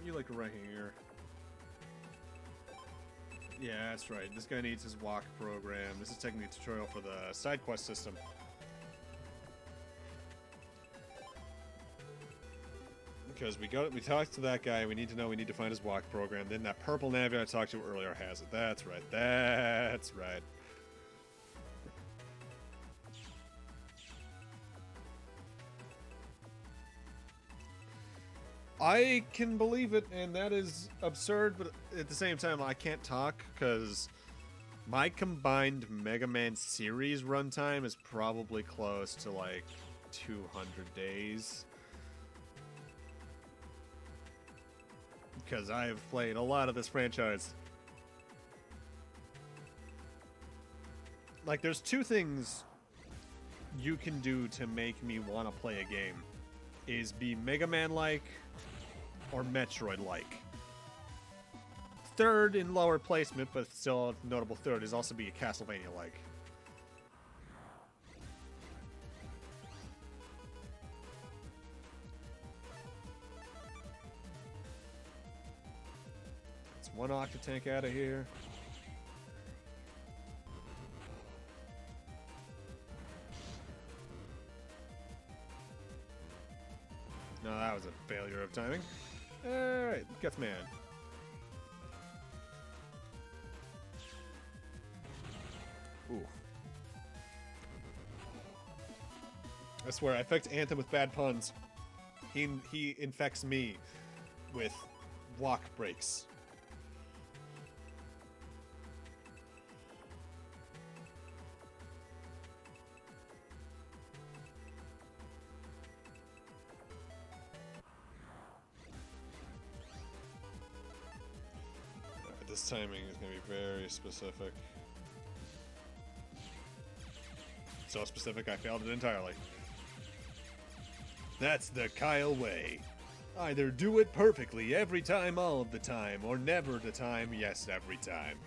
You like right here. Yeah, that's right. This guy needs his walk program. This is technically a tutorial for the side quest system. Because we talked to that guy, we need to know we need to find his walk program. Then that purple Navi I talked to earlier has it. That's right. That's right. I can believe it, and that is absurd, but at the same time, I can't talk because my combined Mega Man series runtime is probably close to like 200 days. Because I have played a lot of this franchise. Like, there's two things you can do to make me want to play a game. Is be Mega Man-like or Metroid-like. Third in lower placement, but still a notable third, is also be a Castlevania-like. It's one Octatank out of here. No, that was a failure of timing. Alright, Gutsman. Ooh. I swear, I affect Anthem with bad puns. He infects me with walk breaks. This timing is going to be very specific. So specific, I failed it entirely. That's the Kyle way. Either do it perfectly every time all of the time, or never the time, yes, every time.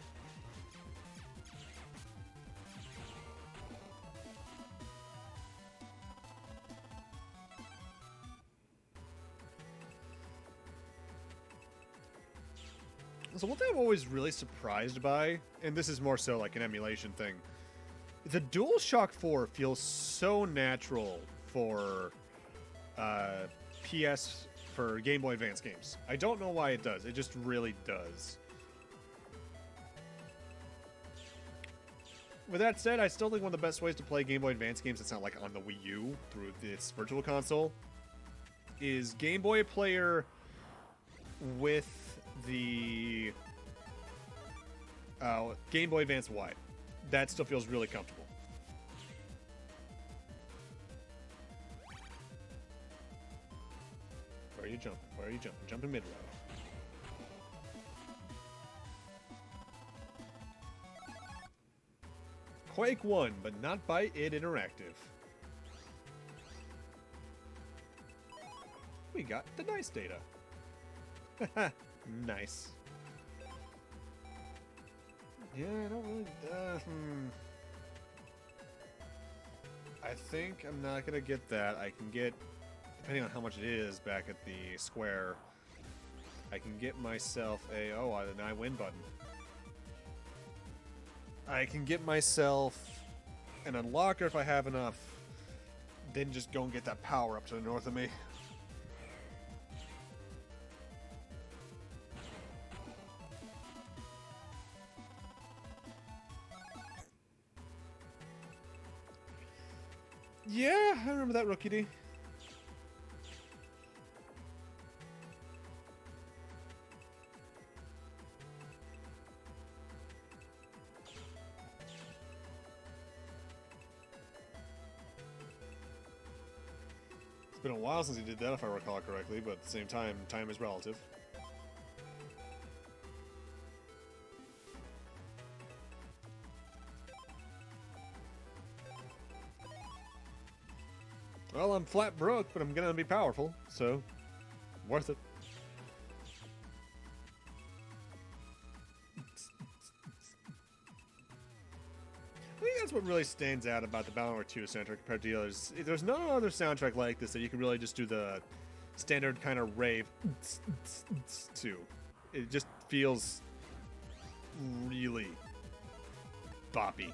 So one thing I'm always really surprised by, and this is more so like an emulation thing, the DualShock 4 feels so natural for PS, for Game Boy Advance games. I don't know why it does. It just really does. With that said, I still think one of the best ways to play Game Boy Advance games that's not like on the Wii U through its virtual console is Game Boy Player with the Game Boy Advance Wide. That still feels really comfortable. Where are you jumping? Where are you jumping? Jumping mid-row. Quake 1, but not by id Interactive. We got the nice data. Nice. Yeah, I don't really... I think I'm not gonna get that. I can get, depending on how much it is back at the square, I can get myself a... Oh, an I win button. I can get myself an unlocker if I have enough, then just go and get that power up to the north of me. Yeah, I remember that Rookie D. It's been a while since he did that, if I recall correctly, but at the same time, time is relative. Well, I'm flat broke, but I'm gonna be powerful, so worth it. I think that's what really stands out about the Battle War 2 soundtrack compared to the others. There's no other soundtrack like this that you can really just do the standard kind of rave to. It just feels really boppy.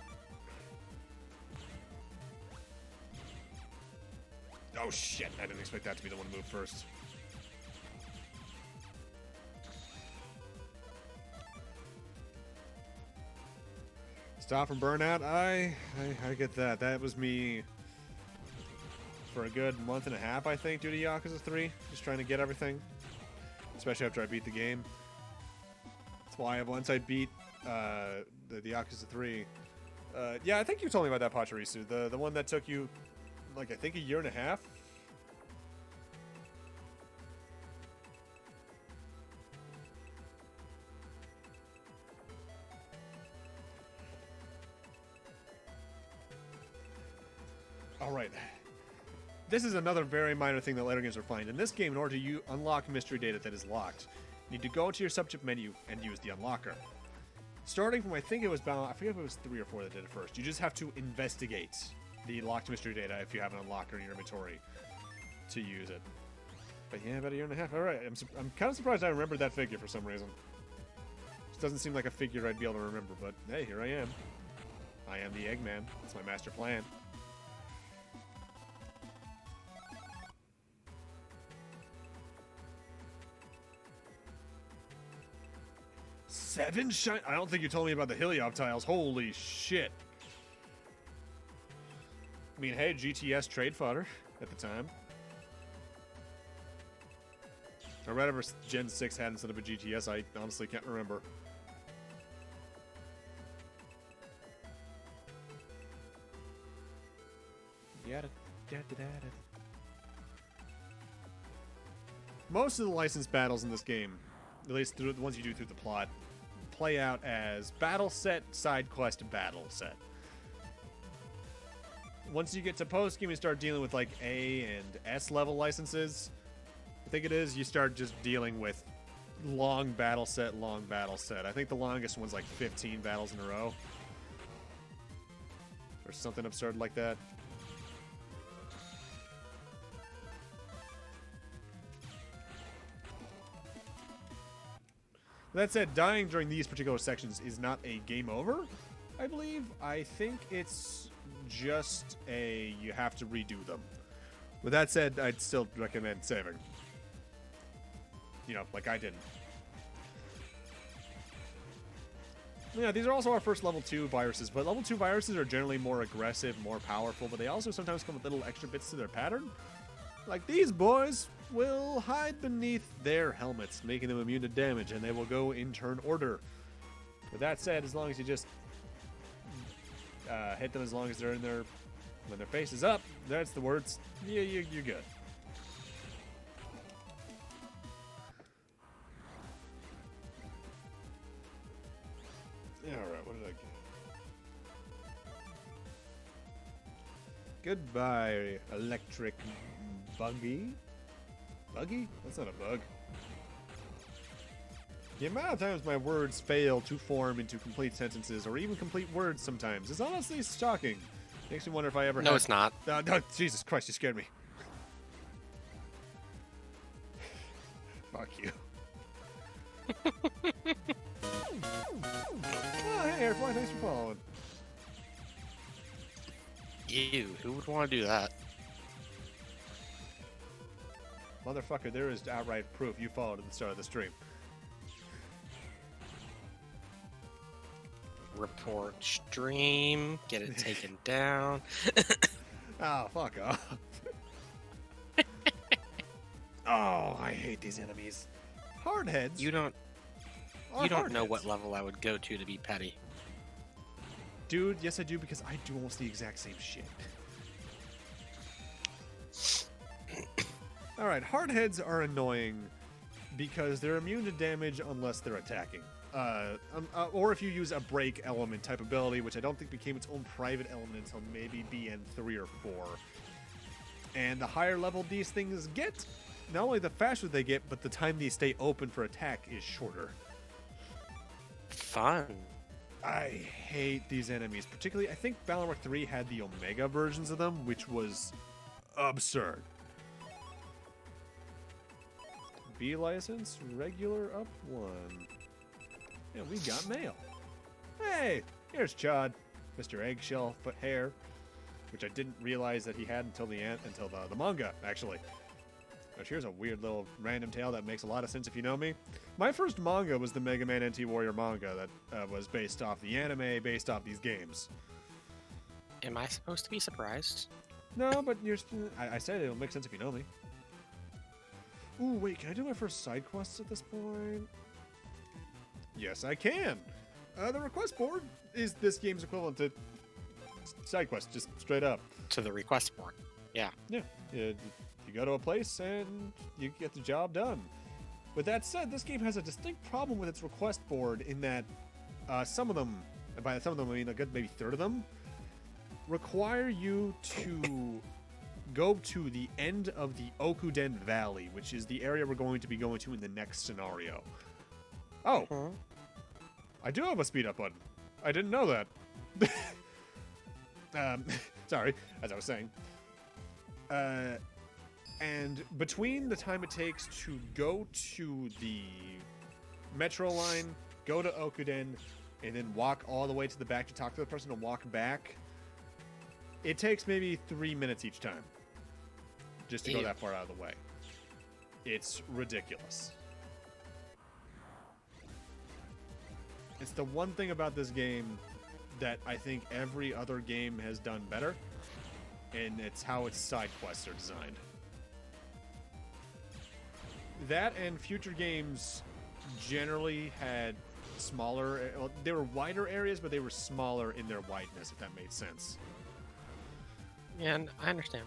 Oh shit, I didn't expect that to be the one to move first. Stop from burnout? I get that. That was me for a good month and a half, I think, due to Yakuza 3. Just trying to get everything. especially after I beat the game. That's why once I beat the Yakuza 3. Yeah, I think you told me about that Pachirisu, the one that took you, like, I think a year and a half. All right. This is another very minor thing that later games will find. In this game, in order to unlock mystery data that is locked, you need to go into your subject menu and use the unlocker. Starting from, I think it was I forget if it was 3 or 4 that did it first. You just have to investigate the locked mystery data if you have an unlocker in your inventory to use it. But yeah, about a year and a half. All right, I'm kind of surprised I remembered that figure for some reason. This doesn't seem like a figure I'd be able to remember, but hey, here I am. I am the Eggman. That's my master plan. Seven shine. I don't think you told me about the Heliop tiles. Holy shit. I mean, hey, GTS trade fodder at the time. Or whatever Gen 6 had instead of a GTS, I honestly can't remember. Most of the licensed battles in this game, at least the ones you do through the plot, play out as battle set, side quest, battle set. Once you get to post game, you start dealing with like A and S level licenses. I think it is. You start just dealing with long battle set, long battle set. I think the longest one's like 15 battles in a row, or something absurd like that. That said, dying during these particular sections is not a game over, I believe. I think it's just you have to redo them. With that said, I'd still recommend saving. You know, like I didn't. Yeah, these are also our first level 2 viruses, but level 2 viruses are generally more aggressive, more powerful, but they also sometimes come with little extra bits to their pattern. Like these boys will hide beneath their helmets, making them immune to damage, and they will go in turn order. With that said, as long as you just hit them as long as they're in their, when their face is up, that's the words, yeah, you're good. Alright, what did I get? Goodbye, electric buggy. Buggy? That's not a bug. The amount of times my words fail to form into complete sentences, or even complete words sometimes, is honestly shocking. Makes me wonder if I ever No, it's not. No, Jesus Christ, you scared me. Fuck you. Oh, hey, Airfly, thanks for following. Ew, who would want to do that? Motherfucker, there is outright proof you followed at the start of the stream. Report stream. Get it taken down. Oh, fuck off. Oh, I hate these enemies. Hardheads. You don't know what level I would go to be petty. Dude, yes I do, because I do almost the exact same shit. Alright, hardheads are annoying because they're immune to damage unless they're attacking. Or if you use a break element type ability, which I don't think became its own private element until maybe BN 3 or 4. And the higher level these things get, not only the faster they get, but the time they stay open for attack is shorter. Fun. I hate these enemies. Particularly, I think Balrog 3 had the Omega versions of them, which was absurd. B license, regular up 1. And we got mail. Hey, here's Chad, Mr. Eggshell Foot Hair, which I didn't realize that he had until the manga, actually. Which here's a weird little random tale that makes a lot of sense if you know me. My first manga was the Mega Man NT Warrior manga that was based off the anime, based off these games. Am I supposed to be surprised? No, but I said it'll make sense if you know me. Ooh, wait, can I do my first side quests at this point? Yes, I can. The request board is this game's equivalent to side quests, just straight up. To the request board. Yeah. Yeah, you go to a place and you get the job done. With that said, this game has a distinct problem with its request board in that some of them, and by some of them I mean a good maybe third of them, require you to go to the end of the Okuden Valley, which is the area we're going to be going to in the next scenario. Oh, I do have a speed up button. I didn't know that. Sorry, as I was saying. And between the time it takes to go to the metro line, go to Okuden, and then walk all the way to the back to talk to the person and walk back, it takes maybe 3 minutes each time just to go that far out of the way. It's ridiculous. It's the one thing about this game that I think every other game has done better, and it's how its side quests are designed. That and future games generally had smaller, well, they were wider areas, but they were smaller in their wideness, if that made sense. Yeah, and I understand.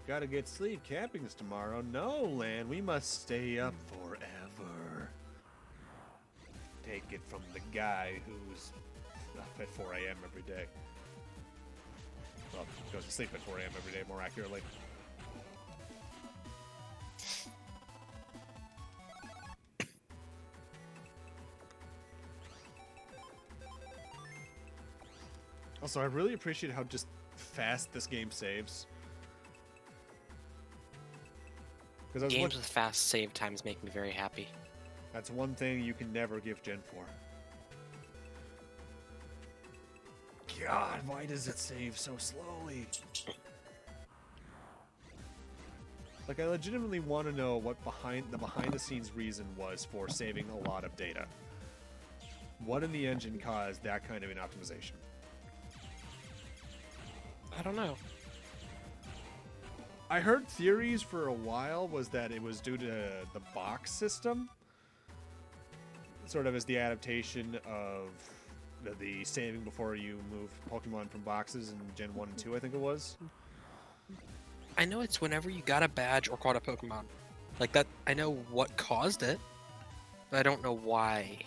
Gotta get sleep. Camping's tomorrow. No, Lan, we must stay up forever. Take it from the guy who's up at 4 a.m. every day. Well, goes to sleep at 4 a.m. every day, more accurately. Also, I really appreciate how just fast this game saves. Games with fast save times make me very happy. That's one thing you can never give Gen 4. God, why does it save so slowly? Like, I legitimately want to know what behind-the-scenes reason was for saving a lot of data. What in the engine caused that kind of an optimization? I don't know. I heard theories for a while was that it was due to the box system, sort of as the adaptation of the saving before you move Pokemon from boxes in Gen 1 and 2, I think it was. I know it's whenever you got a badge or caught a Pokemon. Like that, I know what caused it, but I don't know why.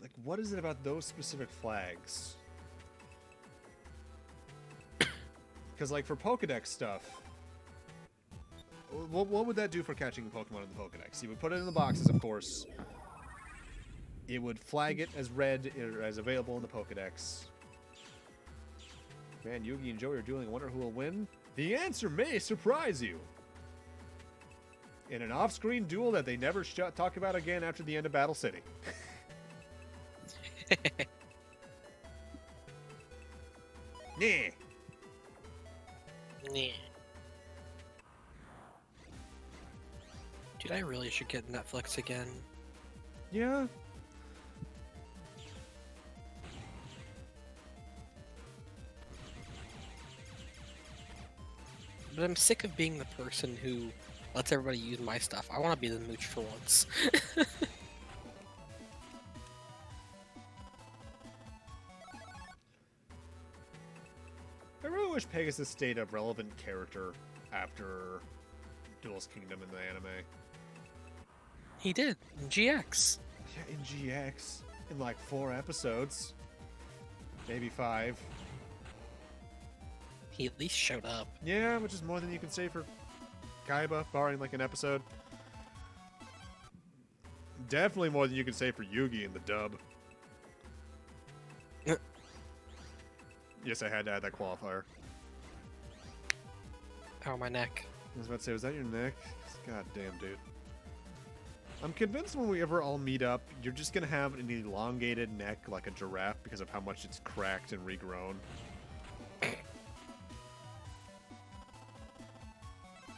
Like, what is it about those specific flags? Because, like, for Pokedex stuff, what would that do for catching a Pokemon in the Pokedex? You would put it in the boxes, of course. It would flag it as red or as available in the Pokedex. Man, Yugi and Joey are dueling. I wonder who will win. The answer may surprise you. In an off-screen duel that they never talk about again after the end of Battle City. Nah. Nah. Dude, I really should get Netflix again. Yeah. But I'm sick of being the person who lets everybody use my stuff. I want to be the mooch for once. I really wish Pegasus stayed a relevant character after Duel's Kingdom in the anime. He did, in GX. Yeah, in GX. In like 4 episodes. Maybe 5. He at least showed up. Yeah, which is more than you can say for Kaiba, barring like an episode. Definitely more than you can say for Yugi in the dub. Yes, I had to add that qualifier. Oh, my neck. I was about to say, was that your neck? God damn, dude. I'm convinced when we ever all meet up, you're just going to have an elongated neck like a giraffe because of how much it's cracked and regrown.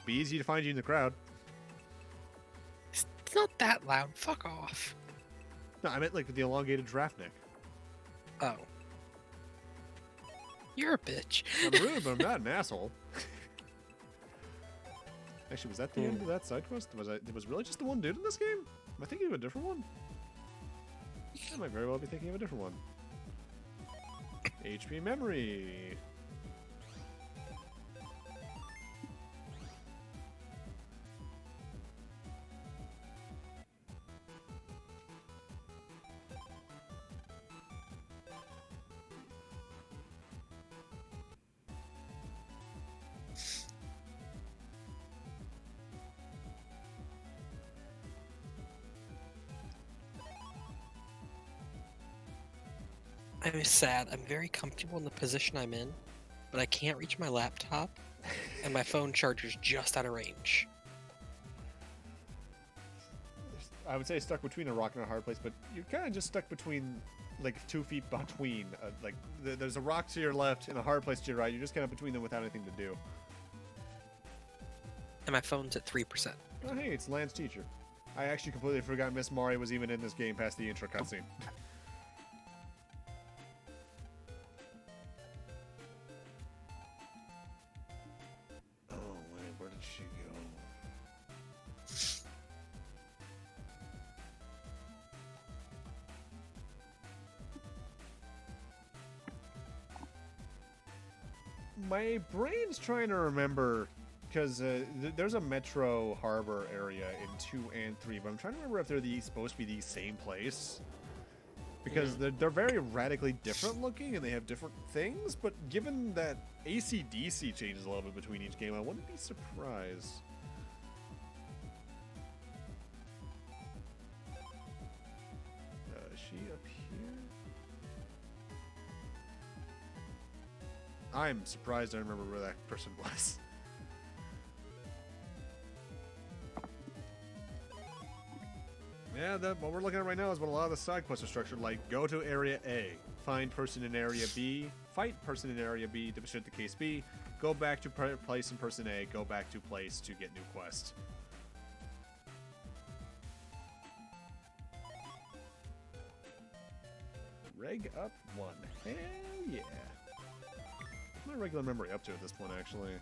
be easy to find you in the crowd. It's not that loud. Fuck off. No, I meant like with the elongated giraffe neck. Oh. You're a bitch. I'm rude, but I'm not an asshole. Actually, was that the end of that side quest? Was really just the one dude in this game? Am I thinking of a different one? I might very well be thinking of a different one. HP memory. I'm sad. I'm very comfortable in the position I'm in, but I can't reach my laptop, and my phone charger's just out of range. I would say stuck between a rock and a hard place, but you're kind of just stuck between, like, 2 feet between. There's a rock to your left and a hard place to your right. You're just kind of between them without anything to do. And my phone's at 3%. Oh, hey, it's Lance Teacher. I actually completely forgot Miss Mari was even in this game past the intro cutscene. Where did she go? My brain's trying to remember, because there's a Metro Harbor area in 2 and 3, but I'm trying to remember if they're supposed to be the same place. Because they're very radically different looking, and they have different things, but given that AC/DC changes a little bit between each game, I wouldn't be surprised. Is she up here? I'm surprised I remember where that person was. Yeah, what we're looking at right now is what a lot of the side quests are structured like. Go to Area A, find person in Area B, fight person in Area B to should the case be, go back to place in person A, go back to place to get new quest. Reg up 1. Hell yeah. What's my regular memory up to at this point, actually?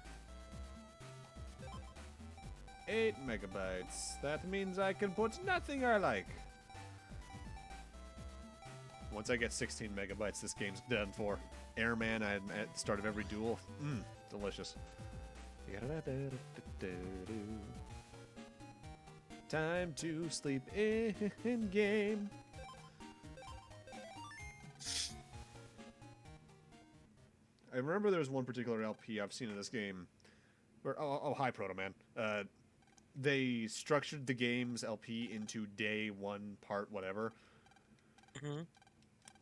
8 megabytes. That means I can put nothing I like. Once I get 16 megabytes, this game's done for. Airman at the start of every duel. Delicious. Time to sleep in game. I remember there was one particular LP I've seen in this game where, hi Proto Man. They structured the game's LP into day 1 part whatever. Mm-hmm.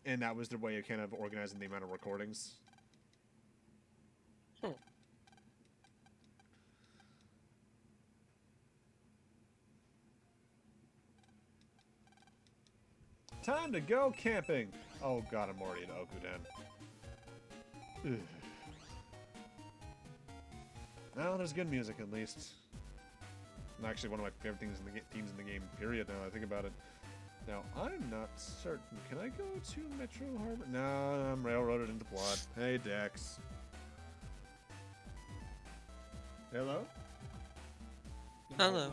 And that was their way of kind of organizing the amount of recordings. Time to go camping. Oh god, I'm already in Okuden. Ugh. Well, there's good music at least. Actually, one of my favorite things in the themes in the game, period, now that I think about it. Now, I'm not certain. Can I go to Metro Harbor? No, I'm railroaded into plot. Hey, Dex. Hello? Hello.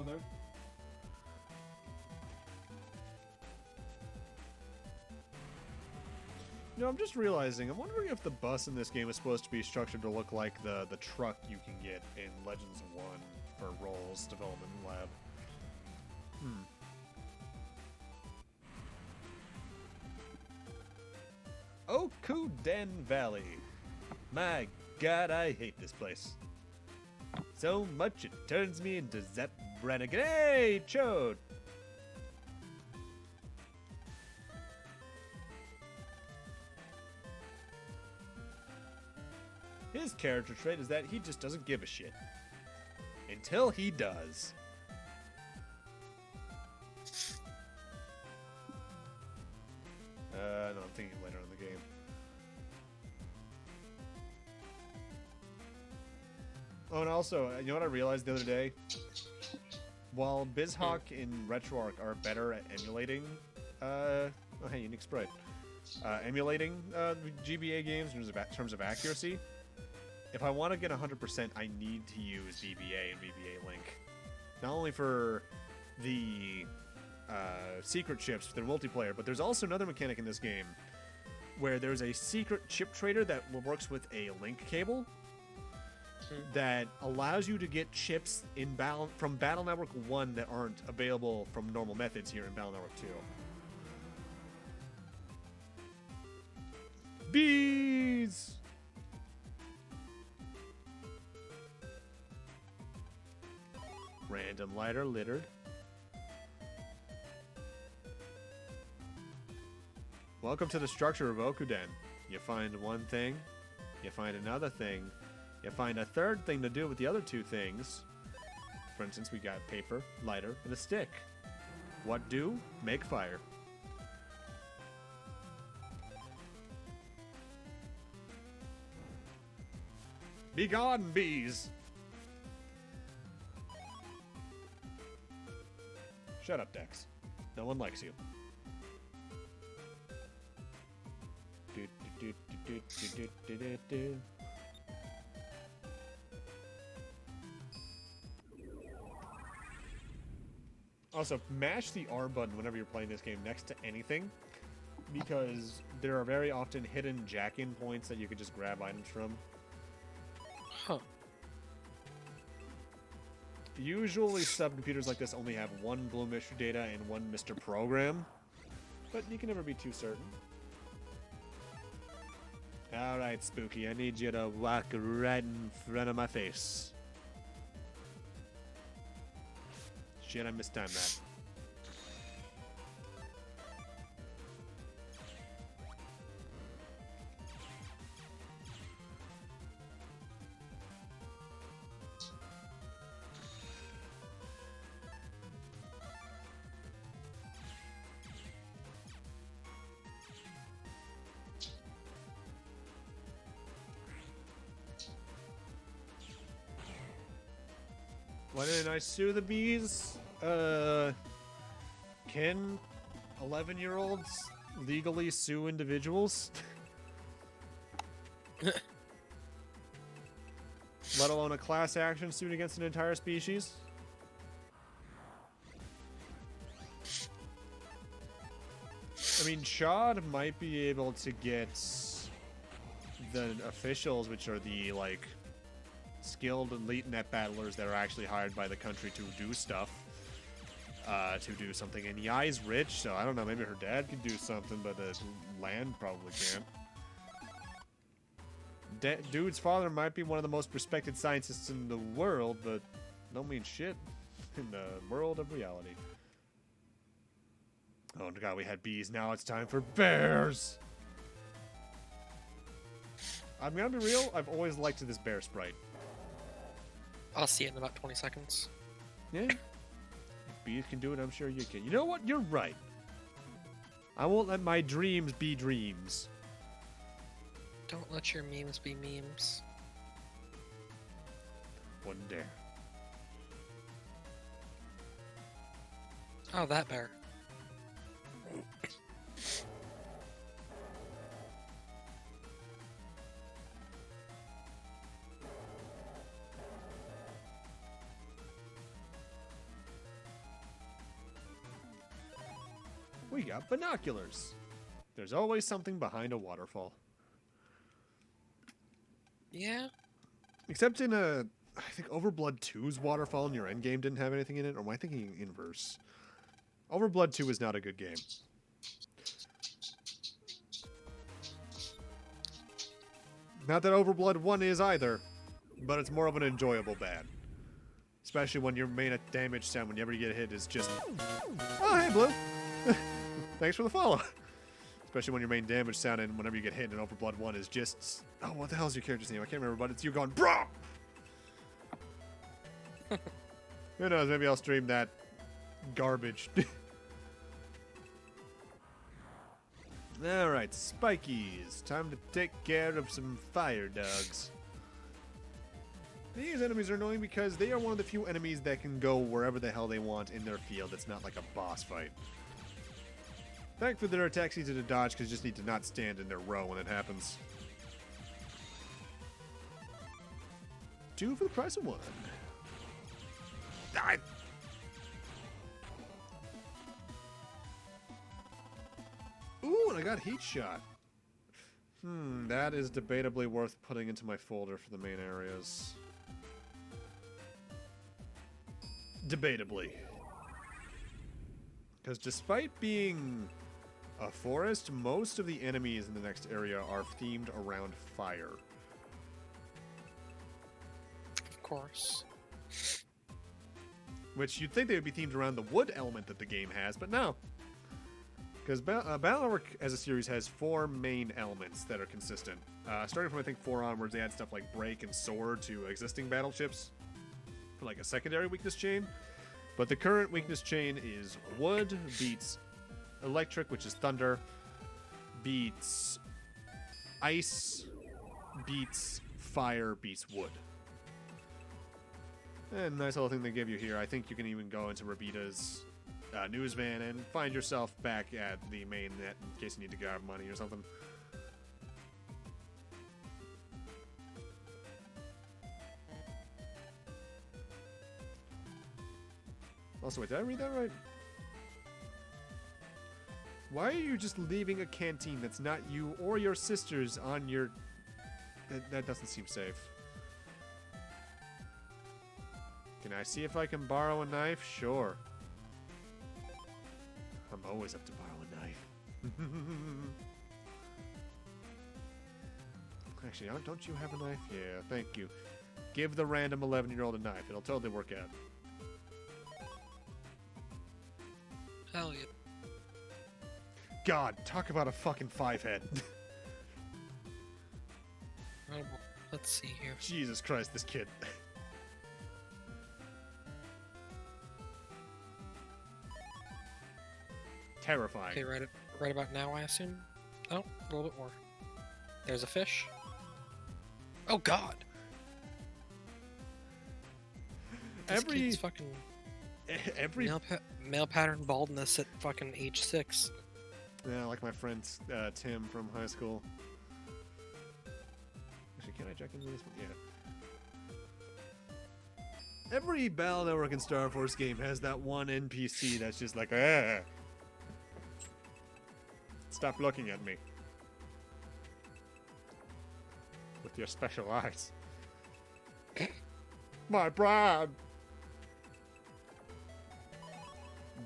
No, I'm just realizing, I'm wondering if the bus in this game is supposed to be structured to look like the truck you can get in Legends 1 for Roll's development lab. Okuden Valley. My god, I hate this place. So much it turns me into Zep Renegade. Hey, Chode! His character trait is that he just doesn't give a shit. Until he does. No, I'm thinking later in the game. Oh, and also, you know what I realized the other day? While BizHawk and RetroArch are better at emulating, oh hey, Unique Sprite, emulating GBA games in terms of accuracy, if I want to get 100%, I need to use VBA and VBA Link. Not only for the secret chips for their multiplayer, but there's also another mechanic in this game where there's a secret chip trader that works with a link cable that allows you to get chips from Battle Network 1 that aren't available from normal methods here in Battle Network 2. Bees! Random lighter littered. Welcome to the structure of Okuden. You find one thing, you find another thing, you find a third thing to do with the other two things. For instance, we got paper, lighter, and a stick. What do? Make fire. Be gone, bees! Shut up, Dex. No one likes you. Also, mash the R button whenever you're playing this game next to anything, because there are very often hidden jack-in points that you could just grab items from. Huh. Usually subcomputers like this only have one Blue Mystery Data and one Mr. Program, but you can never be too certain. Alright, Spooky, I need you to walk right in front of my face. Shit, I mistimed that. Why didn't I sue the bees? Can 11-year-olds legally sue individuals? Let alone a class action suit against an entire species? I mean, Chad might be able to get the officials, which are the, like, skilled elite net battlers that are actually hired by the country to do stuff, to do something. And Yai's rich, so I don't know, maybe her dad could do something, but the land probably can't. Dude's father might be one of the most respected scientists in the world, but don't mean shit in the world of reality. Oh god, we had bees, now it's time for bears! I'm gonna be real, I've always liked this bear sprite. I'll see it in about 20 seconds. Yeah. If bees can do it, I'm sure you can. You know what? You're right. I won't let my dreams be dreams. Don't let your memes be memes. Wouldn't dare. Oh, that bear. We got binoculars. There's always something behind a waterfall. Yeah. Except in I think Overblood 2's waterfall in your endgame didn't have anything in it, or am I thinking inverse? Overblood 2 is not a good game. Not that Overblood 1 is either, but it's more of an enjoyable bad. Especially when your main damage sound whenever you get hit is just, oh, hey, Blue. Thanks for the follow. Especially when your main damage sound and whenever you get hit in Overblood 1 is just, oh, what the hell is your character's name? I can't remember, but it's you going, bro! Who knows, maybe I'll stream that garbage. Alright, Spikies. Time to take care of some fire dogs. These enemies are annoying because they are one of the few enemies that can go wherever the hell they want in their field. It's not like a boss fight. Thankfully, their attacks easy to dodge because you just need to not stand in their row when it happens. 2 for the price of 1. Die! Ooh, and I got heat shot. That is debatably worth putting into my folder for the main areas. Debatably. Because despite being a forest, most of the enemies in the next area are themed around fire. Of course. Which you'd think they would be themed around the wood element that the game has, but no. Because Battle Network as a series has 4 main elements that are consistent. Starting from, I think, 4 onwards, they add stuff like break and sword to existing battleships for like a secondary weakness chain. But the current weakness chain is wood beats electric, which is thunder, beats ice, beats fire, beats wood. And nice little thing they give you here. I think you can even go into Rabita's news van and find yourself back at the main net in case you need to grab money or something. Also, wait, did I read that right? Why are you just leaving a canteen that's not you or your sister's on your... That doesn't seem safe. Can I see if I can borrow a knife? Sure. I'm always up to borrow a knife. Actually, don't you have a knife? Yeah, thank you. Give the random 11-year-old a knife. It'll totally work out. Hell yeah. God, talk about a fucking 5-head. Let's see here. Jesus Christ, this kid. Terrifying. Okay, right about now, I assume? Oh, a little bit more. There's a fish. Oh, God! This kid's fucking... Male pattern baldness at fucking age 6. Yeah, like my friend Tim from high school. Actually, can I check into this one? Yeah. Every Battle Network and Star Force game has that one NPC that's just like, ah. Stop looking at me. With your special eyes. My bride!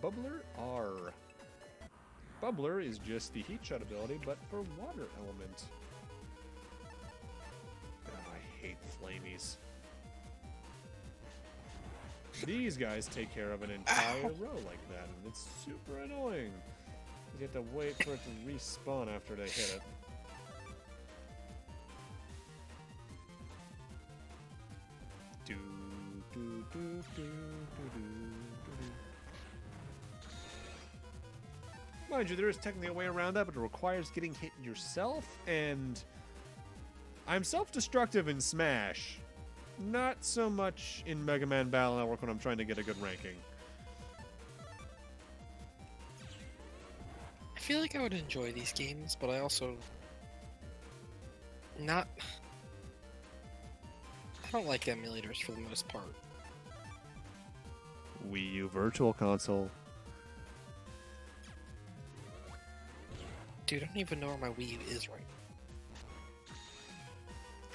Bubbler R. Bubbler is just the heat shot ability, but for water element. Oh, I hate flamies. These guys take care of an entire row like that, and it's super annoying. You have to wait for it to respawn after they hit it. Do, do, do, do, do, do, do. Mind you, there is technically a way around that, but it requires getting hit yourself, and I'm self-destructive in Smash. Not so much in Mega Man Battle Network when I'm trying to get a good ranking. I feel like I would enjoy these games, but I also... I don't like emulators for the most part. Wii U Virtual Console. Dude, I don't even know where my Wii U is right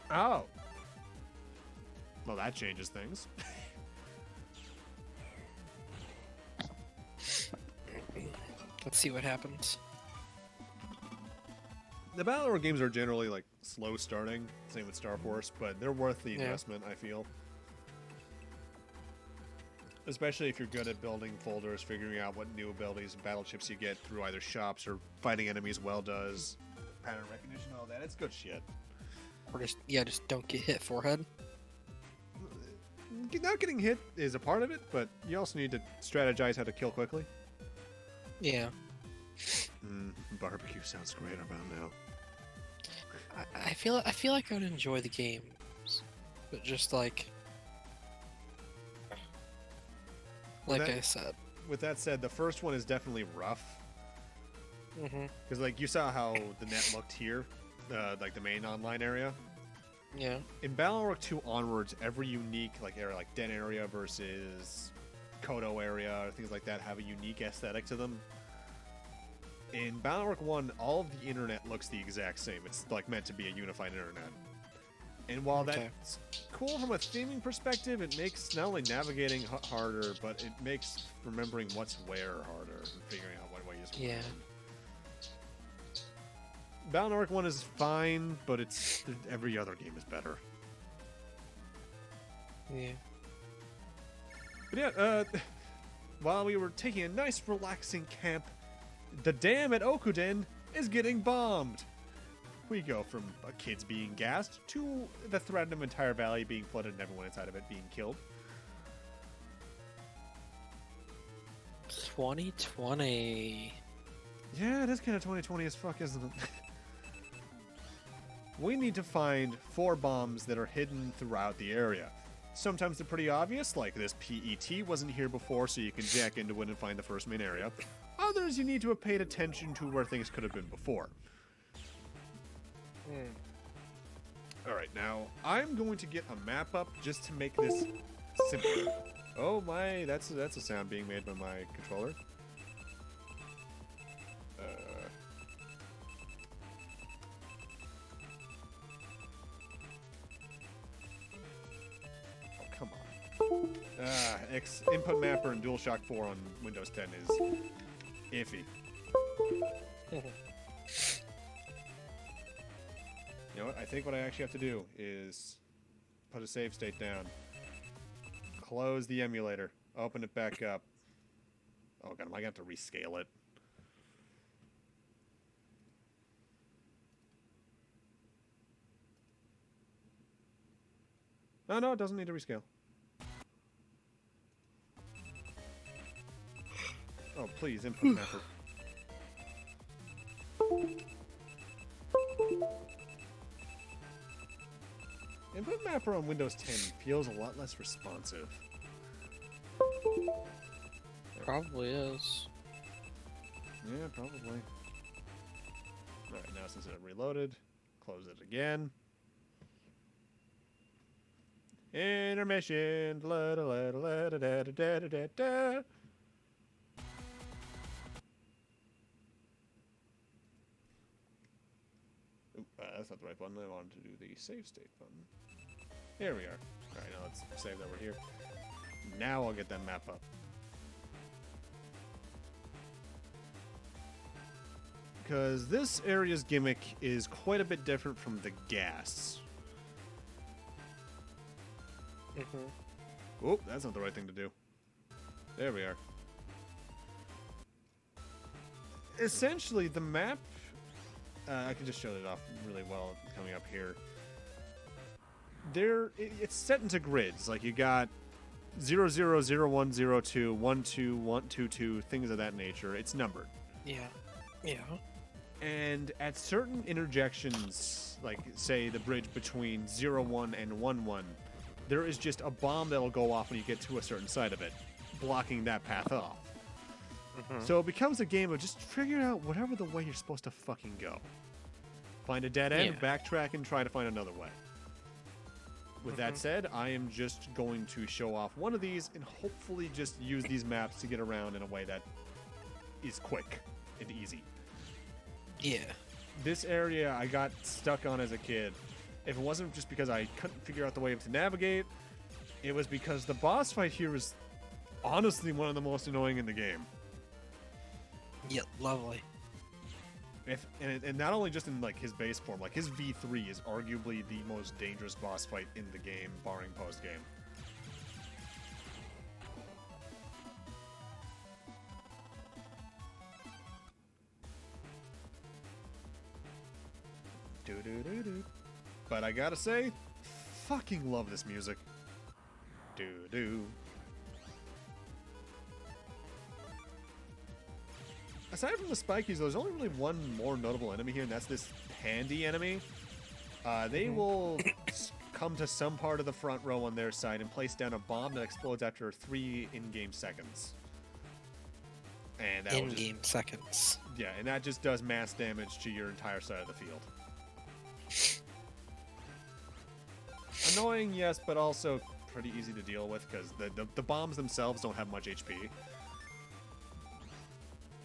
now. Oh. Well, that changes things. Let's see what happens. The Battle Network games are generally like slow starting, same with Star Force, but they're worth the investment, I feel. Especially if you're good at building folders, figuring out what new abilities and battle chips you get through either shops or fighting enemies well does. Pattern recognition, all that. It's good shit. Or just don't get hit forehead. Not getting hit is a part of it, but you also need to strategize how to kill quickly. Yeah. Barbecue sounds great about now. I feel like I would enjoy the games, but just like Like I said. With that said, the first one is definitely rough. Mm-hmm. Because, like, you saw how the net looked here, like the main online area. Yeah. In Battle 2 onwards, every unique like area, like Den area versus Kodo area, or things like that, have a unique aesthetic to them. In Battle 1, all of the internet looks the exact same. It's like meant to be a unified internet. And while that's cool from a theming perspective, it makes not only navigating harder, but it makes remembering what's where harder and figuring out what way is where. Yeah. Battle 1 is fine, but it's every other game is better. Yeah. But yeah, while we were taking a nice relaxing camp, the dam at Okuden is getting bombed. We go from kids being gassed to the threat of an entire valley being flooded and everyone inside of it being killed. 2020. Yeah, it is kind of 2020 as fuck, isn't it? We need to find 4 bombs that are hidden throughout the area. Sometimes they're pretty obvious, like this PET wasn't here before, so you can jack into it and find the first main area. Others, you need to have paid attention to where things could have been before. Alright, now, I'm going to get a map up just to make this simpler. Oh my, that's a sound being made by my controller. Come on. Input mapper and DualShock 4 on Windows 10 is iffy. You know what? I think what I actually have to do is put a save state down, close the emulator, open it back up. Oh god, am I gonna have to rescale it? Oh no, it doesn't need to rescale. Oh please, input mapper. Input mapper on Windows 10 feels a lot less responsive. Probably is. Yeah, probably. Alright, now since it reloaded, close it again. Intermission. Da, da, da, da, da, da, da, da, da, da. Oop, that's not the right button. I wanted to do the save state button. Here we are. Alright, now let's save that we're here. Now I'll get that map up. Because this area's gimmick is quite a bit different from the gas. Oh, that's not the right thing to do. There we are. Essentially, the map... I can just show it off really well coming up here. It's set into grids. Like, you got 0, 0, 0, 1, 0, 2, 1, 2, 1, 2, 2, things of that nature. It's numbered. Yeah. Yeah. And at certain interjections, like, say, the bridge between 0, 1 and 1, 1, there is just a bomb that'll go off when you get to a certain side of it, blocking that path off. So it becomes a game of just figuring out whatever the way you're supposed to fucking go. Find a dead end, backtrack, and try to find another way. With that said, I am just going to show off one of these and hopefully just use these maps to get around in a way that is quick and easy. Yeah. This area I got stuck on as a kid. If it wasn't just because I couldn't figure out the way to navigate, it was because the boss fight here is honestly one of the most annoying in the game. Yeah, lovely. And not only just in like his base form, like his V3 is arguably the most dangerous boss fight in the game, barring post game. Do-do-do-do. But I gotta say, fucking love this music. Do-do. Aside from the spikies, there's only really one more notable enemy here, and that's this pandy enemy. They will come to some part of the front row on their side and place down a bomb that explodes after 3 in-game seconds. And that In-game seconds. Yeah, and that just does mass damage to your entire side of the field. Annoying, yes, but also pretty easy to deal with because the bombs themselves don't have much HP.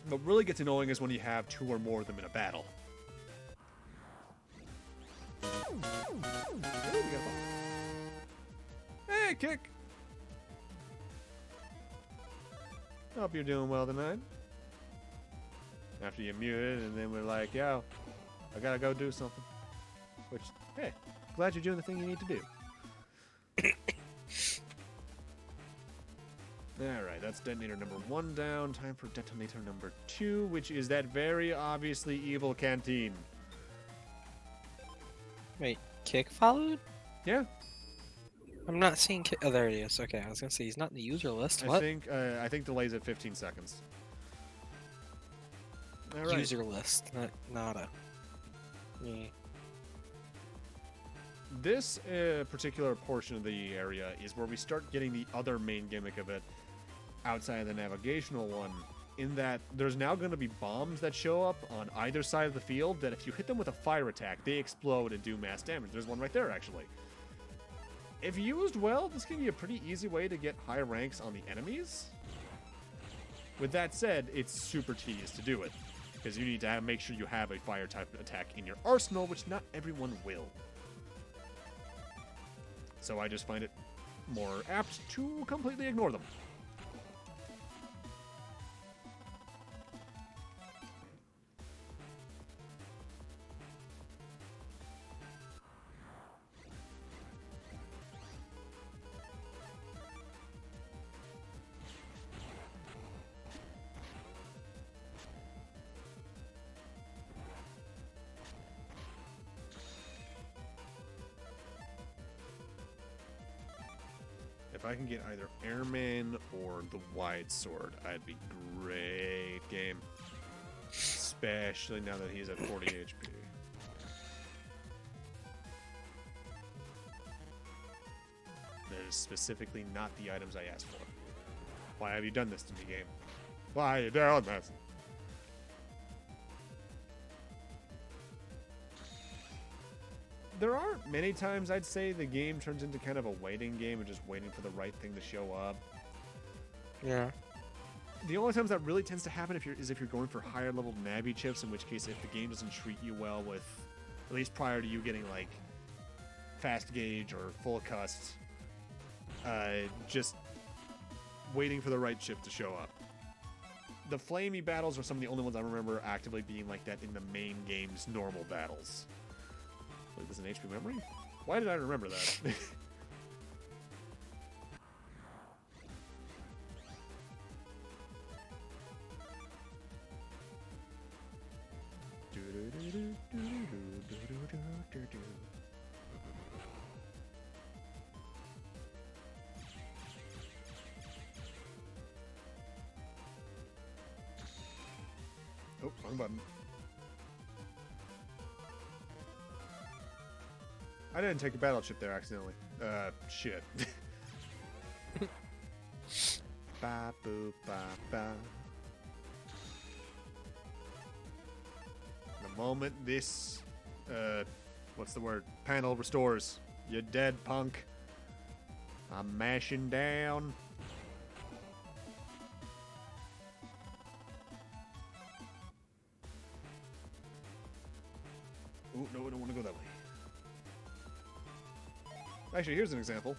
What really gets annoying is when you have 2 or more of them in a battle. Ooh, we got a bomb. Hey, Kick! Hope you're doing well tonight. After you muted, and then we're like, yo, I gotta go do something. Which, hey, glad you're doing the thing you need to do. Alright, that's detonator number 1 down. Time for detonator number 2, which is that very obviously evil canteen. Wait, Kick followed? Yeah. I'm not seeing Kick. Oh, there he is. Okay, I was gonna say he's not in the user list. What? I think delay's at 15 seconds. All right. User list, not a. Yeah. This particular portion of the area is where we start getting the other main gimmick of it outside of the navigational one, in that there's now going to be bombs that show up on either side of the field that if you hit them with a fire attack, they explode and do mass damage. There's one right there, actually. If used well, this can be a pretty easy way to get high ranks on the enemies. With that said, it's super tedious to do it, because you need to make sure you have a fire type attack in your arsenal, which not everyone will. So I just find it more apt to completely ignore them. If I can get either Airman or the Wide Sword, I'd be great game. Especially now that he's at 40 HP. That is specifically not the items I asked for. Why have you done this to me, game? Why are you doing this? There are many times I'd say the game turns into kind of a waiting game and just waiting for the right thing to show up. Yeah. The only times that really tends to happen is if you're going for higher level Navi chips, in which case if the game doesn't treat you well with, at least prior to you getting like fast gauge or full cust, just waiting for the right chip to show up. The flamey battles are some of the only ones I remember actively being like that in the main game's normal battles. Wait, was an HP memory? Why did I remember that? Oh, wrong button. I didn't take a battleship there accidentally. Shit. Ba boo ba ba. The moment this, what's the word? Panel restores, you're dead, punk. I'm mashing down. Oh no, I don't want to go that way. Actually, here's an example.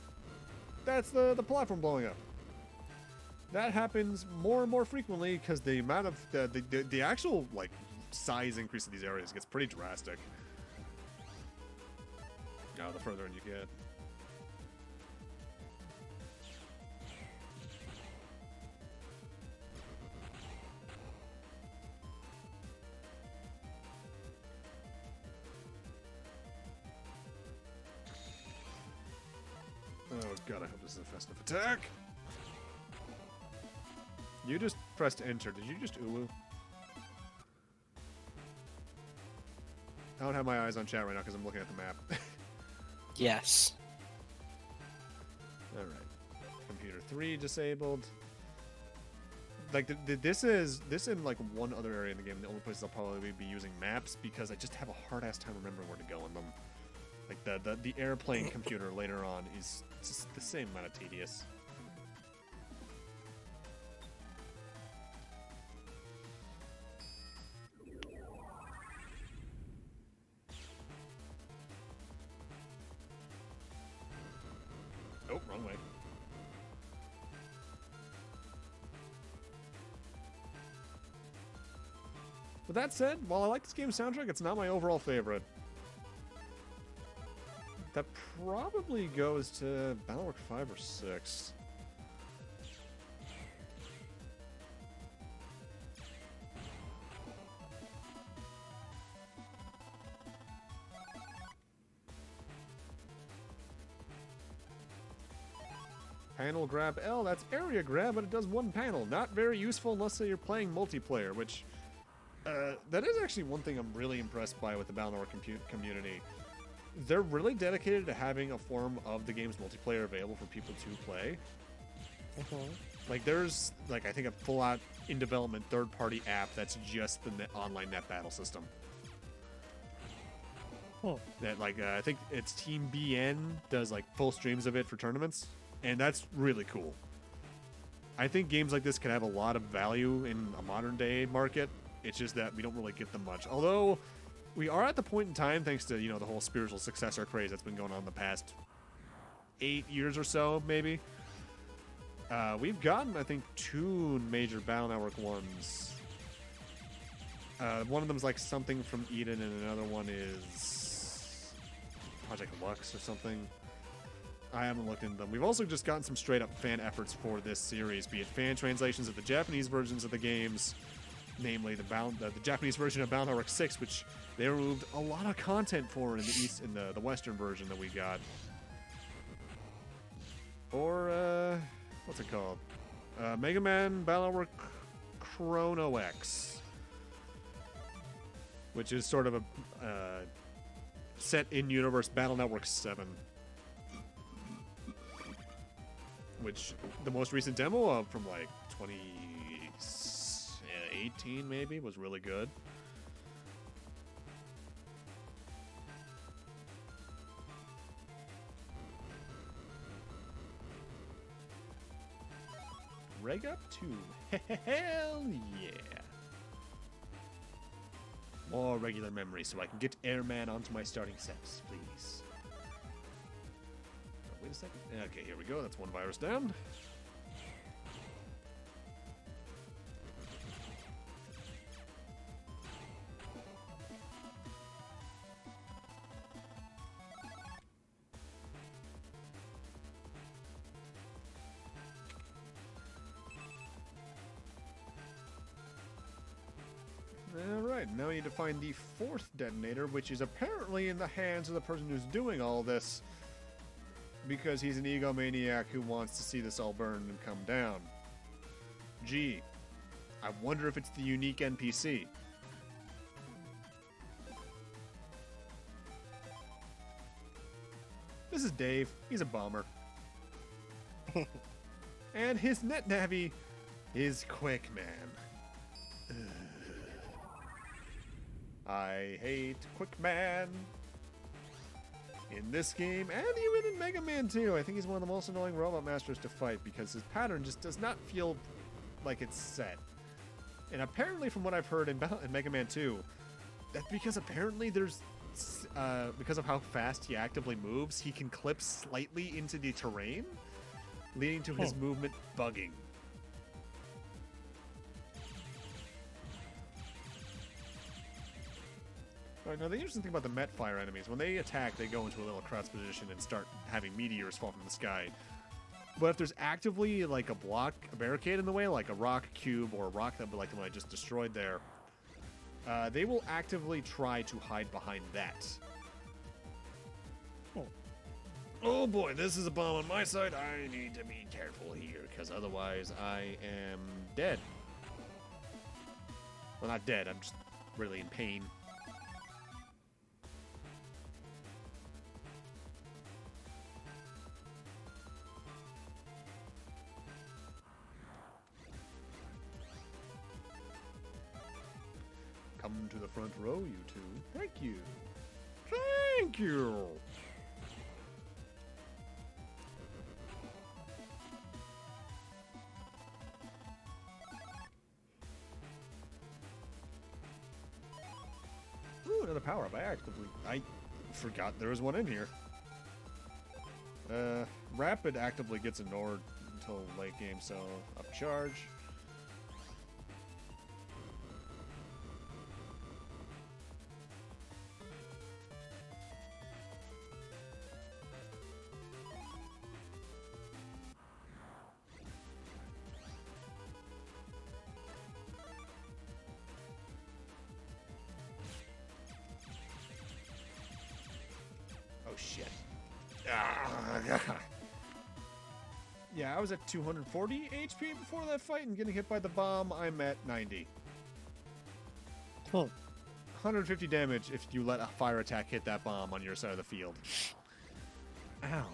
That's the platform blowing up. That happens more and more frequently because the amount of the actual like size increase in these areas gets pretty drastic. Now, the further in you get. Oh god, I hope this is a fast enough attack. You just pressed enter. Did you just uwu? I don't have my eyes on chat right now because I'm looking at the map. Yes. All right. Computer 3 disabled. Like this in like one other area in the game. The only places I'll probably be using maps because I just have a hard ass time remembering where to go in them. Like the airplane computer later on is just the same amount of tedious. Oh, wrong way. With that said, while I like this game's soundtrack, it's not my overall favorite. That probably goes to Battlework 5 or 6. Panel grab L, that's area grab, but it does one panel. Not very useful unless you're playing multiplayer, which... that is actually one thing I'm really impressed by with the Battlework community. They're really dedicated to having a form of the game's multiplayer available for people to play. Like, there's, like, I think a full-out, in-development, third-party app that's just the online net battle system. That, like, I think it's Team BN does, like, full streams of it for tournaments. And that's really cool. I think games like this could have a lot of value in a modern-day market. It's just that we don't really get them much. Although, we are at the point in time, thanks to, you know, the whole spiritual successor craze that's been going on the past 8 years or so, maybe. We've gotten, I think, 2 major Battle Network ones. One of them is like something from Eden, and another one is Project Lux or something. I haven't looked into them. We've also just gotten some straight-up fan efforts for this series, be it fan translations of the Japanese versions of the games, namely the Japanese version of Battle Network 6, which they removed a lot of content for in the Western version that we got. Or, what's it called? Mega Man Battle Network Chrono X, which is sort of a set in universe Battle Network 7. Which the most recent demo of from like 2018 maybe was really good. Reg up 2. Hell yeah. More regular memory so I can get Airman onto my starting sets, please. Wait a second. Okay, here we go. That's one virus down. Alright, now we need to find the 4th detonator, which is apparently in the hands of the person who's doing all this. Because he's an egomaniac who wants to see this all burn and come down. Gee, I wonder if it's the unique NPC. This is Dave. He's a bomber. And his net navi is Quick Man. I hate Quick Man. In this game, and even in Mega Man 2, I think he's one of the most annoying robot masters to fight because his pattern just does not feel like it's set. And apparently, from what I've heard in Mega Man 2, that's because apparently there's, because of how fast he actively moves, he can clip slightly into the terrain, leading to his movement bugging. Right, now, the interesting thing about the Met Fire enemies, when they attack, they go into a little crouch position and start having meteors fall from the sky. But if there's actively, like, a barricade in the way, like a rock cube or a rock that, like the one I just destroyed there, they will actively try to hide behind that. Oh boy, this is a bomb on my side. I need to be careful here, because otherwise I am dead. Well, not dead, I'm just really in pain. Come to the front row, you two. Thank you. Thank you. Ooh, another power-up. I forgot there was one in here. Rapid actively gets ignored until late game, so up charge. Oh shit. Yeah, I was at 240 HP before that fight, and getting hit by the bomb, I'm at 90. Huh. 150 damage if you let a fire attack hit that bomb on your side of the field. Ow.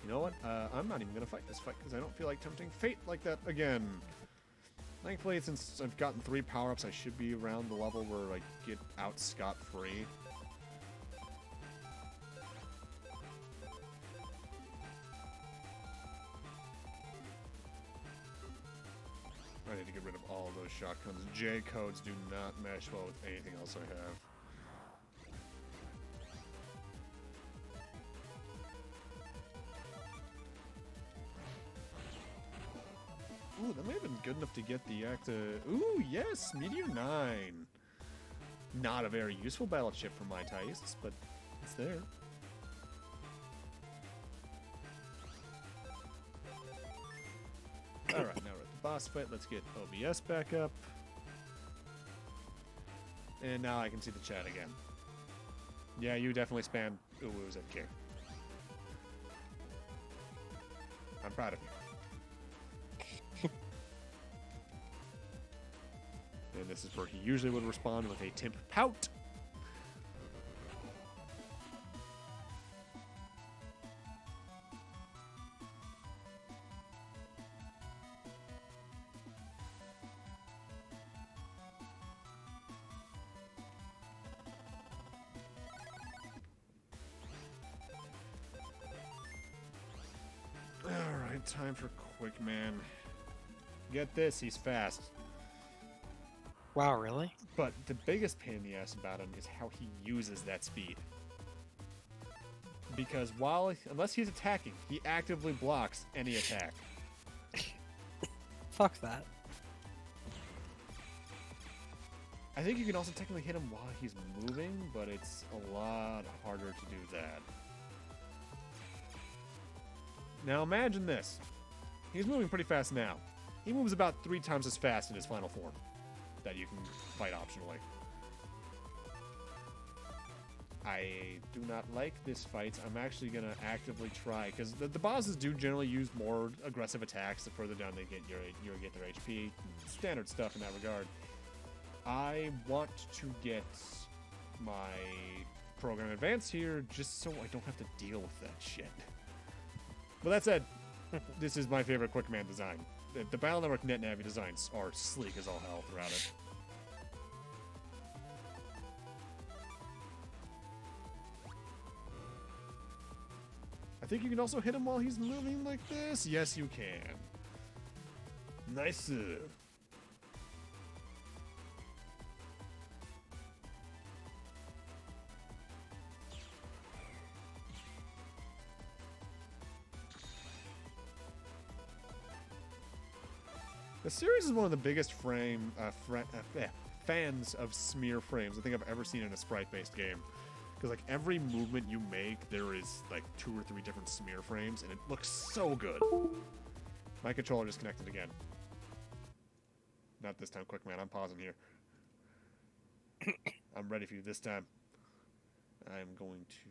You know what? I'm not even going to fight this fight because I don't feel like tempting fate like that again. Thankfully, since I've gotten 3 power-ups, I should be around the level where I get out scot-free. I need to get rid of all those shotguns. J codes do not mesh well with anything else I have. Ooh, that may have been good enough to get the Ooh, yes! Meteor 9! Not a very useful battle chip for my tastes, but it's there. Alright, now we're at the boss fight. Let's get OBS back up. And now I can see the chat again. Yeah, you definitely spammed uwus at King. I'm proud of you. And this is where he usually would respond with a Timp Pout. Alright, time for Quick Man. Get this, he's fast. Wow, really? But the biggest pain in the ass about him is how he uses that speed. Because unless he's attacking, he actively blocks any attack. Fuck that. I think you can also technically hit him while he's moving, but it's a lot harder to do that. Now imagine this. He's moving pretty fast now. He moves about 3 times as fast in his final form that you can fight optionally. I do not like this fight. I'm actually going to actively try, because the bosses do generally use more aggressive attacks the further down they get get their HP. Standard stuff in that regard. I want to get my program advanced here just so I don't have to deal with that shit. But that said, this is my favorite Quick Man design. The Battle Network NetNavi designs are sleek as all hell throughout it. I think you can also hit him while he's moving like this. Yes, you can. Nice. The series is one of the biggest fans of smear frames I think I've ever seen in a sprite-based game. Because like every movement you make, there is like 2 or 3 different smear frames, and it looks so good. My controller disconnected again. Not this time, Quick Man. I'm pausing here. I'm ready for you this time. I'm going to...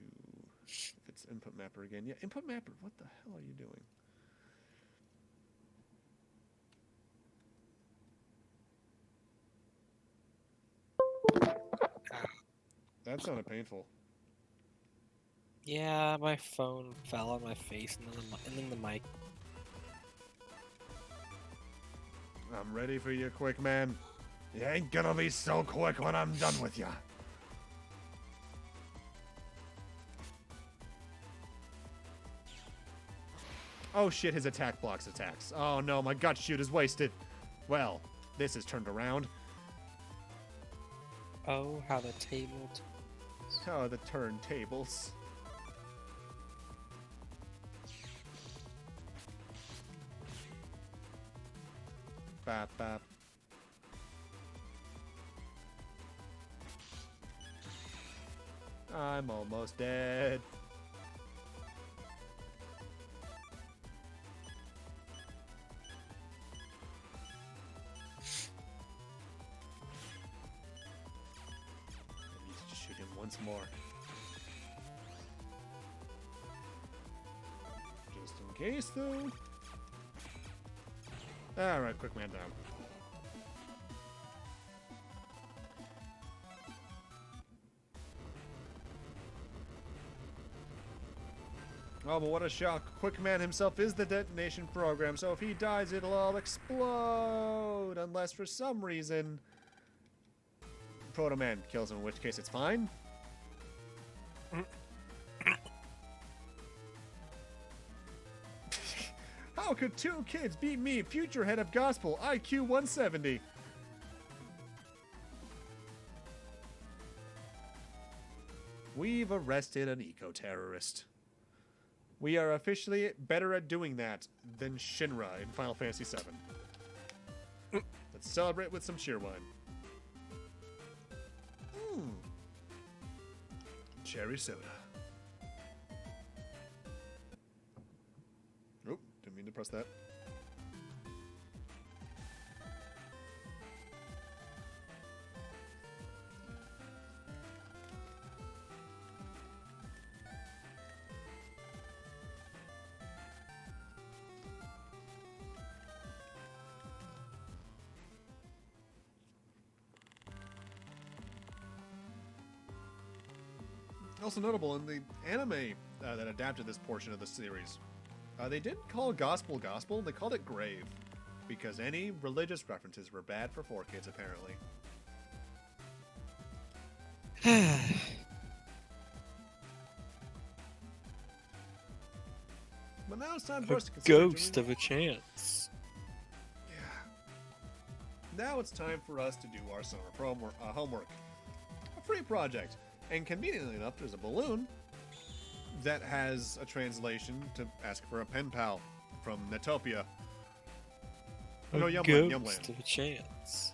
If it's Input Mapper again. Yeah, Input Mapper. What the hell are you doing? That sounded painful. Yeah, my phone fell on my face and then the mic. I'm ready for you, Quick Man. You ain't gonna be so quick when I'm done with ya. Oh shit, his attack blocks attacks. Oh no, my gut shoot is wasted. Well, this is turned around. Oh, how the table. Oh, the turntables. Bap, bap. I'm almost dead. I need to shoot him once more. Just in case, though. Alright, quick man down. Oh, but what a shock. Quick Man himself is the detonation program, so if he dies, it'll all explode. Unless for some reason, Proto Man kills him, in which case it's fine. How could two kids beat me, future head of gospel, IQ 170? We've arrested an eco-terrorist. We are officially better at doing that than Shinra in Final Fantasy VII. Let's celebrate with some cheer wine. Cherry soda. Oh, didn't mean to press that. Also notable in the anime that adapted this portion of the series, they didn't call gospel gospel, they called it grave, because any religious references were bad for 4 kids apparently. But now it's time for us to consider Ghost of a chance. Yeah. Now it's time for us to do our summer homework. A free project. And conveniently enough, there's a balloon that has a translation to ask for a pen pal from Netopia. Oh, no, Yumland. Ghost of a chance.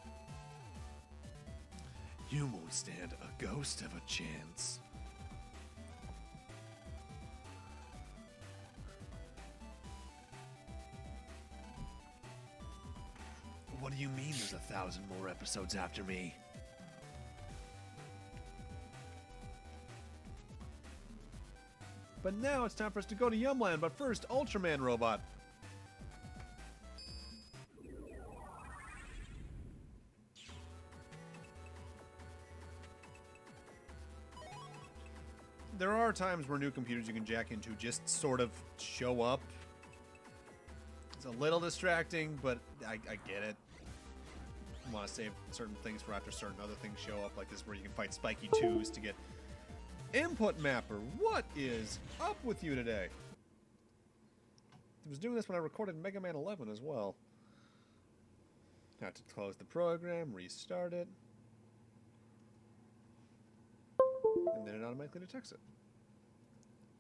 You won't stand a ghost of a chance. What do you mean there's 1,000 more episodes after me? But now it's time for us to go to Yumland, but first, Ultraman Robot. There are times where new computers you can jack into just sort of show up. It's a little distracting, but I get it. I want to save certain things for after certain other things show up, like this where you can fight Spiky 2s to get Input Mapper. What is up with you today? I was doing this when I recorded Mega Man 11 as well. Have to close the program, restart it, and then it automatically detects it.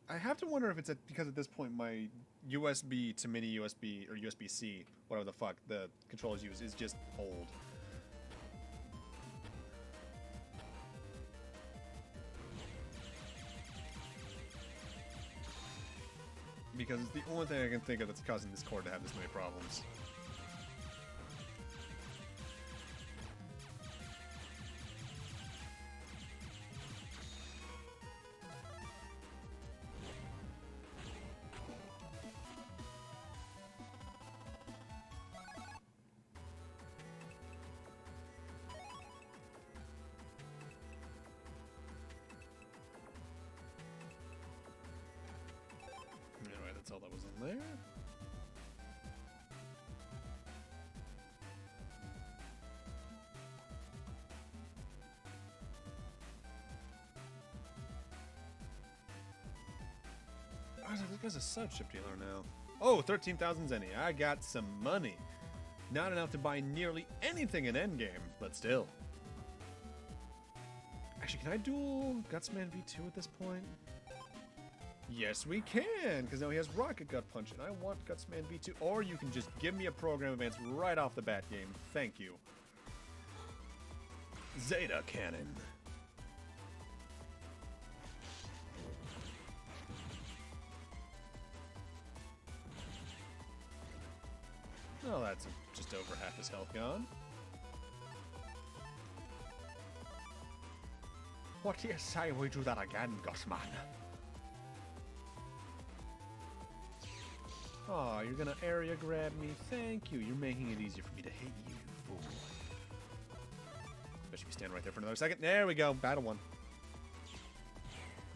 I have to wonder if it's because at this point my USB to mini USB or USB-C, whatever the fuck the controllers use, is just old. Because it's the only thing I can think of that's causing this cord to have this many problems. Anyway, that's all that was in there. this guy's a sub-ship dealer now. Oh, 13,000 zenny. I got some money. Not enough to buy nearly anything in Endgame, but still. Actually, can I duel Gutsman V2 at this point? Yes, we can, because now he has Rocket Gut Punch, and I want Gutsman V2. Or you can just give me a program advance right off the bat game. Thank you. Zeta Cannon. Oh, that's just over half his health gone. What do you say we do that again, Gutsman? Oh, you're gonna area grab me? Thank you. You're making it easier for me to hit you, you fool. Especially if you stand right there for another second. There we go. Battle 1.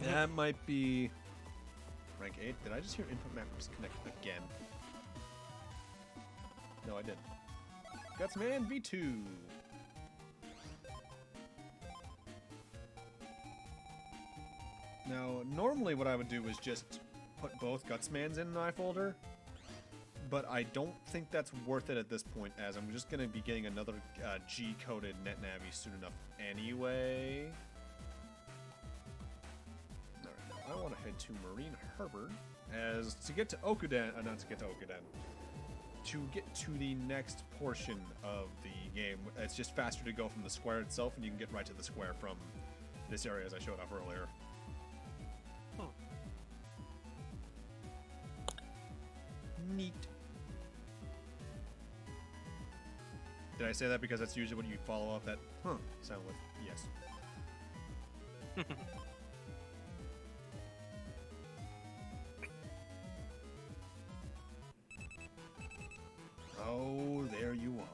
That might be rank 8. Did I just hear input map disconnect again? No, I didn't. Gutsman V2. Now, normally what I would do is just put both Gutsmans in my folder, but I don't think that's worth it at this point, as I'm just going to be getting another G-coded NetNavi soon enough anyway. Alright, I want to head to Marine Harbor, as to get to Okuden, not to get to Okuden, to get to the next portion of the game. It's just faster to go from the square itself, and you can get right to the square from this area as I showed off earlier. Neat. Did I say that because that's usually what you follow up that sound with? Yes. Oh, there you are.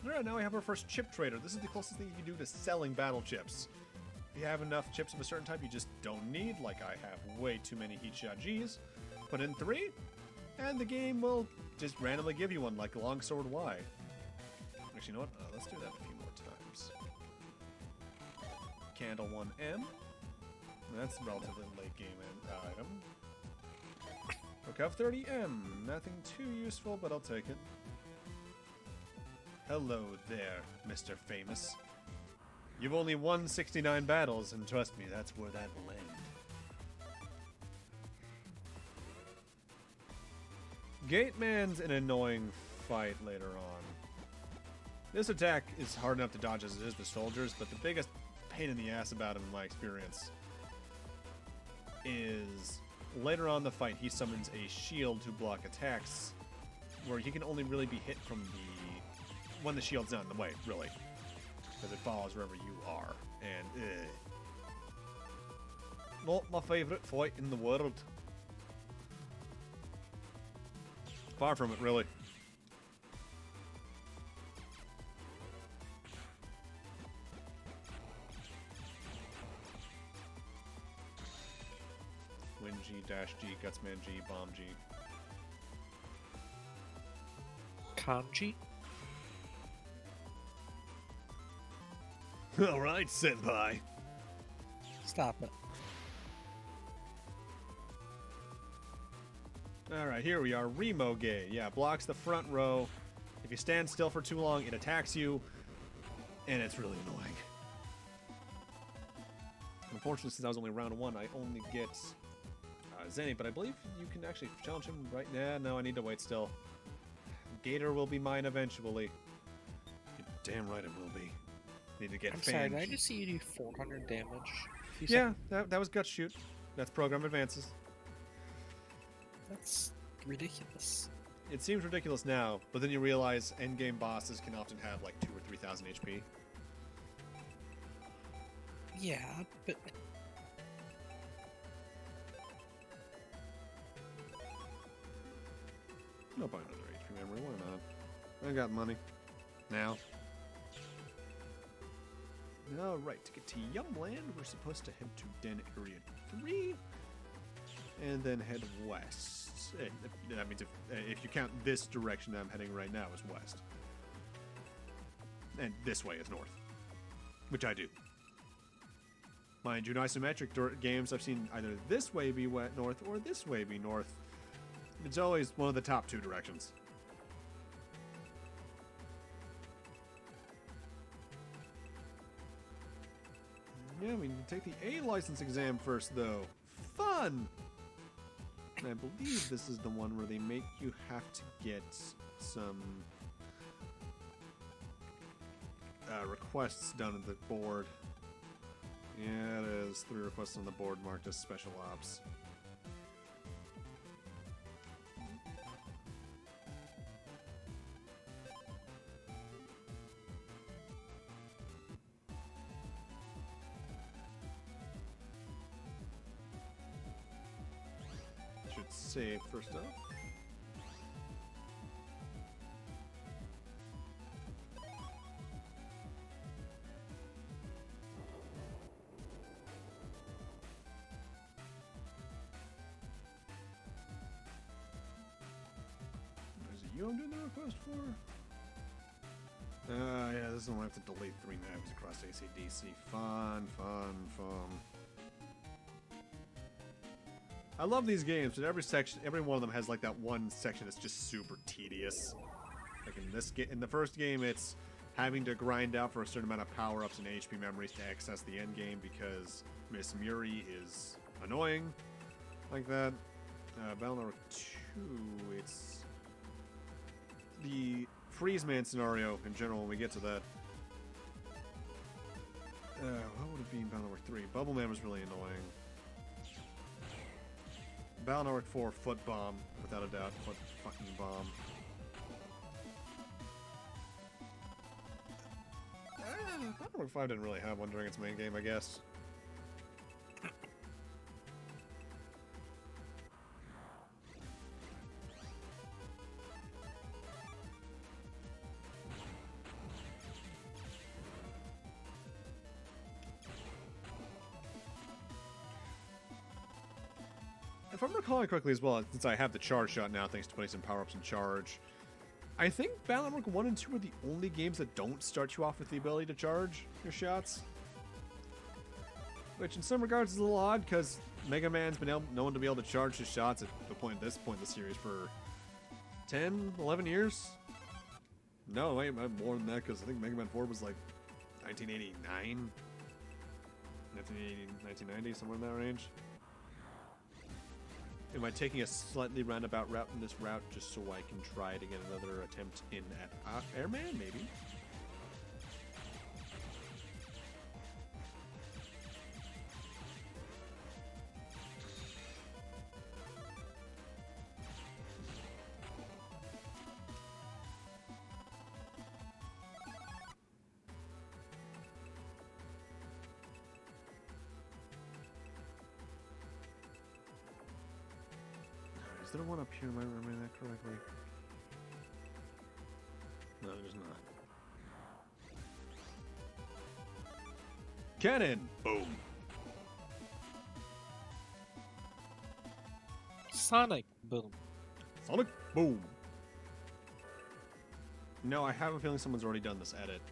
Alright, now we have our first chip trader. This is the closest thing you can do to selling battle chips. If you have enough chips of a certain type you just don't need, like I have way too many heat shot Gs, put in 3, and the game will just randomly give you one, like Longsword Y. Actually, you know what? Let's do that a few more times. Candle 1M. That's a relatively late game item. Recov 30M. Nothing too useful, but I'll take it. Hello there, Mr. Famous. You've only won 69 battles, and trust me, that's where that will end. Gateman's an annoying fight later on. This attack is hard enough to dodge as it is with soldiers, but the biggest pain in the ass about him, in my experience, is later on in the fight he summons a shield to block attacks, where he can only really be hit from when the shield's not in the way, really, because it follows wherever you are, and not my favorite fight in the world. Far from it, really. Win G, Dash G, Gutsman G, Bomb G. Kanji? Alright, senpai. Stop it. Alright, here we are. Remoge. Yeah, blocks the front row. If you stand still for too long, it attacks you. And it's really annoying. Unfortunately, since I was only round 1, I only get Zenny, but I believe you can actually challenge him right now. No, I need to wait still. Gator will be mine eventually. You're damn right it will be. Need to get I'm sorry, did I just see you do 400 damage? Yeah, that was gut shoot. That's program advances. That's ridiculous. It seems ridiculous now, but then you realize endgame bosses can often have like 2,000 or 3,000 HP. Yeah, but No, buy another HP memory. Why not? I got money. Now. Alright, to get to Yumland, we're supposed to head to Den Area 3. And then head west. That means if you count this direction that I'm heading right now as west. and this way is north, which I do. Mind you, in isometric games, I've seen either this way be north or this way be north. It's always one of the top two directions. Yeah, we need to take the A license exam first, though. Fun! And I believe this is the one where they make you have to get some requests done at the board. Yeah, it is. 3 requests on the board marked as special ops. Should save first up. Is it you I'm doing the request for? Yeah, this is one I have to delete 3 maps across AC/DC. Fun. I love these games, but every one of them has like that one section that's just super tedious. Like in the first game, it's having to grind out for a certain amount of power-ups and HP memories to access the end game because Miss Muri is annoying, like that. Battle number 2, it's the Freeze Man scenario in general. When we get to that, what would it be in Battle number 3? Bubble Man was really annoying. Battle Network 4, Foot Bomb, without a doubt. Foot fucking bomb. Battle Network 5 didn't really have one during its main game, I guess. If I'm recalling correctly as well, since I have the charge shot now, thanks to putting some power-ups in charge, I think Battle Network 1 and 2 are the only games that don't start you off with the ability to charge your shots. Which in some regards is a little odd, because Mega Man's been known to be able to charge his shots at this point in the series for 10, 11 years? No, wait, more than that, because I think Mega Man 4 was like 1989? 1990, somewhere in that range. Am I taking a slightly roundabout route in this route just so I can try to get another attempt in at Airman, maybe? Is there one up here? Am I remembering that correctly? No, there's not. Cannon! Boom! Sonic Boom. Sonic Boom! No, I have a feeling someone's already done this edit.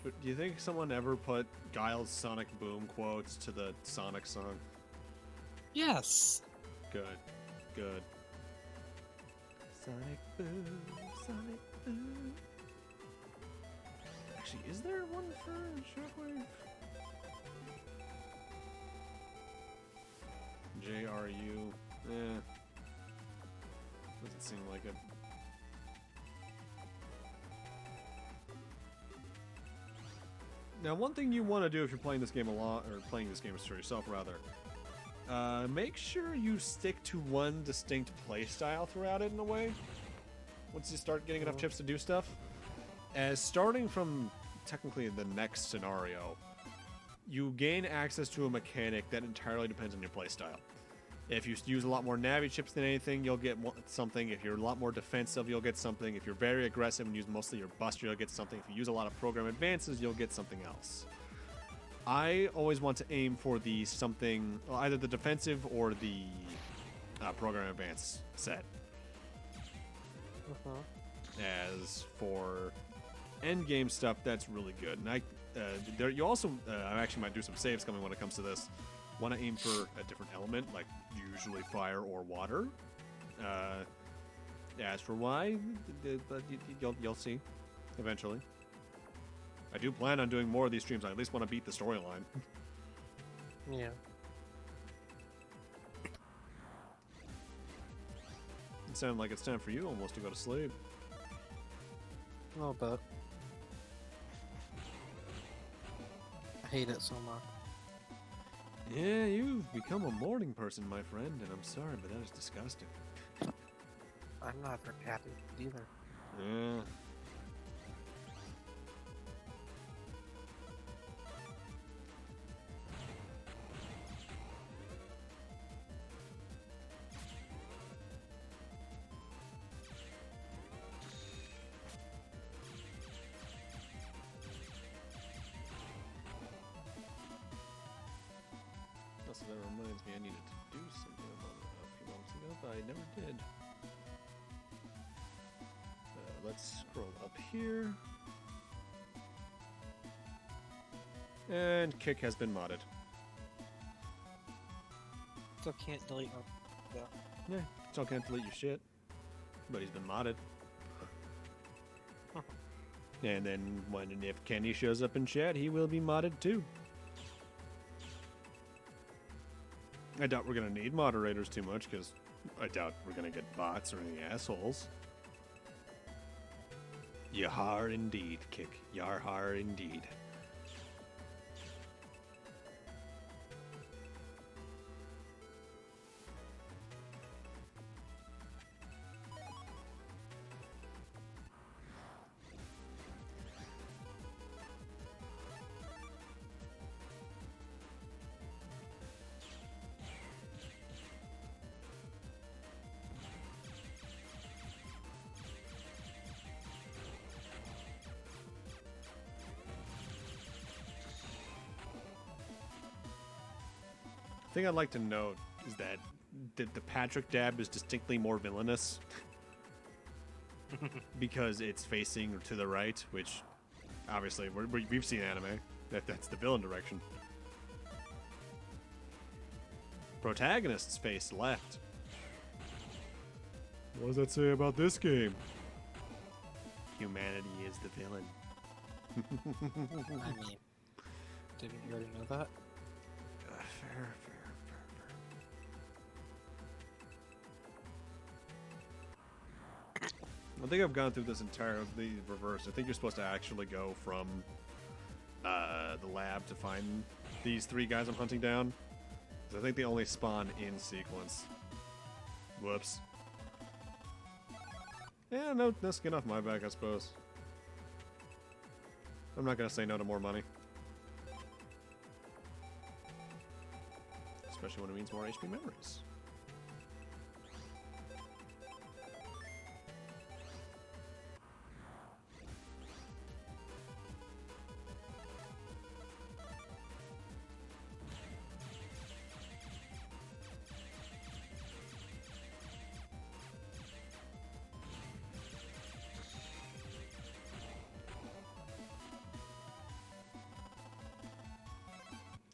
But do you think someone ever put Guile's Sonic Boom quotes to the Sonic song? Yes. Good. Good. Sonic Boom, Sonic Boom. Actually, is there one for Shockwave? JRU. Doesn't seem like it. Now, one thing you want to do if you're playing this game a lot, or playing this game for yourself rather, make sure you stick to one distinct playstyle throughout it in a way. Once you start getting enough chips to do stuff. As starting from technically the next scenario, you gain access to a mechanic that entirely depends on your playstyle. If you use a lot more Navi chips than anything, you'll get something. If you're a lot more defensive, you'll get something. If you're very aggressive and use mostly your buster, you'll get something. If you use a lot of program advances, you'll get something else. I always want to aim for the something, well, either the defensive or the program advance set. As for end game stuff that's really good. And there you also I actually might do some saves coming when it comes to this. Want to aim for a different element, like usually fire or water. As for why, but you'll see eventually. I do plan on doing more of these streams. I at least want to beat the storyline. Yeah. It sounds like it's time for you almost to go to sleep. A little bit. I hate it so much. Yeah, you've become a morning person, my friend, and I'm sorry, but that is disgusting. I'm not very happy with it either. Yeah. Also, that reminds me I needed to do something about it a few moments ago, but I never did. Let's scroll up here. And Kick has been modded. Still can't delete my... Yeah, still can't delete your shit. But he's been modded. And then when and if Kenny shows up in chat, he will be modded too. I doubt we're gonna need moderators too much, because I doubt we're gonna get bots or any assholes. Yahar indeed, Kick. Yarhar indeed. The thing I'd like to note is that the Patrick dab is distinctly more villainous because it's facing to the right, which obviously we've seen anime. That's the villain direction. Protagonist's face left. What does that say about this game? Humanity is the villain. I mean, didn't you already know that? Fair. I think I've gone through this entirely reverse. I think you're supposed to actually go from the lab to find these three guys I'm hunting down. 'Cause I think they only spawn in sequence. Whoops. Yeah, no skin off my back, I suppose. I'm not gonna say no to more money. Especially when it means more HP memories.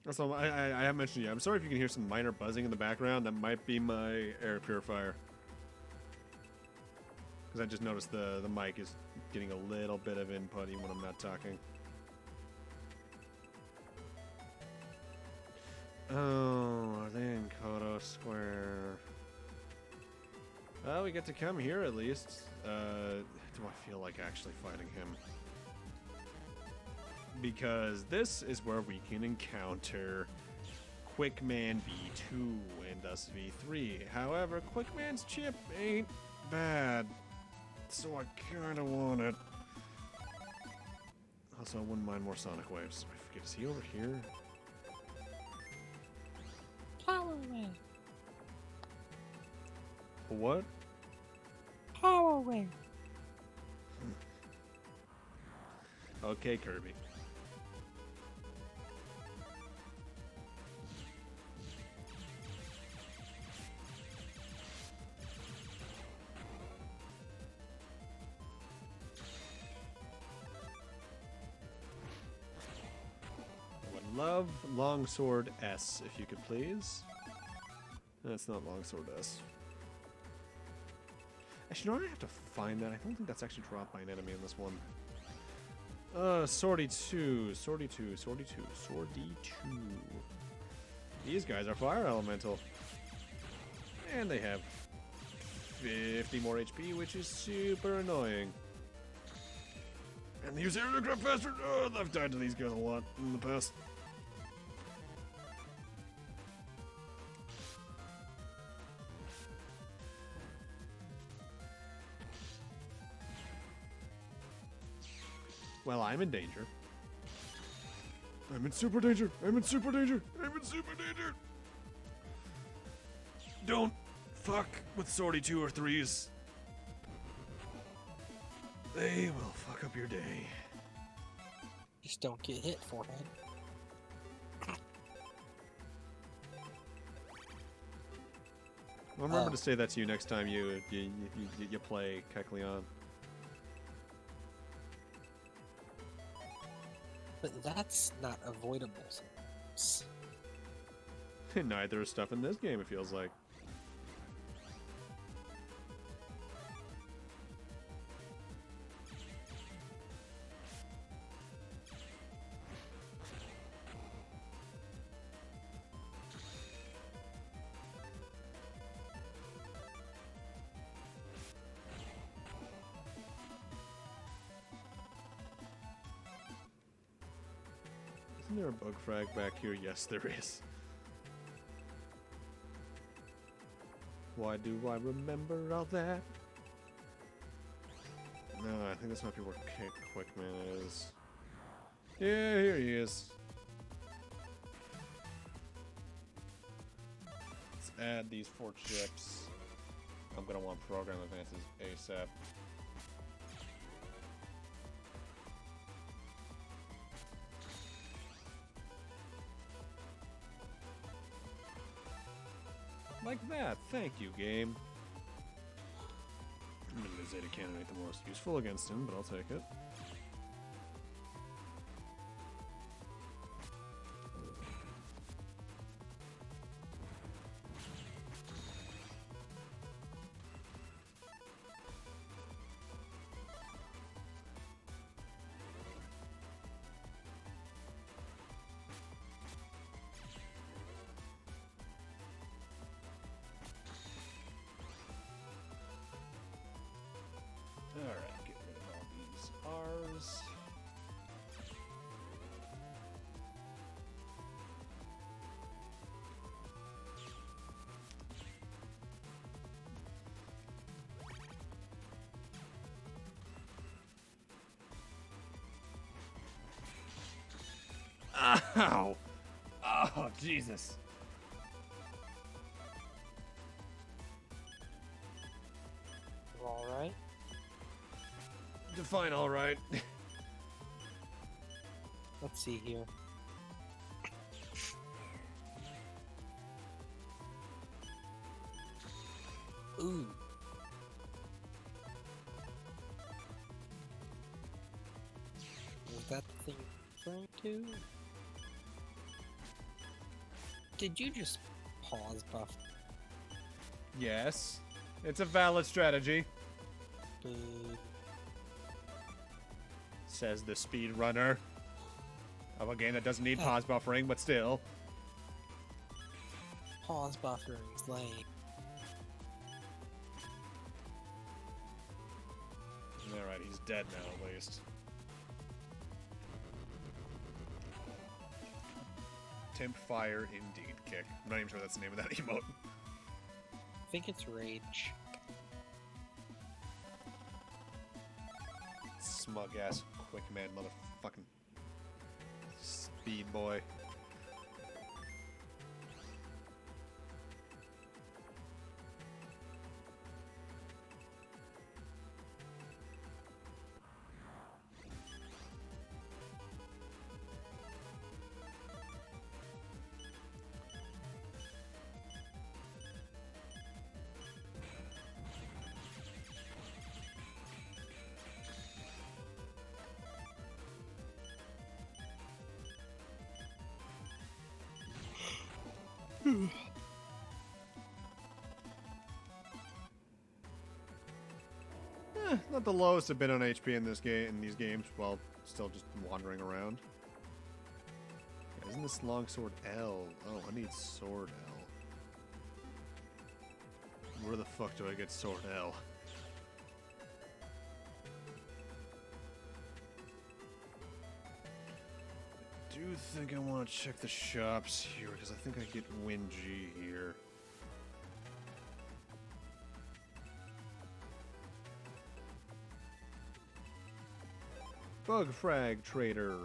Also, I have mentioned you. I'm sorry if you can hear some minor buzzing in the background. That might be my air purifier. Because I just noticed the mic is getting a little bit of input even when I'm not talking. Oh, are they in Kodo Square? Well, we get to come here at least. Do I feel like actually fighting him? Because this is where we can encounter Quickman V2 and us V3. However, Quickman's chip ain't bad, so I kinda want it. Also, I wouldn't mind more Sonic Waves. I forget, is he over here? Power Wave! What? Power Wave! Okay, Kirby. Love Longsword S, if you could please. That's not Longsword S. Actually, no, I have to find that. I don't think that's actually dropped by an enemy in this one. Swordy 2. These guys are fire elemental. And they have 50 more HP, which is super annoying. And they use aircraft faster. Oh, I've died to these guys a lot in the past. Well, I'm in danger. I'm in super danger. I'm in super danger. I'm in super danger. Don't fuck with Swordy 2 or 3s. They will fuck up your day. Just don't get hit, forehead. I'll remember to say that to you next time you play Kekleon. But that's not avoidable. Neither is stuff in this game, it feels like. Isn't there a bug frag back here? Yes, there is. Why do I remember all that? No, I think this might be where Quickman is. Yeah, here he is. Let's add these 4 chips. I'm gonna want program advances ASAP. Like that. Thank you, game. I'm gonna use Zeta Cannon ain't the most useful against him, but I'll take it. Alright, get rid of all these R's. Ow! Oh, Jesus. You alright? Define alright. Let's see here. Ooh. Was that the thing referring to? Did you just pause buff? Yes. It's a valid strategy. Says the speedrunner of a game that doesn't need pause buffering, but still. Pause buffering is lame. Alright, he's dead now at least. Temp fire indeed kick. I'm not even sure that's the name of that emote. I think it's rage. Smug ass quick man motherfucking speed boy. Not the lowest I've been on HP in this game in these games, while still just wandering around. Yeah, isn't this longsword L? Oh, I need sword L. Where the fuck do I get sword L? I do think I want to check the shops here, because I think I get Win G here. Bug Frag Trader.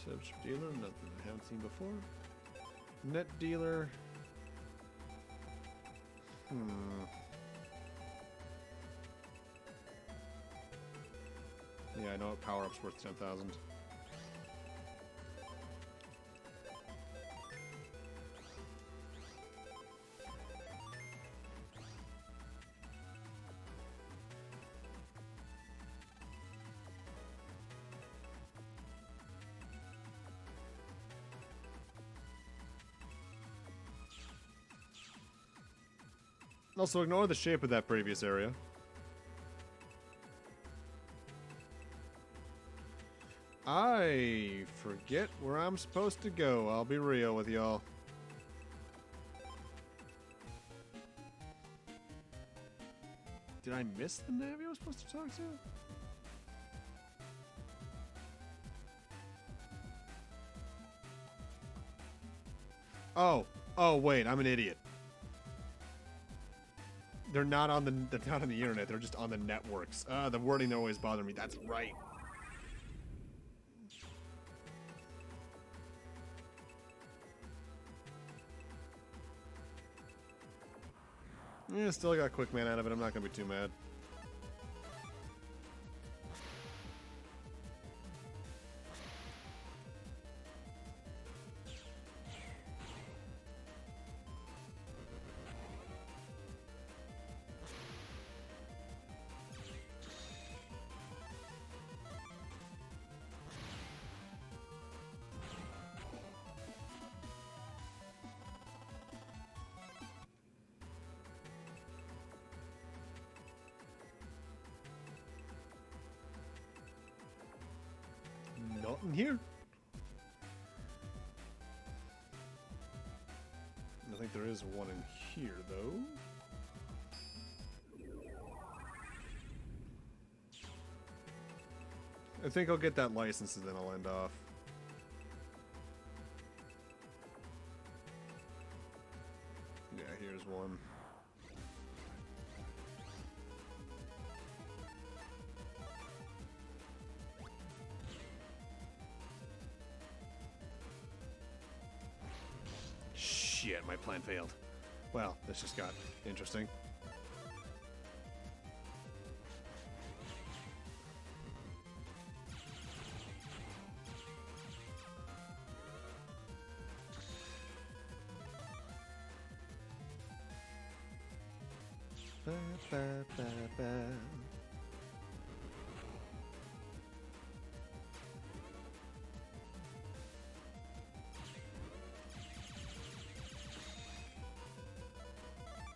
Subs dealer, nothing I haven't seen before. Net dealer. Yeah, I know what power up's worth 10,000. Also, ignore the shape of that previous area. I forget where I'm supposed to go. I'll be real with y'all. Did I miss the Navi I was supposed to talk to? Oh, wait, I'm an idiot. They're not on the internet. They're just on the networks. The wording always bothered me. That's right. Yeah, still got quick man out of it. I'm not gonna be too mad. Nothing here. I think there is one in here, though. I think I'll get that license and then I'll end off. Yeah, here's one. Shit, my plan failed. Well, this just got interesting. Ba, ba, ba, ba.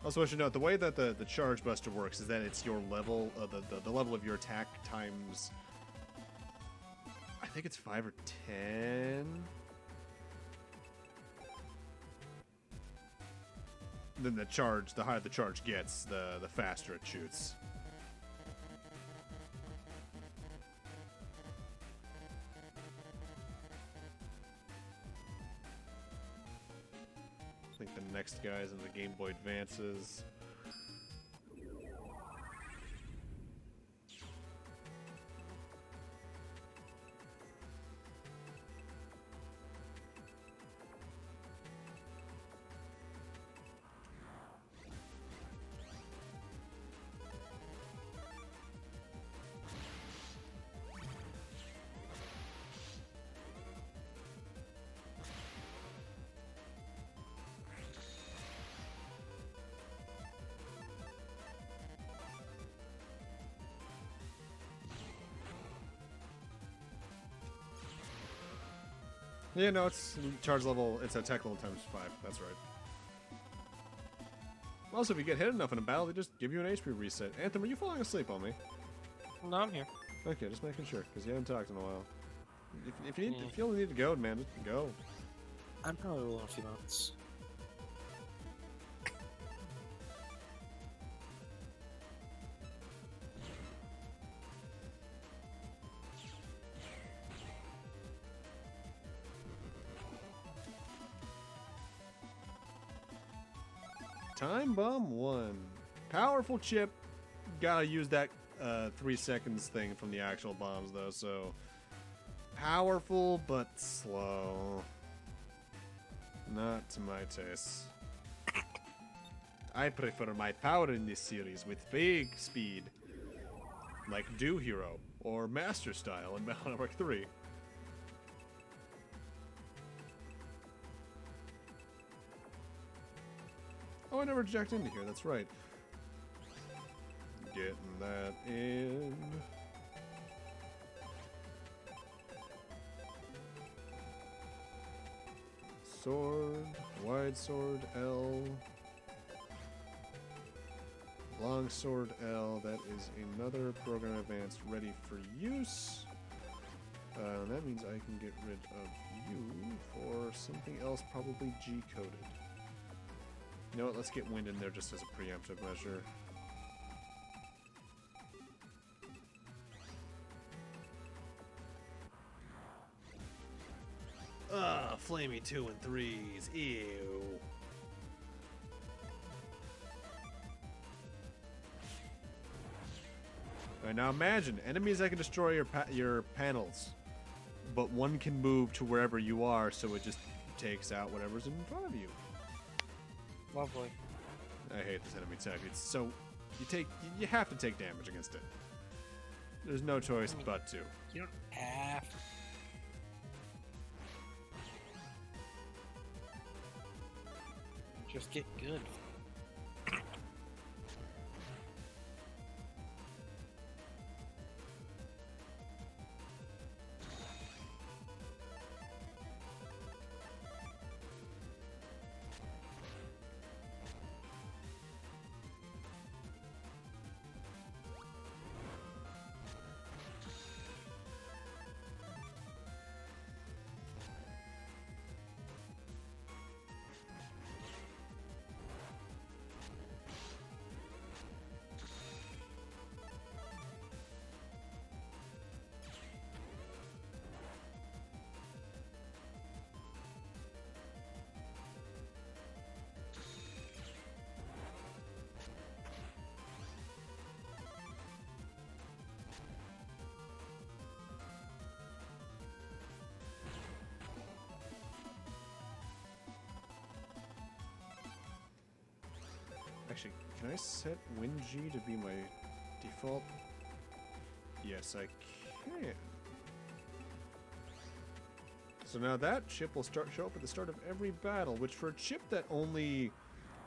Also, I should note, the way that the charge buster works is that it's your level, the level of your attack times, I think it's 5 or 10. Then the charge, the higher the charge gets, the faster it shoots. I think the next guy's in the Game Boy Advances. Yeah, no, it's charge level. It's attack level times 5. That's right. Also, if you get hit enough in a battle, they just give you an HP reset. Anthem, are you falling asleep on me? No, I'm here. Okay, just making sure, because you haven't talked in a while. If you need, if you only need to go, man, just go. I'm probably will in a few months. Time Bomb 1. Powerful chip. Gotta use that 3 seconds thing from the actual bombs, though, so... Powerful, but slow. Not to my taste. I prefer my power in this series with big speed. Like Do Hero, or Master Style in Battle Network 3. Oh, I never jacked into here, that's right. Getting that in. Sword, wide sword, L. Long sword, L. That is another program advanced ready for use. That means I can get rid of you for something else, probably G-coded. You know what, let's get wind in there just as a preemptive measure. Ugh, flamey 2 and 3s, ew. Alright, now imagine, enemies that can destroy your panels, but one can move to wherever you are, so it just takes out whatever's in front of you. Lovely. I hate this enemy type. It's so... You have to take damage against it. There's no choice but to. You don't have to. Just get good. Actually, can I set WinG to be my default? Yes, I can. So now that chip will show up at the start of every battle, which for a chip that only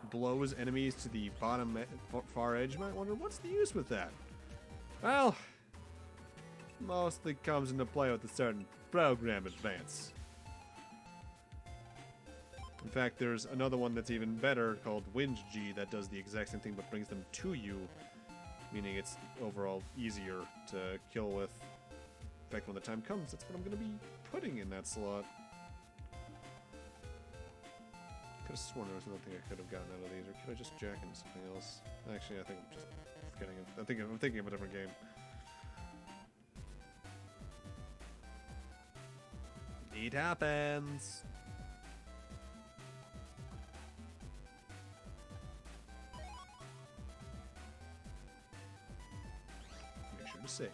blows enemies to the bottom far edge, you might wonder, what's the use with that? Well, mostly comes into play with a certain program advance. In fact, there's another one that's even better called WinG that does the exact same thing but brings them to you, meaning it's overall easier to kill with. In fact, when the time comes, that's what I'm going to be putting in that slot. Could have sworn there was another thing I could have gotten out of these, or could I just jack into something else? Actually, I think I'm just forgetting it. I'm thinking of a different game. It happens. Make sure to save.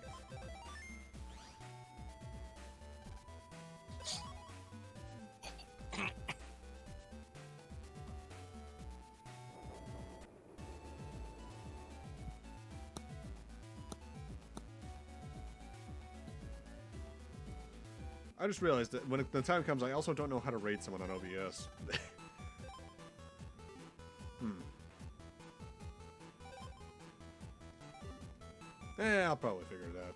I just realized that when the time comes, I also don't know how to rate someone on OBS. I'll probably figure it out.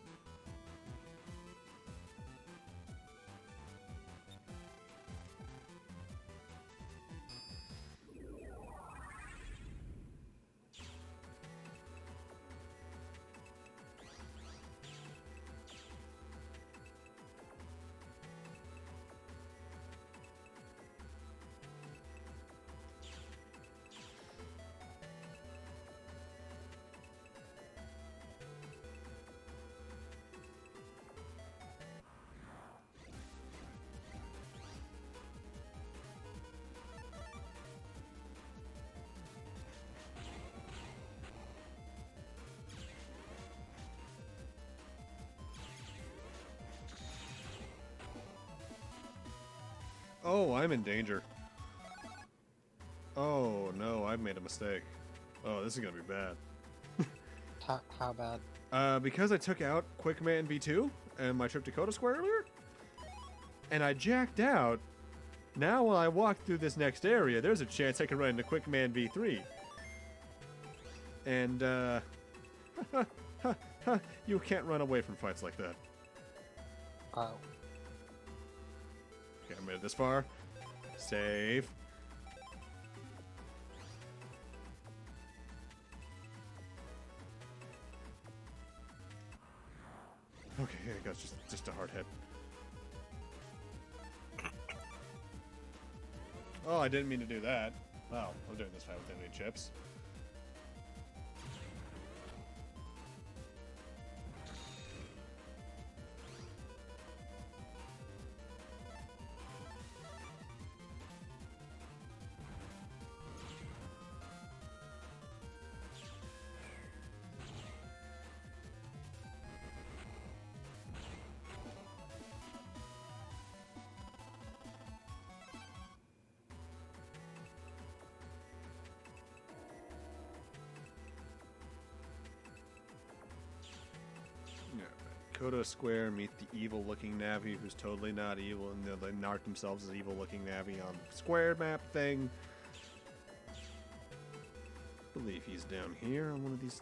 Oh, I'm in danger. Oh, no, I've made a mistake. Oh, this is gonna be bad. How bad? Because I took out Quickman V2 and my trip to Coda Square earlier, and I jacked out, now when I walk through this next area, there's a chance I can run into Quickman V3. And, you can't run away from fights like that. Oh. Okay, I made it this far. Save. Okay, I got just a hard hit. Oh, I didn't mean to do that. Wow, I'm doing this fight with enemy chips. Kodo Square meet the evil-looking Navi, who's totally not evil, and they narc themselves as evil-looking Navi on the square map thing. I believe he's down here on one of these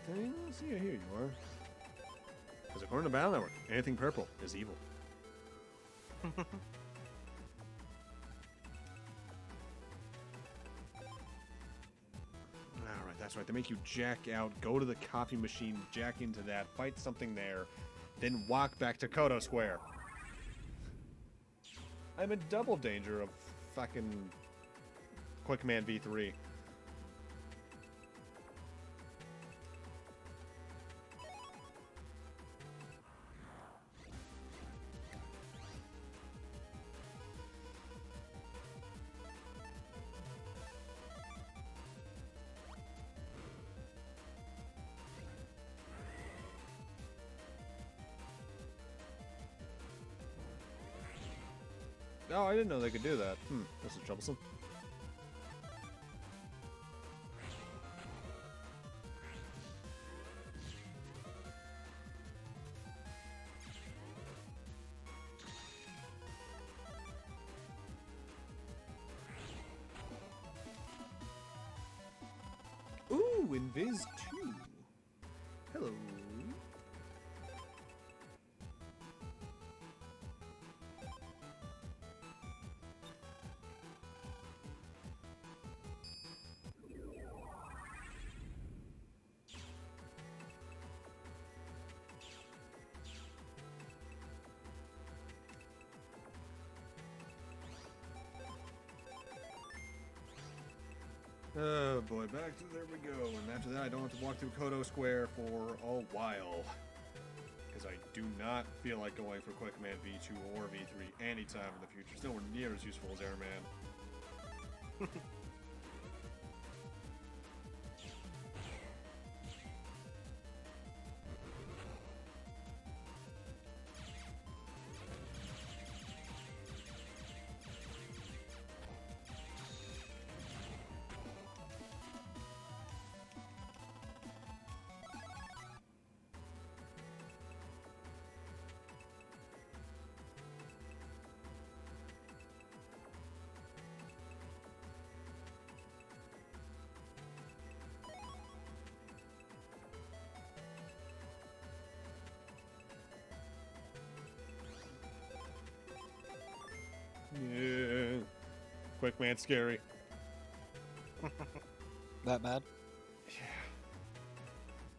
things. Yeah, here you are. Because according to Battle Network, anything purple is evil. Alright, that's right. They make you jack out, go to the coffee machine, jack into that, fight something there, then walk back to Kodo Square. I'm in double danger of fucking Quickman V3. Oh, I didn't know they could do that. This is troublesome. Ooh, Invis 2. Hello. Oh boy, back to there we go. And after that, I don't have to walk through Kodo Square for a while. Because I do not feel like going for Quickman V2 or V3 anytime in the future. It's nowhere near as useful as Airman. Yeah. Quickman's scary. That bad? Yeah.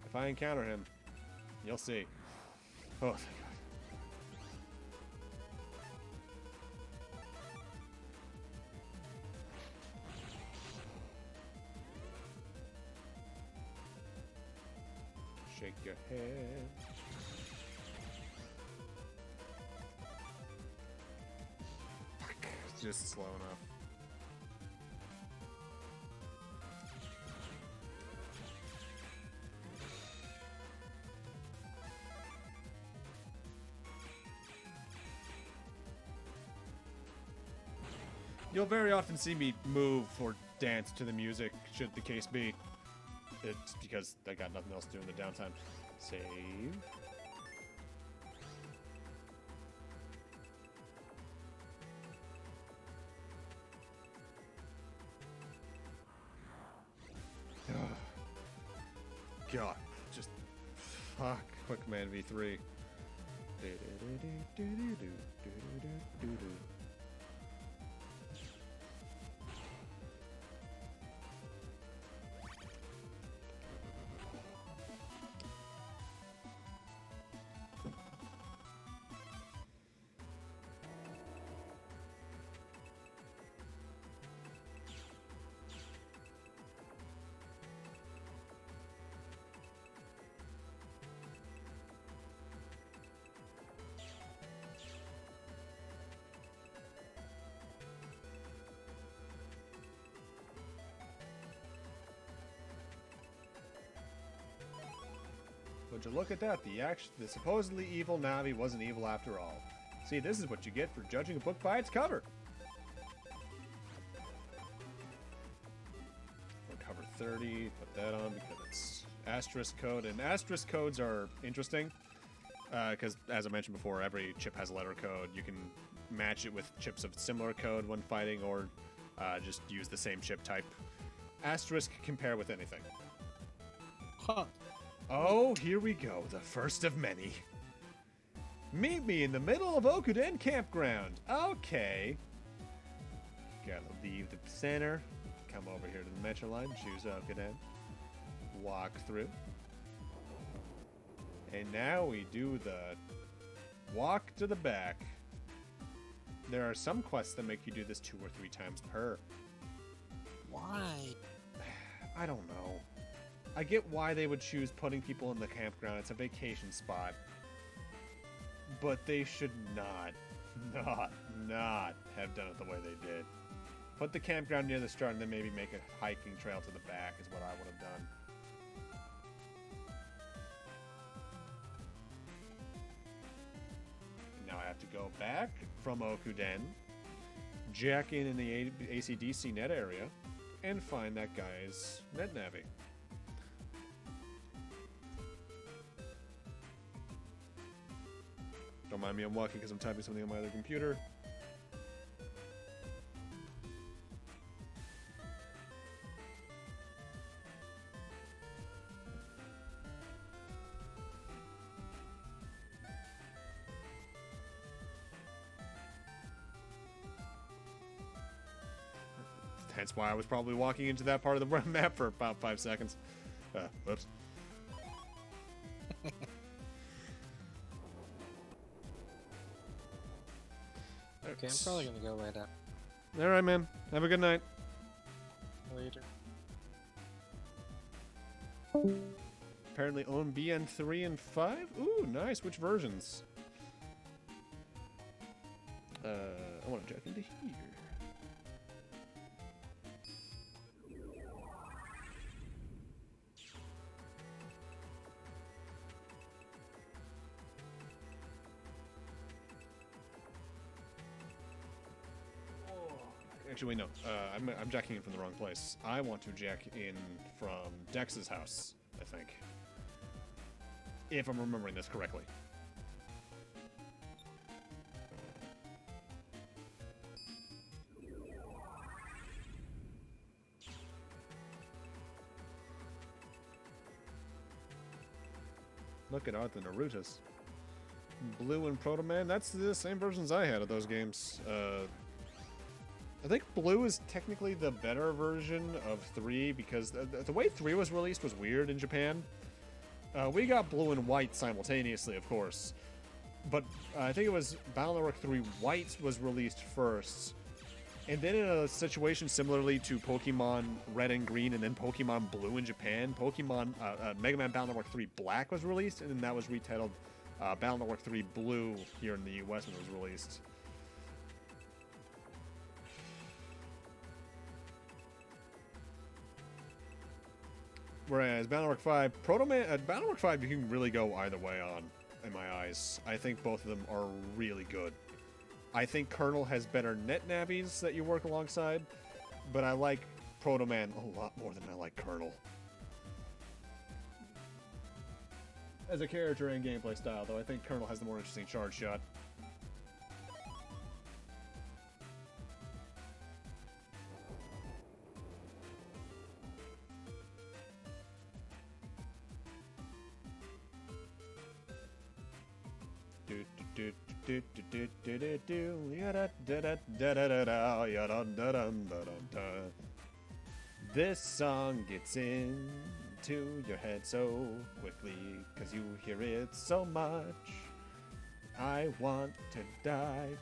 If I encounter him, you'll see. Oh, thank God. Shake your head. Fuck. It's just slow enough. You'll very often see me move or dance to the music, should the case be. It's because I got nothing else to do in the downtime. Save. God, just fuck Quick Command V3. Would you look at that? The supposedly evil Navi wasn't evil after all. See, this is what you get for judging a book by its cover. For cover 30, put that on because it's asterisk code, and asterisk codes are interesting because, as I mentioned before, every chip has a letter code. You can match it with chips of similar code when fighting, or just use the same chip type. Asterisk can pair with anything. Huh. Oh, here we go, the first of many. Meet me in the middle of Okuden Campground. Okay. Gotta leave the center, come over here to the metro line, choose Okuden, walk through. And now we do the walk to the back. There are some quests that make you do this 2 or 3 times per. Why? I don't know. I get why they would choose putting people in the campground. It's a vacation spot. But they should not have done it the way they did. Put the campground near the start and then maybe make a hiking trail to the back is what I would have done. And now I have to go back from Okuden, jack in the ACDC net area, and find that guy's net navi. Don't mind me, I'm walking because I'm typing something on my other computer. Hence why I was probably walking into that part of the map for about 5 seconds. Whoops. Okay, I'm probably gonna go lay down Alright, man. Have a good night. later. Apparently own BN3 and 5? Ooh, nice. Which versions? I want to check into here. Actually, wait, no. I'm jacking in from the wrong place. I want to jack in from Dex's house, I think. If I'm remembering this correctly. Look at Art the Naruto's. Blue and Proto Man, that's the same versions I had of those games. I think Blue is technically the better version of 3 because the way 3 was released was weird in Japan. We got Blue and White simultaneously, of course. But I think it was Battle Network 3 White was released first. And then in a situation similarly to Pokemon Red and Green and then Pokemon Blue in Japan, Pokemon Mega Man Battle Network 3 Black was released, and then that was retitled Battle Network 3 Blue here in the US when it was released. Whereas Battle Network 5, Battle Network 5 you can really go either way on, in my eyes. I think both of them are really good. I think Colonel has better net nabbies that you work alongside, but I like Proto Man a lot more than I like Colonel. As a character and gameplay style, though, I think Colonel has the more interesting charge shot. This song gets into your head so quickly, 'cause you hear it so much. I want to die.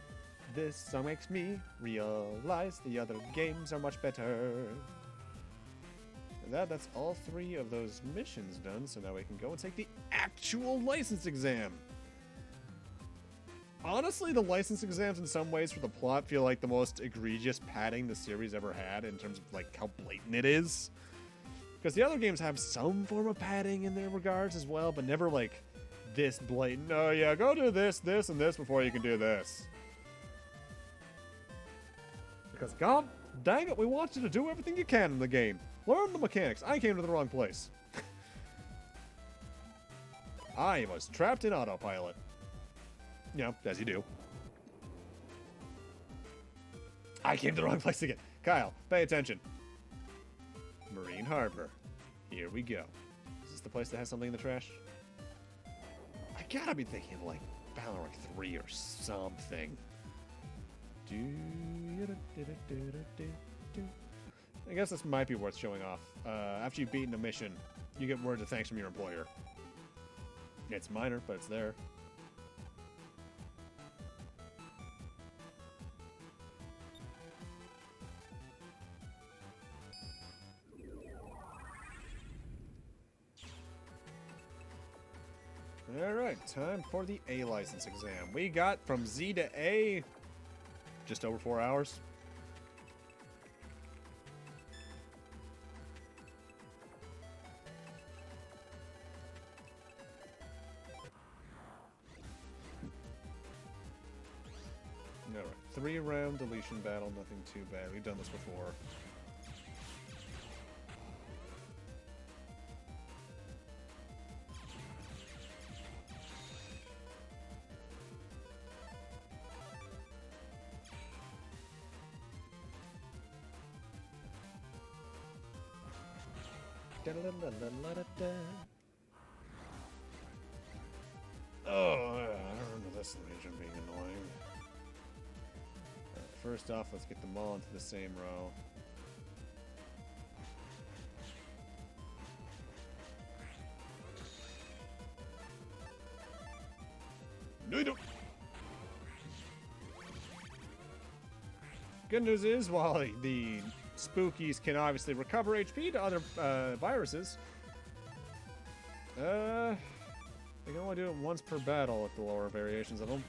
This song makes me realize the other games are much better. That's all 3 of those missions done, so now we can go and take the actual license exam. Honestly, the license exams in some ways for the plot feel like the most egregious padding the series ever had in terms of like how blatant it is. Because the other games have some form of padding in their regards as well, but never like this blatant. Oh yeah, go do this, this, and this before you can do this. Because god dang it, we want you to do everything you can in the game. Learn the mechanics. I came to the wrong place. I was trapped in autopilot. You know, as you do. I came to the wrong place again. Kyle, pay attention. Marine Harbor. Here we go. Is this the place that has something in the trash? I gotta be thinking of like Balrog 3 or something. I guess this might be worth showing off. After you've beaten a mission, you get words of thanks from your employer. It's minor, but it's there. Alright, time for the A license exam. We got from Z to A just over 4 hours. Alright, 3-round deletion battle, nothing too bad. We've done this before. Oh, I remember this region being annoying. First off, let's get them all into the same row. No, you don't. Good news is, while the spookies can obviously recover HP to other viruses, they can only do it once per battle with the lower variations of them.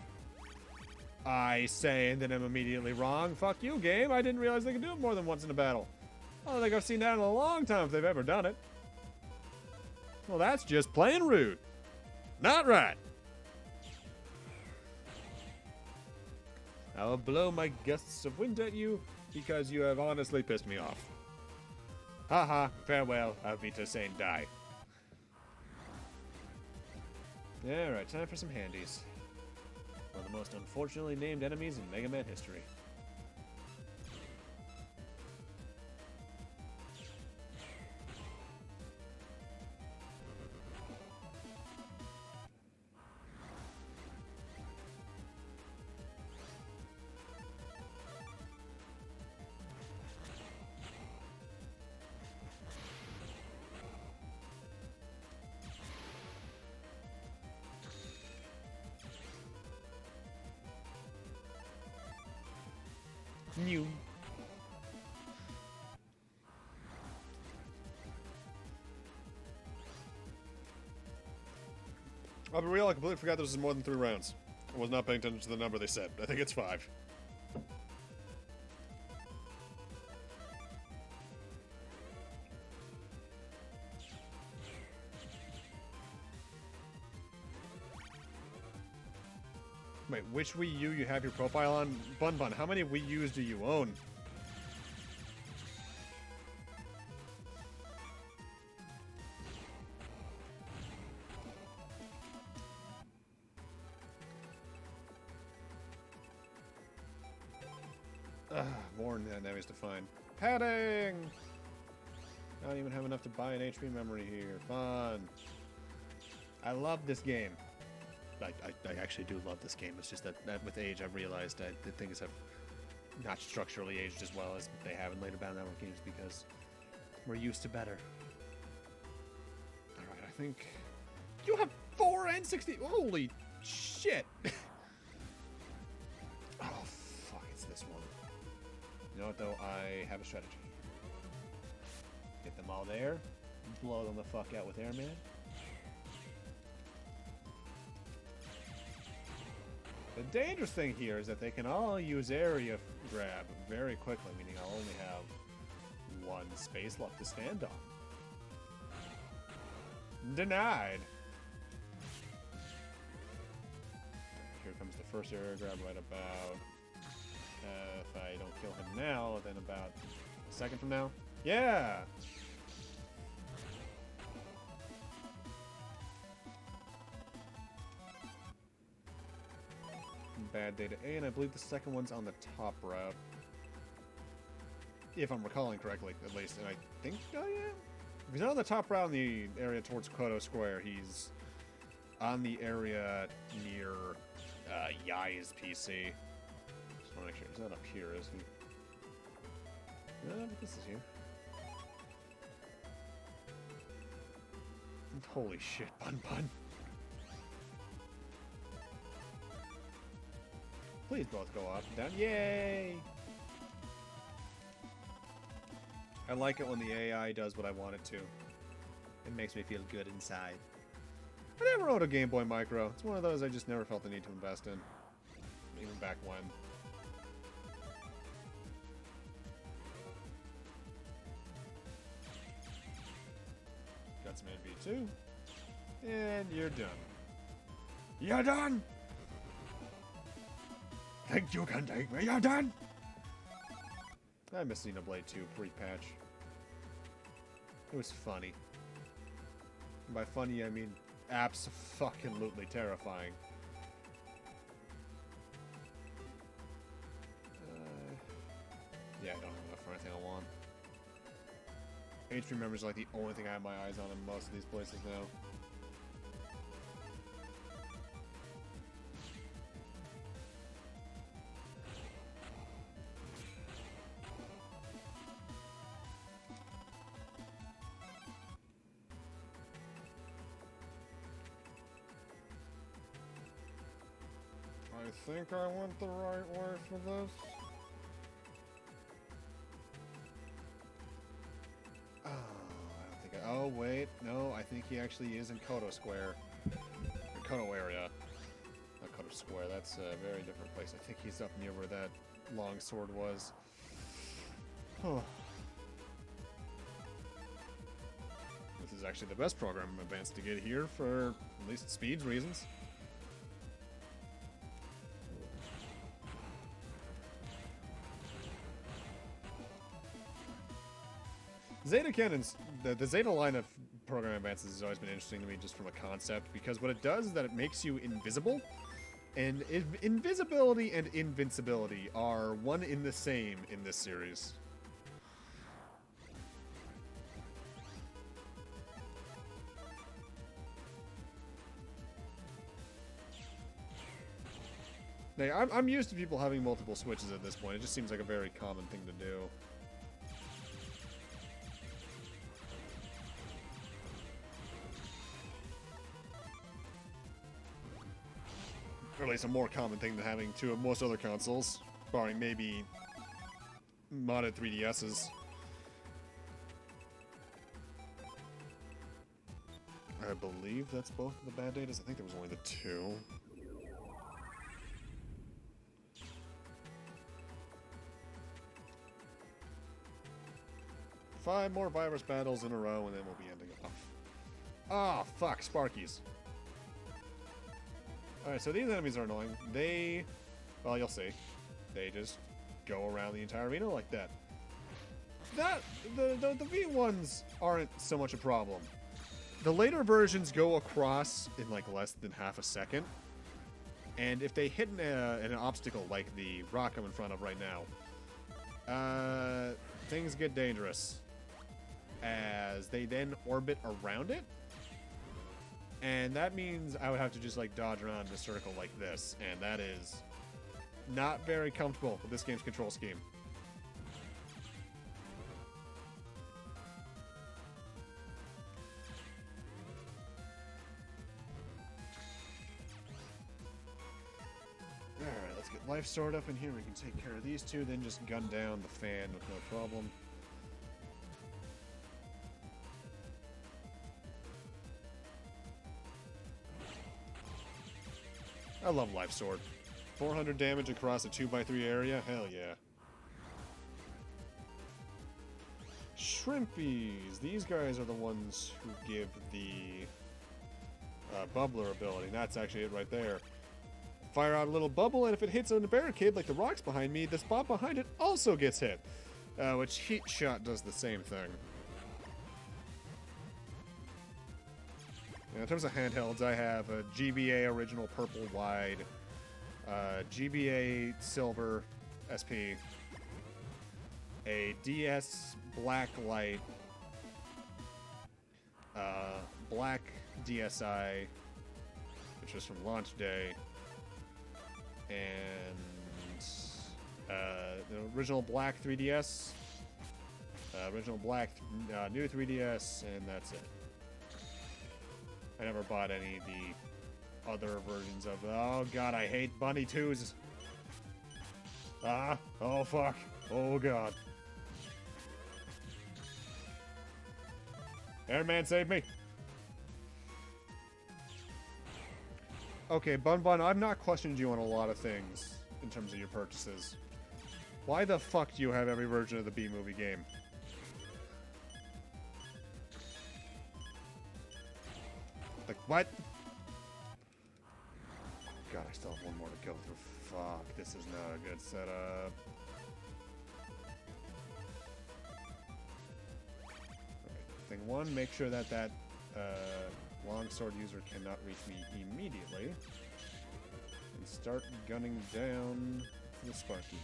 I say, and then I'm immediately wrong. Fuck you, game. I didn't realize they could do it more than once in a battle. I don't think I've seen that in a long time if they've ever done it. Well, that's just plain rude. Not right. I will blow my gusts of wind at you because you have honestly pissed me off. Haha, farewell, Avita Saint die. Alright, time for some handies. One of the most unfortunately named enemies in Mega Man history. New. I'll be real, I completely forgot this was more than 3 rounds. I was not paying attention to the number they said. I think it's 5. Wait, which Wii U you have your profile on? Bun Bun, how many Wii U's do you own? More enemies to find. Padding! I don't even have enough to buy an HP memory here. Fun. I love this game. I actually do love this game. It's just that with age, I've realized that things have not structurally aged as well as they have in later Battle Network games because we're used to better. Alright, I think... You have 4 N60... Holy shit! Oh, fuck, it's this one. You know what, though? I have a strategy. Get them all there. Blow them the fuck out with Airman. The dangerous thing here is that they can all use area grab very quickly, meaning I'll only have 1 space left to stand on. Denied! Here comes the first area grab right about... if I don't kill him now, then about a second from now. Yeah! Bad data A, and I believe the second one's on the top route. If I'm recalling correctly, at least. And I think, oh yeah. If he's not on the top route in the area towards Koto Square, he's on the area near Yai's PC. Just want to make sure he's not up here, is he? No, but this is here. Holy shit, Bun Bun. Please both go up and down. Yay! I like it when the AI does what I want it to. It makes me feel good inside. I never owned a Game Boy Micro. It's one of those I just never felt the need to invest in. Even back when. Got some NV2. And you're done. You're done! Think you can take me? You're done! I miss Xenoblade 2 pre-patch. It was funny. And by funny, I mean abso-fucking-lutely terrifying. Yeah, I don't have enough for anything I want. HP members are like the only thing I have my eyes on in most of these places now. I think I went the right way for this. Oh, I don't think oh, wait. No, I think he actually is in Koto Square. Or Koto area. Not Koto Square. That's a very different place. I think he's up near where that long sword was. Oh. This is actually the best program advance to get here for at least speed reasons. Zeta Cannons, the Zeta line of program advances has always been interesting to me just from a concept, because what it does is that it makes you invisible, and invisibility and invincibility are one in the same in this series. Now, I'm used to people having multiple switches at this point. It just seems like a very common thing to do. Or at least a more common thing than having two of most other consoles, barring maybe modded 3DSs. I believe that's both of the bad datas. I think there was only the two. Five more virus battles in a row, and then we'll be ending off. Ah, fuck, Sparkies. Alright, so these enemies are annoying. They, well, you'll see. They just go around the entire arena like that. The V1s aren't so much a problem. The later versions go across in like less than half a second. And if they hit an obstacle like the rock I'm in front of right now, things get dangerous. As they then orbit around it. And that means I would have to just like dodge around in a circle like this. And that is not very comfortable with this game's control scheme. Alright, let's get life stored up in here. We can take care of these two, then just gun down the fan with no problem. I love life sword. 400 damage across a 2x3 area? Hell yeah. Shrimpies. These guys are the ones who give the bubbler ability. That's actually it right there. Fire out a little bubble, and if it hits on the barricade like the rocks behind me, the spot behind it also gets hit. Which Heat Shot does the same thing. In terms of handhelds, I have a GBA original purple wide, GBA silver SP, a DS black light, black DSi, which was from launch day, and the original black 3DS, original black new 3DS, and that's it. I never bought any of the other versions of... Oh, God, I hate Bunny 2s. Ah, oh, fuck. Oh, God. Airman, save me. Okay, Bun Bun, I've not questioned you on a lot of things in terms of your purchases. Why the fuck do you have every version of the B-movie game? Like, what? God, I still have one more to go through. Fuck, this is not a good setup. Okay, thing one, make sure that longsword user cannot reach me immediately. And start gunning down the Sparky.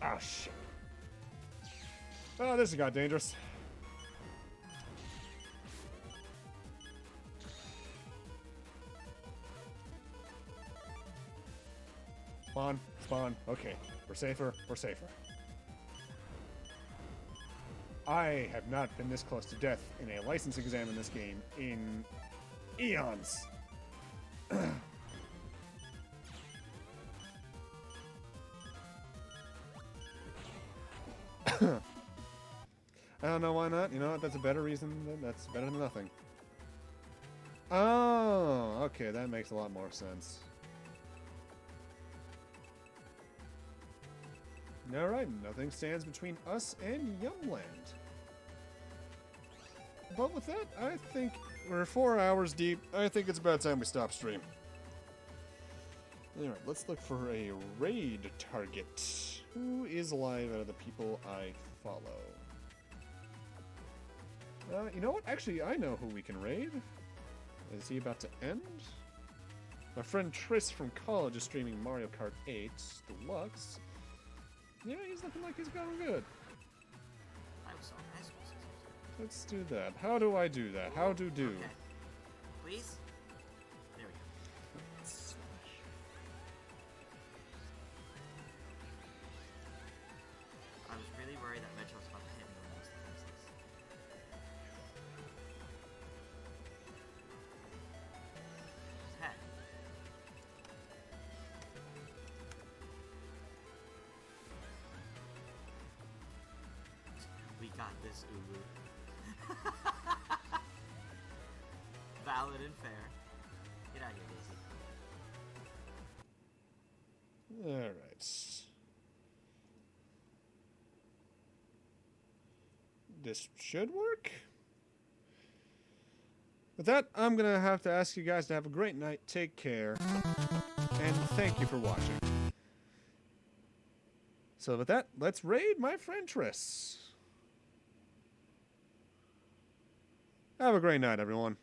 Ah, shit. Oh, this got dangerous. Spawn, spawn. Okay, we're safer, we're safer. I have not been this close to death in a license exam in this game in eons. I don't know why not. You know what? That's a better reason. That's better than nothing. Oh, okay. That makes a lot more sense. Alright, nothing stands between us and Yumland. But with that, I think we're 4 hours deep. I think it's about time we stop stream. Alright, let's look for a raid target. Who is alive out of the people I follow? You know what? Actually, I know who we can raid. Is he about to end? My friend Tris from college is streaming Mario Kart 8 Deluxe. Yeah, he's looking like he's going good. Let's do that. How do I do that? How do? Okay. Please? There we go. I was really worried that Mitchell was about to hit me when I was defenseless. Head. We got this, Ulu. Valid and fair. Get out of here, Daisy. Alright. this should work. With that, I'm going to have to ask you guys to have a great night. Take care. And thank you for watching. So with that, let's raid my friend Triss. Have a great night, everyone.